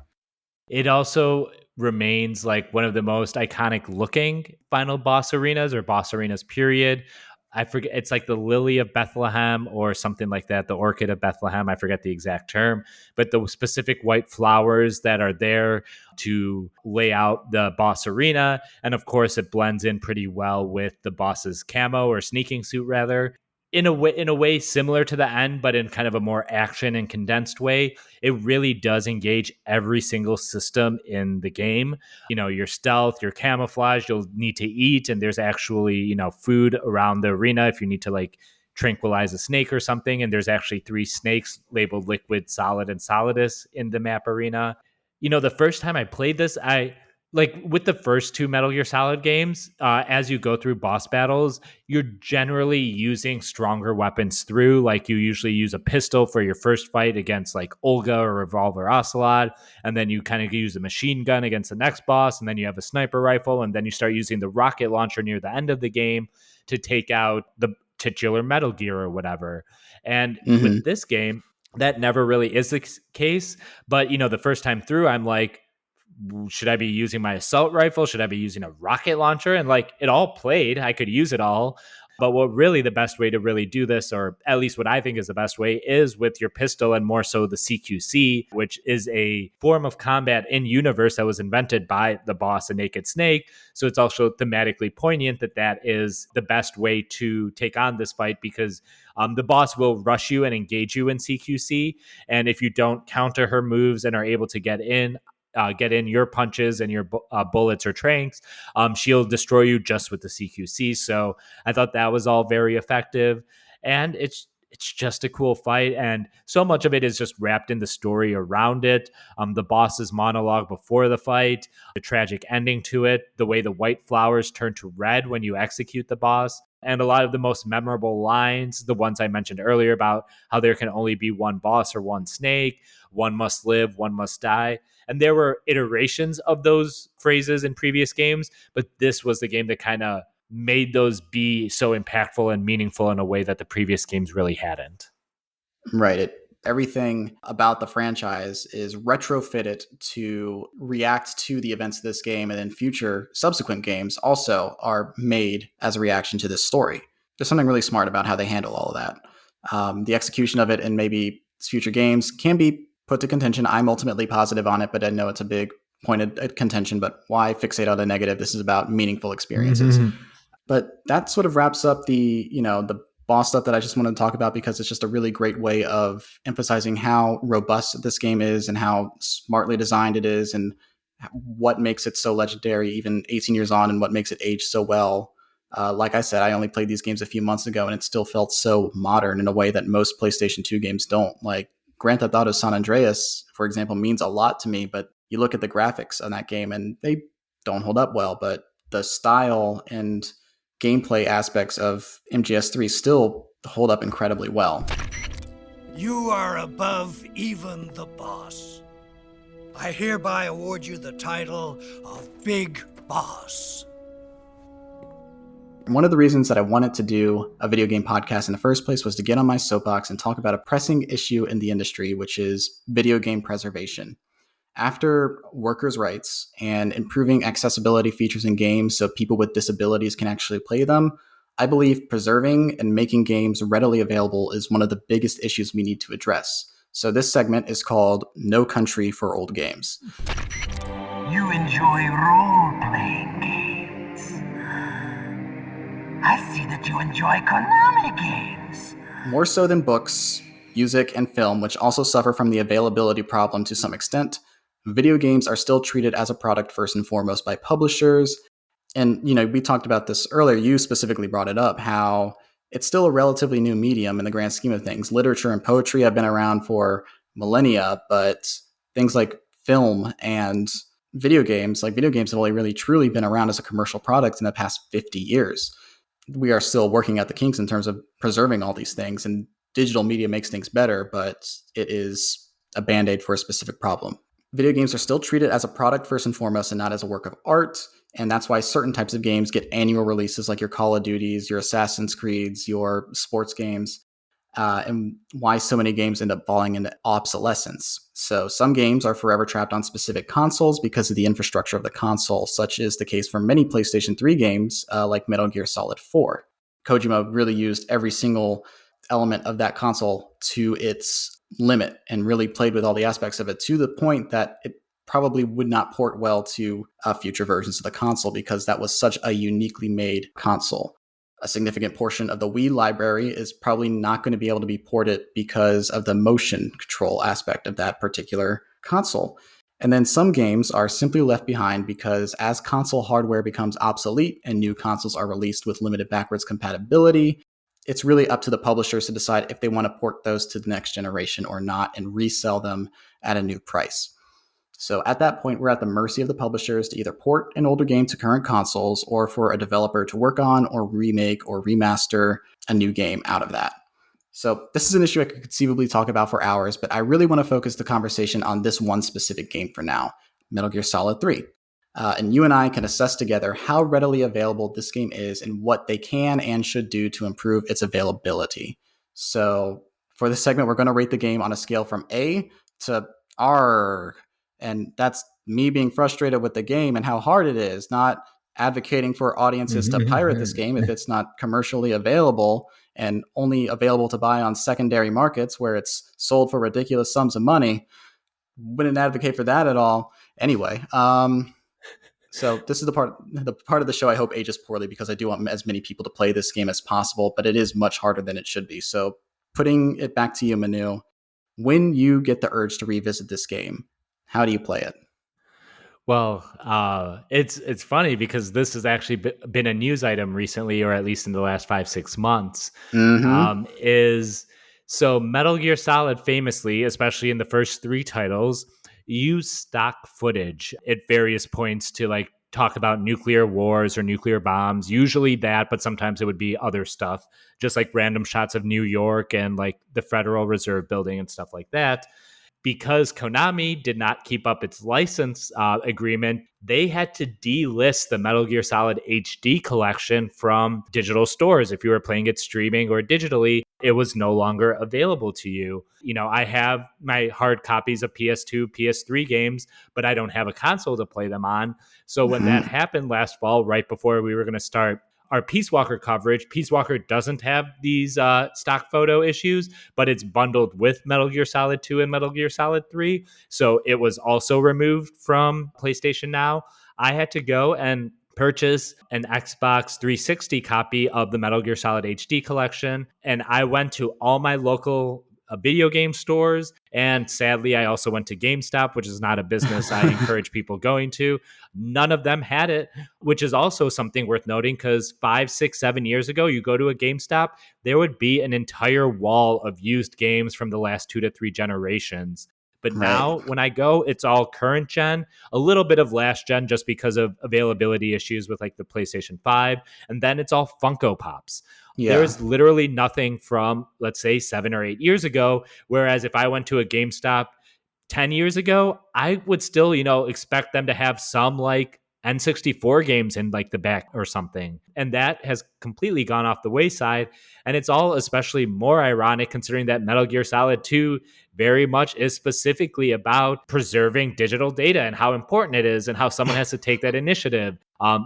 It also remains like one of the most iconic looking final boss arenas, or boss arenas period. I forget, it's like the Lily of Bethlehem or something like that, the Orchid of Bethlehem. I forget the exact term, but the specific white flowers that are there to lay out the boss arena. And of course, it blends in pretty well with the boss's camo, or sneaking suit rather. In a way similar to the end, but in kind of a more action and condensed way. It really does engage every single system in the game. Your stealth, your camouflage, you'll need to eat, and there's actually, food around the arena if you need to like tranquilize a snake or something. And there's actually 3 snakes labeled liquid, solid, and solidus in the map arena. The first time I played this, like with the first 2 Metal Gear Solid games, as you go through boss battles, you're generally using stronger weapons through. Like you usually use a pistol for your first fight against like Olga or Revolver Ocelot. And then you kind of use a machine gun against the next boss. And then you have a sniper rifle. And then you start using the rocket launcher near the end of the game to take out the titular Metal Gear or whatever. And with this game, that never really is the case. But, the first time through, I'm like, should I be using my assault rifle? Should I be using a rocket launcher? And like it all played, I could use it all. But what really the best way to really do this, or at least what I think is the best way, is with your pistol, and more so the CQC, which is a form of combat in universe that was invented by the boss, a Naked Snake. So it's also thematically poignant that is the best way to take on this fight, because the boss will rush you and engage you in CQC. And if you don't counter her moves and are able to get in your punches and your bullets or tranks, she'll destroy you just with the CQC. So I thought that was all very effective. And it's just a cool fight. And so much of it is just wrapped in the story around it. The boss's monologue before the fight, the tragic ending to it, the way the white flowers turn to red when you execute the boss. And a lot of the most memorable lines, the ones I mentioned earlier about how there can only be one boss or one snake, one must live, one must die. And there were iterations of those phrases in previous games, but this was the game that kind of made those be so impactful and meaningful in a way that the previous games really hadn't. Right. Everything about the franchise is retrofitted to react to the events of this game, and then future subsequent games also are made as a reaction to this story. There's something really smart about how they handle all of that. The execution of it in maybe future games can be put to contention. I'm ultimately positive on it, but I know it's a big point of contention. But why fixate on the negative? This is about meaningful experiences. But that sort of wraps up the boss stuff that I just wanted to talk about, because it's just a really great way of emphasizing how robust this game is and how smartly designed it is, and what makes it so legendary even 18 years on, and what makes it age so well. Like I said, I only played these games a few months ago, and it still felt so modern in a way that most PlayStation 2 games don't. Like Grand Theft Auto San Andreas, for example, means a lot to me, but you look at the graphics on that game and they don't hold up well, but the style and gameplay aspects of MGS3 still hold up incredibly well. You are above even the boss. I hereby award you the title of Big Boss. One of the reasons that I wanted to do a video game podcast in the first place was to get on my soapbox and talk about a pressing issue in the industry, which is video game preservation. After workers' rights and improving accessibility features in games so people with disabilities can actually play them, I believe preserving and making games readily available is one of the biggest issues we need to address. So this segment is called No Country for Old Games. You enjoy role-playing games. I see that you enjoy Konami games. More so than books, music, and film, which also suffer from the availability problem to some extent, video games are still treated as a product first and foremost by publishers, And, we talked about this earlier. You specifically brought it up, how it's still a relatively new medium in the grand scheme of things. Literature and poetry have been around for millennia, but things like film and video games have only really truly been around as a commercial product in the past 50 years. We are still working out the kinks in terms of preserving all these things, and digital media makes things better, but it is a band-aid for a specific problem. Video games are still treated as a product first and foremost and not as a work of art, and that's why certain types of games get annual releases like your Call of Duties, your Assassin's Creeds, your sports games, and why so many games end up falling into obsolescence. So some games are forever trapped on specific consoles because of the infrastructure of the console, such is the case for many PlayStation 3 games like Metal Gear Solid 4. Kojima really used every single element of that console to its limit and really played with all the aspects of it to the point that it probably would not port well to future versions of the console because that was such a uniquely made console. A significant portion of the Wii library is probably not going to be able to be ported because of the motion control aspect of that particular console. And then some games are simply left behind because as console hardware becomes obsolete and new consoles are released with limited backwards compatibility, it's really up to the publishers to decide if they want to port those to the next generation or not and resell them at a new price. So at that point, we're at the mercy of the publishers to either port an older game to current consoles or for a developer to work on or remake or remaster a new game out of that. So this is an issue I could conceivably talk about for hours, but I really want to focus the conversation on this one specific game for now, Metal Gear Solid 3. And you and I can assess together how readily available this game is and what they can and should do to improve its availability. So for this segment, we're going to rate the game on a scale from A to R. And that's me being frustrated with the game and how hard it is, not advocating for audiences to pirate this game if it's not commercially available and only available to buy on secondary markets where it's sold for ridiculous sums of money. Wouldn't advocate for that at all. Anyway, so this is the part of the show I hope ages poorly because I do want as many people to play this game as possible, but it is much harder than it should be. So putting it back to you, Manu, when you get the urge to revisit this game, how do you play it? Well, it's funny because this has actually been a news item recently, or at least in the last 5-6 months. So Metal Gear Solid famously, especially in the first 3 titles, use stock footage at various points to like talk about nuclear wars or nuclear bombs. Usually that, but sometimes it would be other stuff, just like random shots of New York and like the Federal Reserve Building and stuff like that. Because Konami did not keep up its license agreement, they had to delist the Metal Gear Solid HD collection from digital stores. If you were playing it streaming or digitally, it was no longer available to you. You know, I have my hard copies of PS2, PS3 games, but I don't have a console to play them on. So when that happened last fall, right before we were going to start our Peace Walker coverage, Peace Walker doesn't have these stock photo issues, but it's bundled with Metal Gear Solid 2 and Metal Gear Solid 3. So it was also removed from PlayStation Now. I had to go and purchase an Xbox 360 copy of the Metal Gear Solid HD collection. And I went to all my local video game stores. And sadly, I also went to GameStop, which is not a business I encourage people going to. None of them had it, which is also something worth noting because 5, 6, 7 years ago, you go to a GameStop, there would be an entire wall of used games from the last 2 to 3 generations. But now when I go, it's all current gen, a little bit of last gen just because of availability issues with like the PlayStation 5. And then it's all Funko Pops. Yeah. There's literally nothing from, let's say, 7 or 8 years ago. Whereas if I went to a GameStop 10 years ago, I would still, expect them to have some like N64 games in like the back or something. And that has completely gone off the wayside. And it's all especially more ironic considering that Metal Gear Solid 2 very much is specifically about preserving digital data and how important it is and how someone has to take that initiative.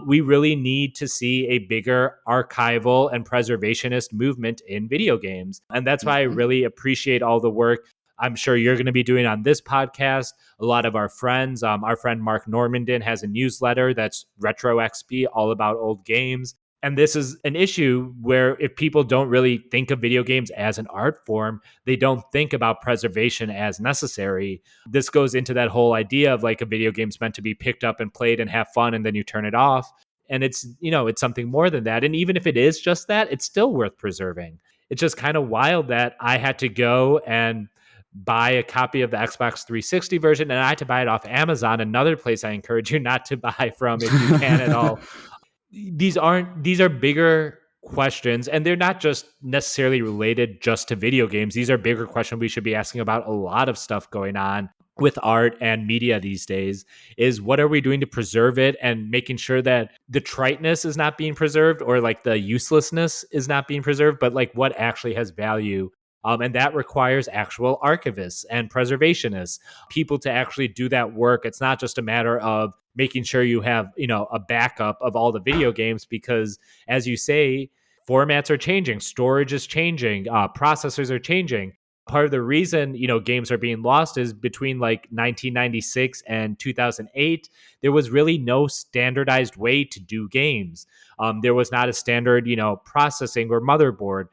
We really need to see a bigger archival and preservationist movement in video games. And that's why I really appreciate all the work I'm sure you're going to be doing on this podcast. A lot of our friends, our friend Mark Normandin has a newsletter that's Retro XP, all about old games. And this is an issue where if people don't really think of video games as an art form, they don't think about preservation as necessary. This goes into that whole idea of like a video game's meant to be picked up and played and have fun and then you turn it off. And it's, it's something more than that. And even if it is just that, it's still worth preserving. It's just kind of wild that I had to go and buy a copy of the Xbox 360 version, and I had to buy it off Amazon, another place I encourage you not to buy from if you can at all. These are bigger questions, and they're not just necessarily related just to video games. These are bigger questions we should be asking about a lot of stuff going on with art and media these days. Is what are we doing to preserve it, and making sure that the triteness is not being preserved, or like the uselessness is not being preserved, but like what actually has value. And that requires actual archivists and preservationists, people to actually do that work. It's not just a matter of making sure you have, a backup of all the video games, because as you say, formats are changing, storage is changing, processors are changing. Part of the reason, games are being lost is between like 1996 and 2008, there was really no standardized way to do games. There was not a standard, processing or motherboard.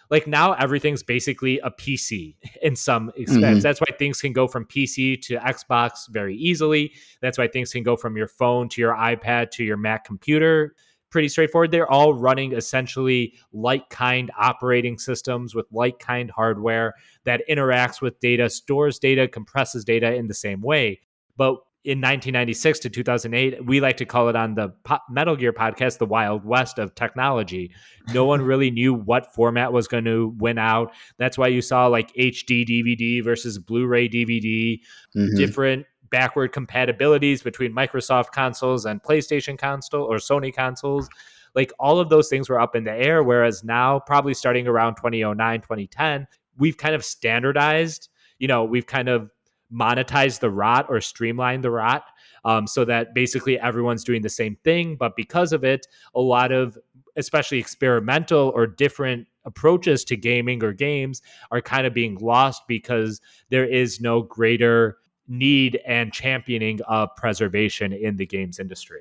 Like now everything's basically a PC in some expense. That's why things can go from PC to Xbox very easily. That's why things can go from your phone to your iPad to your Mac computer pretty straightforward. They're all running essentially like-kind operating systems with like-kind hardware that interacts with data, stores data, compresses data in the same way. But in 1996 to 2008, we like to call it on the Metal Gear podcast, the Wild West of technology. No one really knew what format was going to win out. That's why you saw like HD DVD versus Blu-ray DVD, different backward compatibilities between Microsoft consoles and PlayStation console or Sony consoles. Like all of those things were up in the air. Whereas now, probably starting around 2009, 2010, we've kind of standardized, we've kind of monetize the rot or streamline the rot, so that basically everyone's doing the same thing. But because of it, a lot of especially experimental or different approaches to gaming or games are kind of being lost because there is no greater need and championing of preservation in the games industry.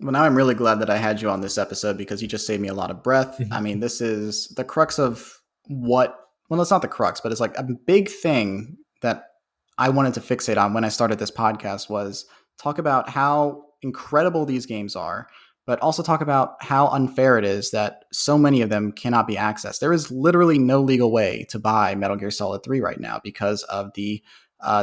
Well, now I'm really glad that I had you on this episode, because you just saved me a lot of breath. I mean, this is the crux of well, it's not the crux, but it's like a big thing that I wanted to fixate on when I started this podcast, was talk about how incredible these games are, but also talk about how unfair it is that so many of them cannot be accessed. There is literally no legal way to buy Metal Gear Solid 3 right now because of the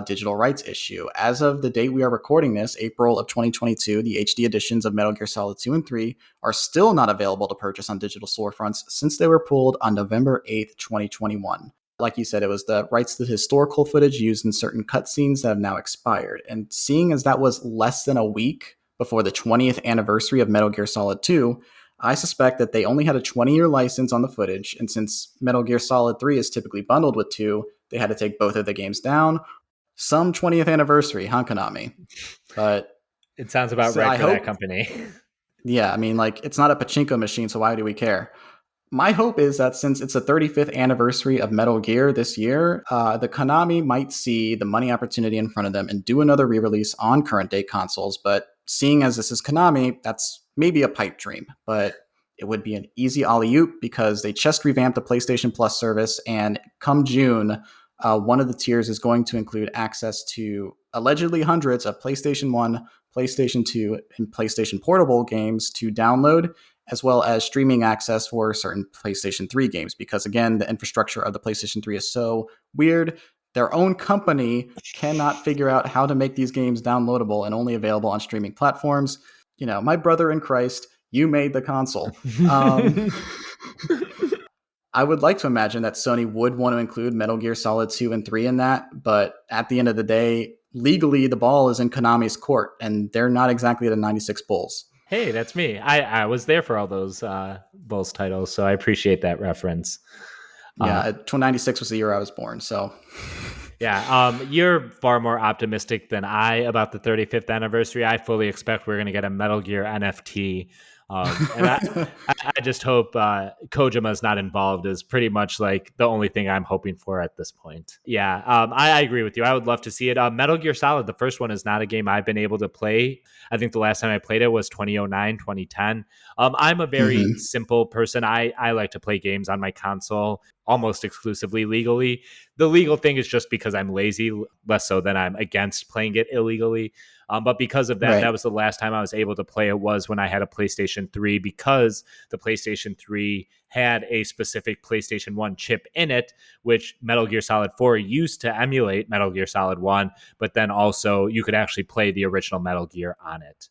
digital rights issue. As of the date we are recording this, April of 2022, the HD editions of Metal Gear Solid 2 and 3 are still not available to purchase on digital storefronts since they were pulled on November 8th, 2021. Like you said, it was the rights to historical footage used in certain cutscenes that have now expired. And seeing as that was less than a week before the 20th anniversary of Metal Gear Solid 2, I suspect that they only had a 20-year license on the footage. And since Metal Gear Solid 3 is typically bundled with 2, they had to take both of the games down. Some 20th anniversary, huh, Konami? But it sounds about right for that company. Yeah, I mean, like, it's not a pachinko machine, so why do we care? My hope is that since it's the 35th anniversary of Metal Gear this year, the Konami might see the money opportunity in front of them and do another re-release on current day consoles. But seeing as this is Konami, that's maybe a pipe dream. But it would be an easy alley-oop because they just revamped the PlayStation Plus service. And come June, one of the tiers is going to include access to allegedly hundreds of PlayStation 1, PlayStation 2, and PlayStation Portable games to download, as well as streaming access for certain PlayStation 3 games. Because again, the infrastructure of the PlayStation 3 is so weird. Their own company cannot figure out how to make these games downloadable and only available on streaming platforms. My brother in Christ, you made the console. I would like to imagine that Sony would want to include Metal Gear Solid 2 and 3 in that, but at the end of the day, legally the ball is in Konami's court, and they're not exactly the 96 Bulls. Hey, that's me. I was there for all those Bulls titles, so I appreciate that reference. Yeah, 96 was the year I was born, so... Yeah, you're far more optimistic than I about the 35th anniversary. I fully expect we're going to get a Metal Gear NFT. And I just hope Kojima's not involved is pretty much like the only thing I'm hoping for at this point. Yeah, I agree with you. I would love to see it. Metal Gear Solid, the first one, is not a game I've been able to play. I think the last time I played it was 2009, 2010. I'm a very simple person. I like to play games on my console. almost exclusively legally. The legal thing is just because I'm lazy, less so than I'm against playing it illegally. But because of that, Right. that was the last time I was able to play it was when I had a PlayStation 3, because the PlayStation 3 had a specific PlayStation 1 chip in it, which Metal Gear Solid 4 used to emulate Metal Gear Solid 1, but then also you could actually play the original Metal Gear on it.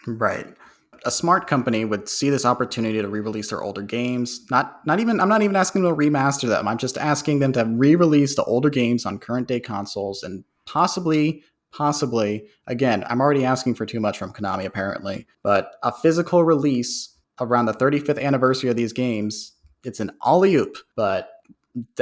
Right. A smart company would see this opportunity to re-release their older games. I'm not even asking them to remaster them. I'm just asking them to re-release the older games on current day consoles and possibly, again, I'm already asking for too much from Konami apparently, but a physical release around the 35th anniversary of these games, it's an alley-oop, but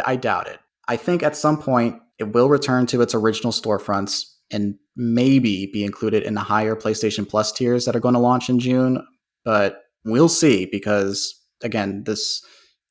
I doubt it. I think at some point it will return to its original storefronts and maybe be included in the higher PlayStation Plus tiers that are going to launch in June. But we'll see, because again, this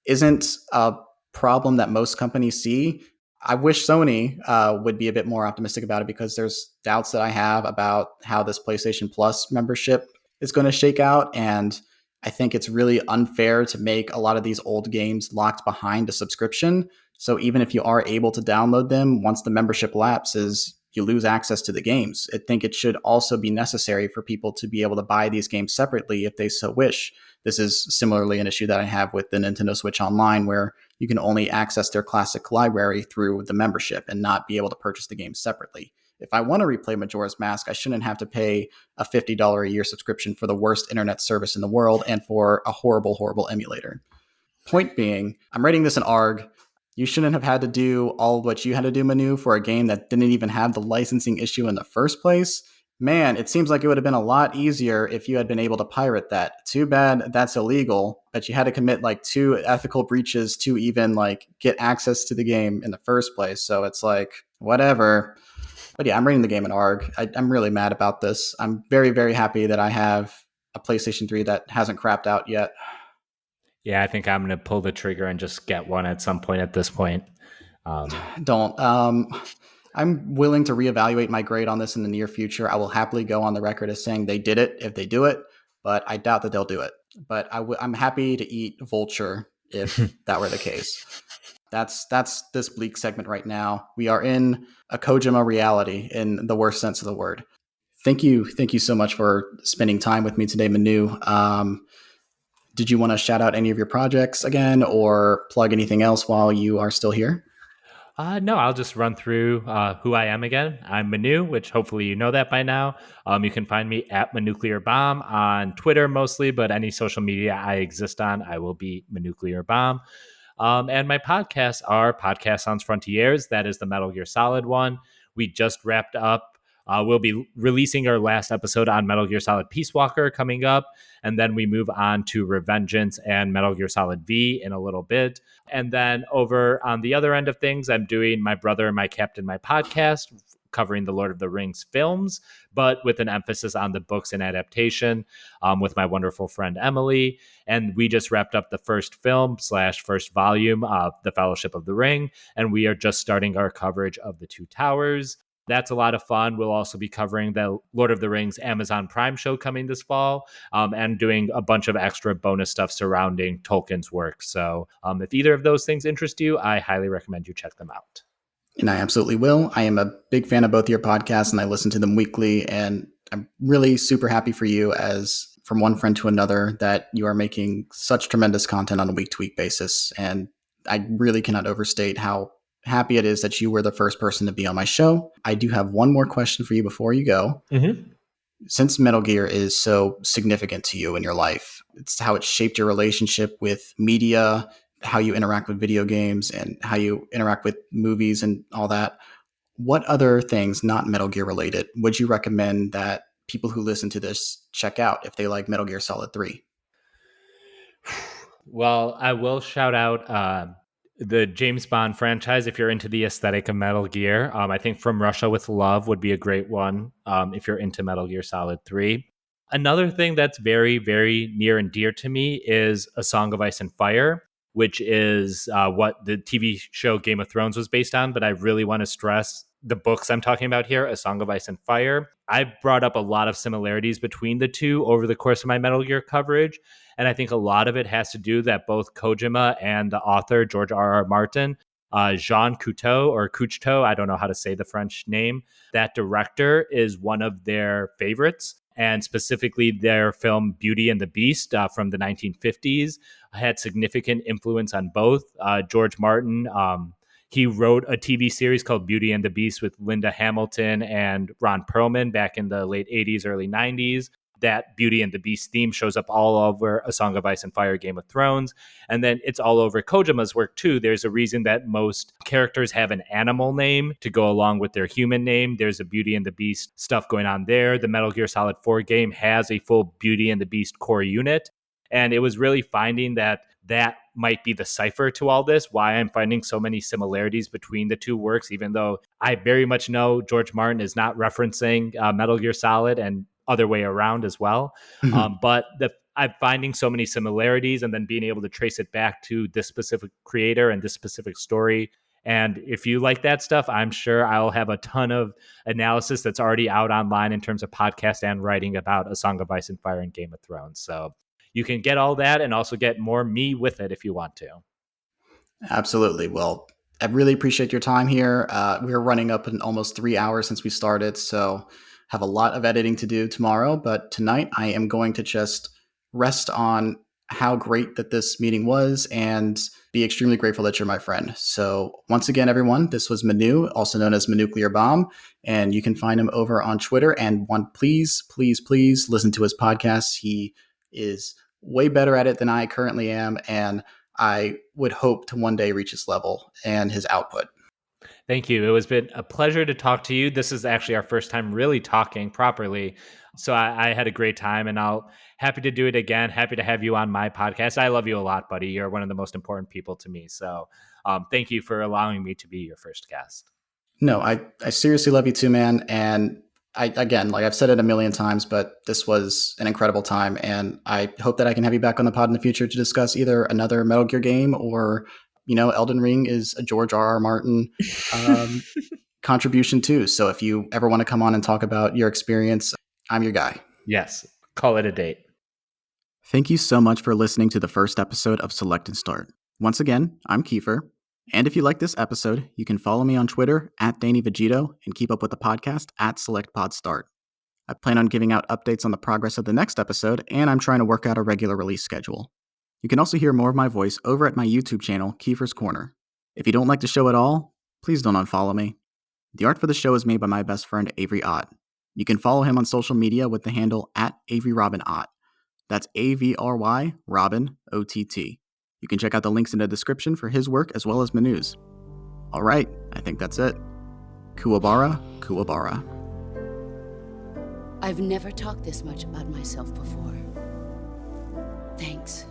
isn't a problem that most companies see. I wish Sony would be a bit more optimistic about it, because there's doubts that I have about how this PlayStation Plus membership is going to shake out. And I think it's really unfair to make a lot of these old games locked behind a subscription. So even if you are able to download them, once the membership lapses, you lose access to the games. I think it should also be necessary for people to be able to buy these games separately if they so wish. This is similarly an issue that I have with the Nintendo Switch Online, where you can only access their classic library through the membership and not be able to purchase the games separately. If I want to replay Majora's Mask, I shouldn't have to pay a $50 a year subscription for the worst internet service in the world and for a horrible emulator. Point being, I'm rating this an ARG. You shouldn't have had to do all what you had to do, Manu, for a game that didn't even have the licensing issue in the first place. Man, it seems like it would have been a lot easier if you had been able to pirate that. Too bad that's illegal, but you had to commit like 2 ethical breaches to even like get access to the game in the first place. So it's like, whatever. But yeah, I'm rating the game an ARG. I'm really mad about this. I'm very happy that I have a PlayStation 3 that hasn't crapped out yet. Yeah, I think I'm going to pull the trigger and just get one at some point at this point. Don't. I'm willing to reevaluate my grade on this in the near future. I will happily go on the record as saying they did it if they do it, but I doubt that they'll do it. But I'm happy to eat Vulture if that were the case. That's this bleak segment right now. We are in a Kojima reality in the worst sense of the word. Thank you so much for spending time with me today, Manu. Did you want to shout out any of your projects again, or plug anything else while you are still here? No, I'll just run through who I am again. I'm Manu, which hopefully you know that by now. You can find me at ManuclearBomb on Twitter mostly, but any social media I exist on, I will be ManuclearBomb. And my podcasts are Podcast Sans Frontiéres. That is the Metal Gear Solid one. We just wrapped up. We'll be releasing our last episode on Metal Gear Solid Peace Walker coming up, and then we move on to Revengeance and Metal Gear Solid V in a little bit. And then over on the other end of things, I'm doing My Brother, My Captain, My Podcast, covering the Lord of the Rings films, but with an emphasis on the books and adaptation with my wonderful friend Emily. And we just wrapped up the first film / first volume of The Fellowship of the Ring, and we are just starting our coverage of The Two Towers. That's a lot of fun. We'll also be covering the Lord of the Rings Amazon Prime show coming this fall, and doing a bunch of extra bonus stuff surrounding Tolkien's work. So if either of those things interest you, I highly recommend you check them out. And I absolutely will. I am a big fan of both of your podcasts, and I listen to them weekly. And I'm really super happy for you, as from one friend to another, that you are making such tremendous content on a week-to-week basis. And I really cannot overstate how happy it is that you were the first person to be on my show. I do have one more question for you before you go. Mm-hmm. Since Metal Gear is so significant to you in your life, it's how it shaped your relationship with media, how you interact with video games, and how you interact with movies and all that. What other things, not Metal Gear related, would you recommend that people who listen to this check out if they like Metal Gear Solid 3? Well, I will shout out the James Bond franchise if you're into the aesthetic of Metal Gear. I think From Russia with Love would be a great one if you're into Metal Gear Solid 3. Another thing that's very, very near and dear to me is A Song of Ice and Fire, which is what the TV show Game of Thrones was based on. But I really want to stress the books I'm talking about here, A Song of Ice and Fire. I've brought up a lot of similarities between the two over the course of my Metal Gear coverage. And I think a lot of it has to do that both Kojima and the author, George R.R. Martin, Jean Cousteau, I don't know how to say the French name, that director is one of their favorites. And specifically their film Beauty and the Beast from the 1950s had significant influence on both. George Martin, he wrote a TV series called Beauty and the Beast with Linda Hamilton and Ron Perlman back in the late 80s, early 90s. That Beauty and the Beast theme shows up all over A Song of Ice and Fire, Game of Thrones. And then it's all over Kojima's work too. There's a reason that most characters have an animal name to go along with their human name. There's a Beauty and the Beast stuff going on there. The Metal Gear Solid 4 game has a full Beauty and the Beast core unit. And it was really finding that might be the cipher to all this, why I'm finding so many similarities between the two works, even though I very much know George Martin is not referencing Metal Gear Solid and other way around as well. But I'm finding so many similarities and then being able to trace it back to this specific creator and this specific story. And if you like that stuff, I'm sure I'll have a ton of analysis that's already out online in terms of podcast and writing about A Song of Ice and Fire and Game of Thrones. So you can get all that and also get more me with it if you want to. Absolutely. Well, I really appreciate your time here. We're running up in almost 3 hours since we started, so have a lot of editing to do tomorrow. But tonight I am going to just rest on how great that this meeting was and be extremely grateful that you're my friend. So once again, everyone, this was Manu, also known as ManuclearBomb, and you can find him over on Twitter. And please listen to his podcast. He is way better at it than I currently am, and I would hope to one day reach his level and his output. Thank you. It has been a pleasure to talk to you. This is actually our first time really talking properly. So I had a great time, and I'll happy to do it again. Happy to have you on my podcast. I love you a lot, buddy. You're one of the most important people to me. So thank you for allowing me to be your first guest. No, I seriously love you too, man. And again, like I've said it a million times, but this was an incredible time. And I hope that I can have you back on the pod in the future to discuss either another Metal Gear game or, Elden Ring is a George R.R. Martin contribution too. So if you ever want to come on and talk about your experience, I'm your guy. Yes. Call it a date. Thank you so much for listening to the first episode of Select and Start. Once again, I'm Keifer. And if you like this episode, you can follow me on Twitter @DannyVegito and keep up with the podcast @SelectPodStart. I plan on giving out updates on the progress of the next episode, and I'm trying to work out a regular release schedule. You can also hear more of my voice over at my YouTube channel, Keifer's Corner. If you don't like the show at all, please don't unfollow me. The art for the show is made by my best friend, Avry Ott. You can follow him on social media with the handle @AvryRobinOtt. That's AVRY Robin OTT. You can check out the links in the description for his work as well as Manu's. All right, I think that's it. Kuwabara, Kuwabara. I've never talked this much about myself before. Thanks.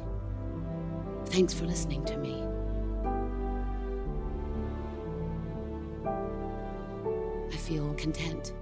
Thanks for listening to me. I feel content.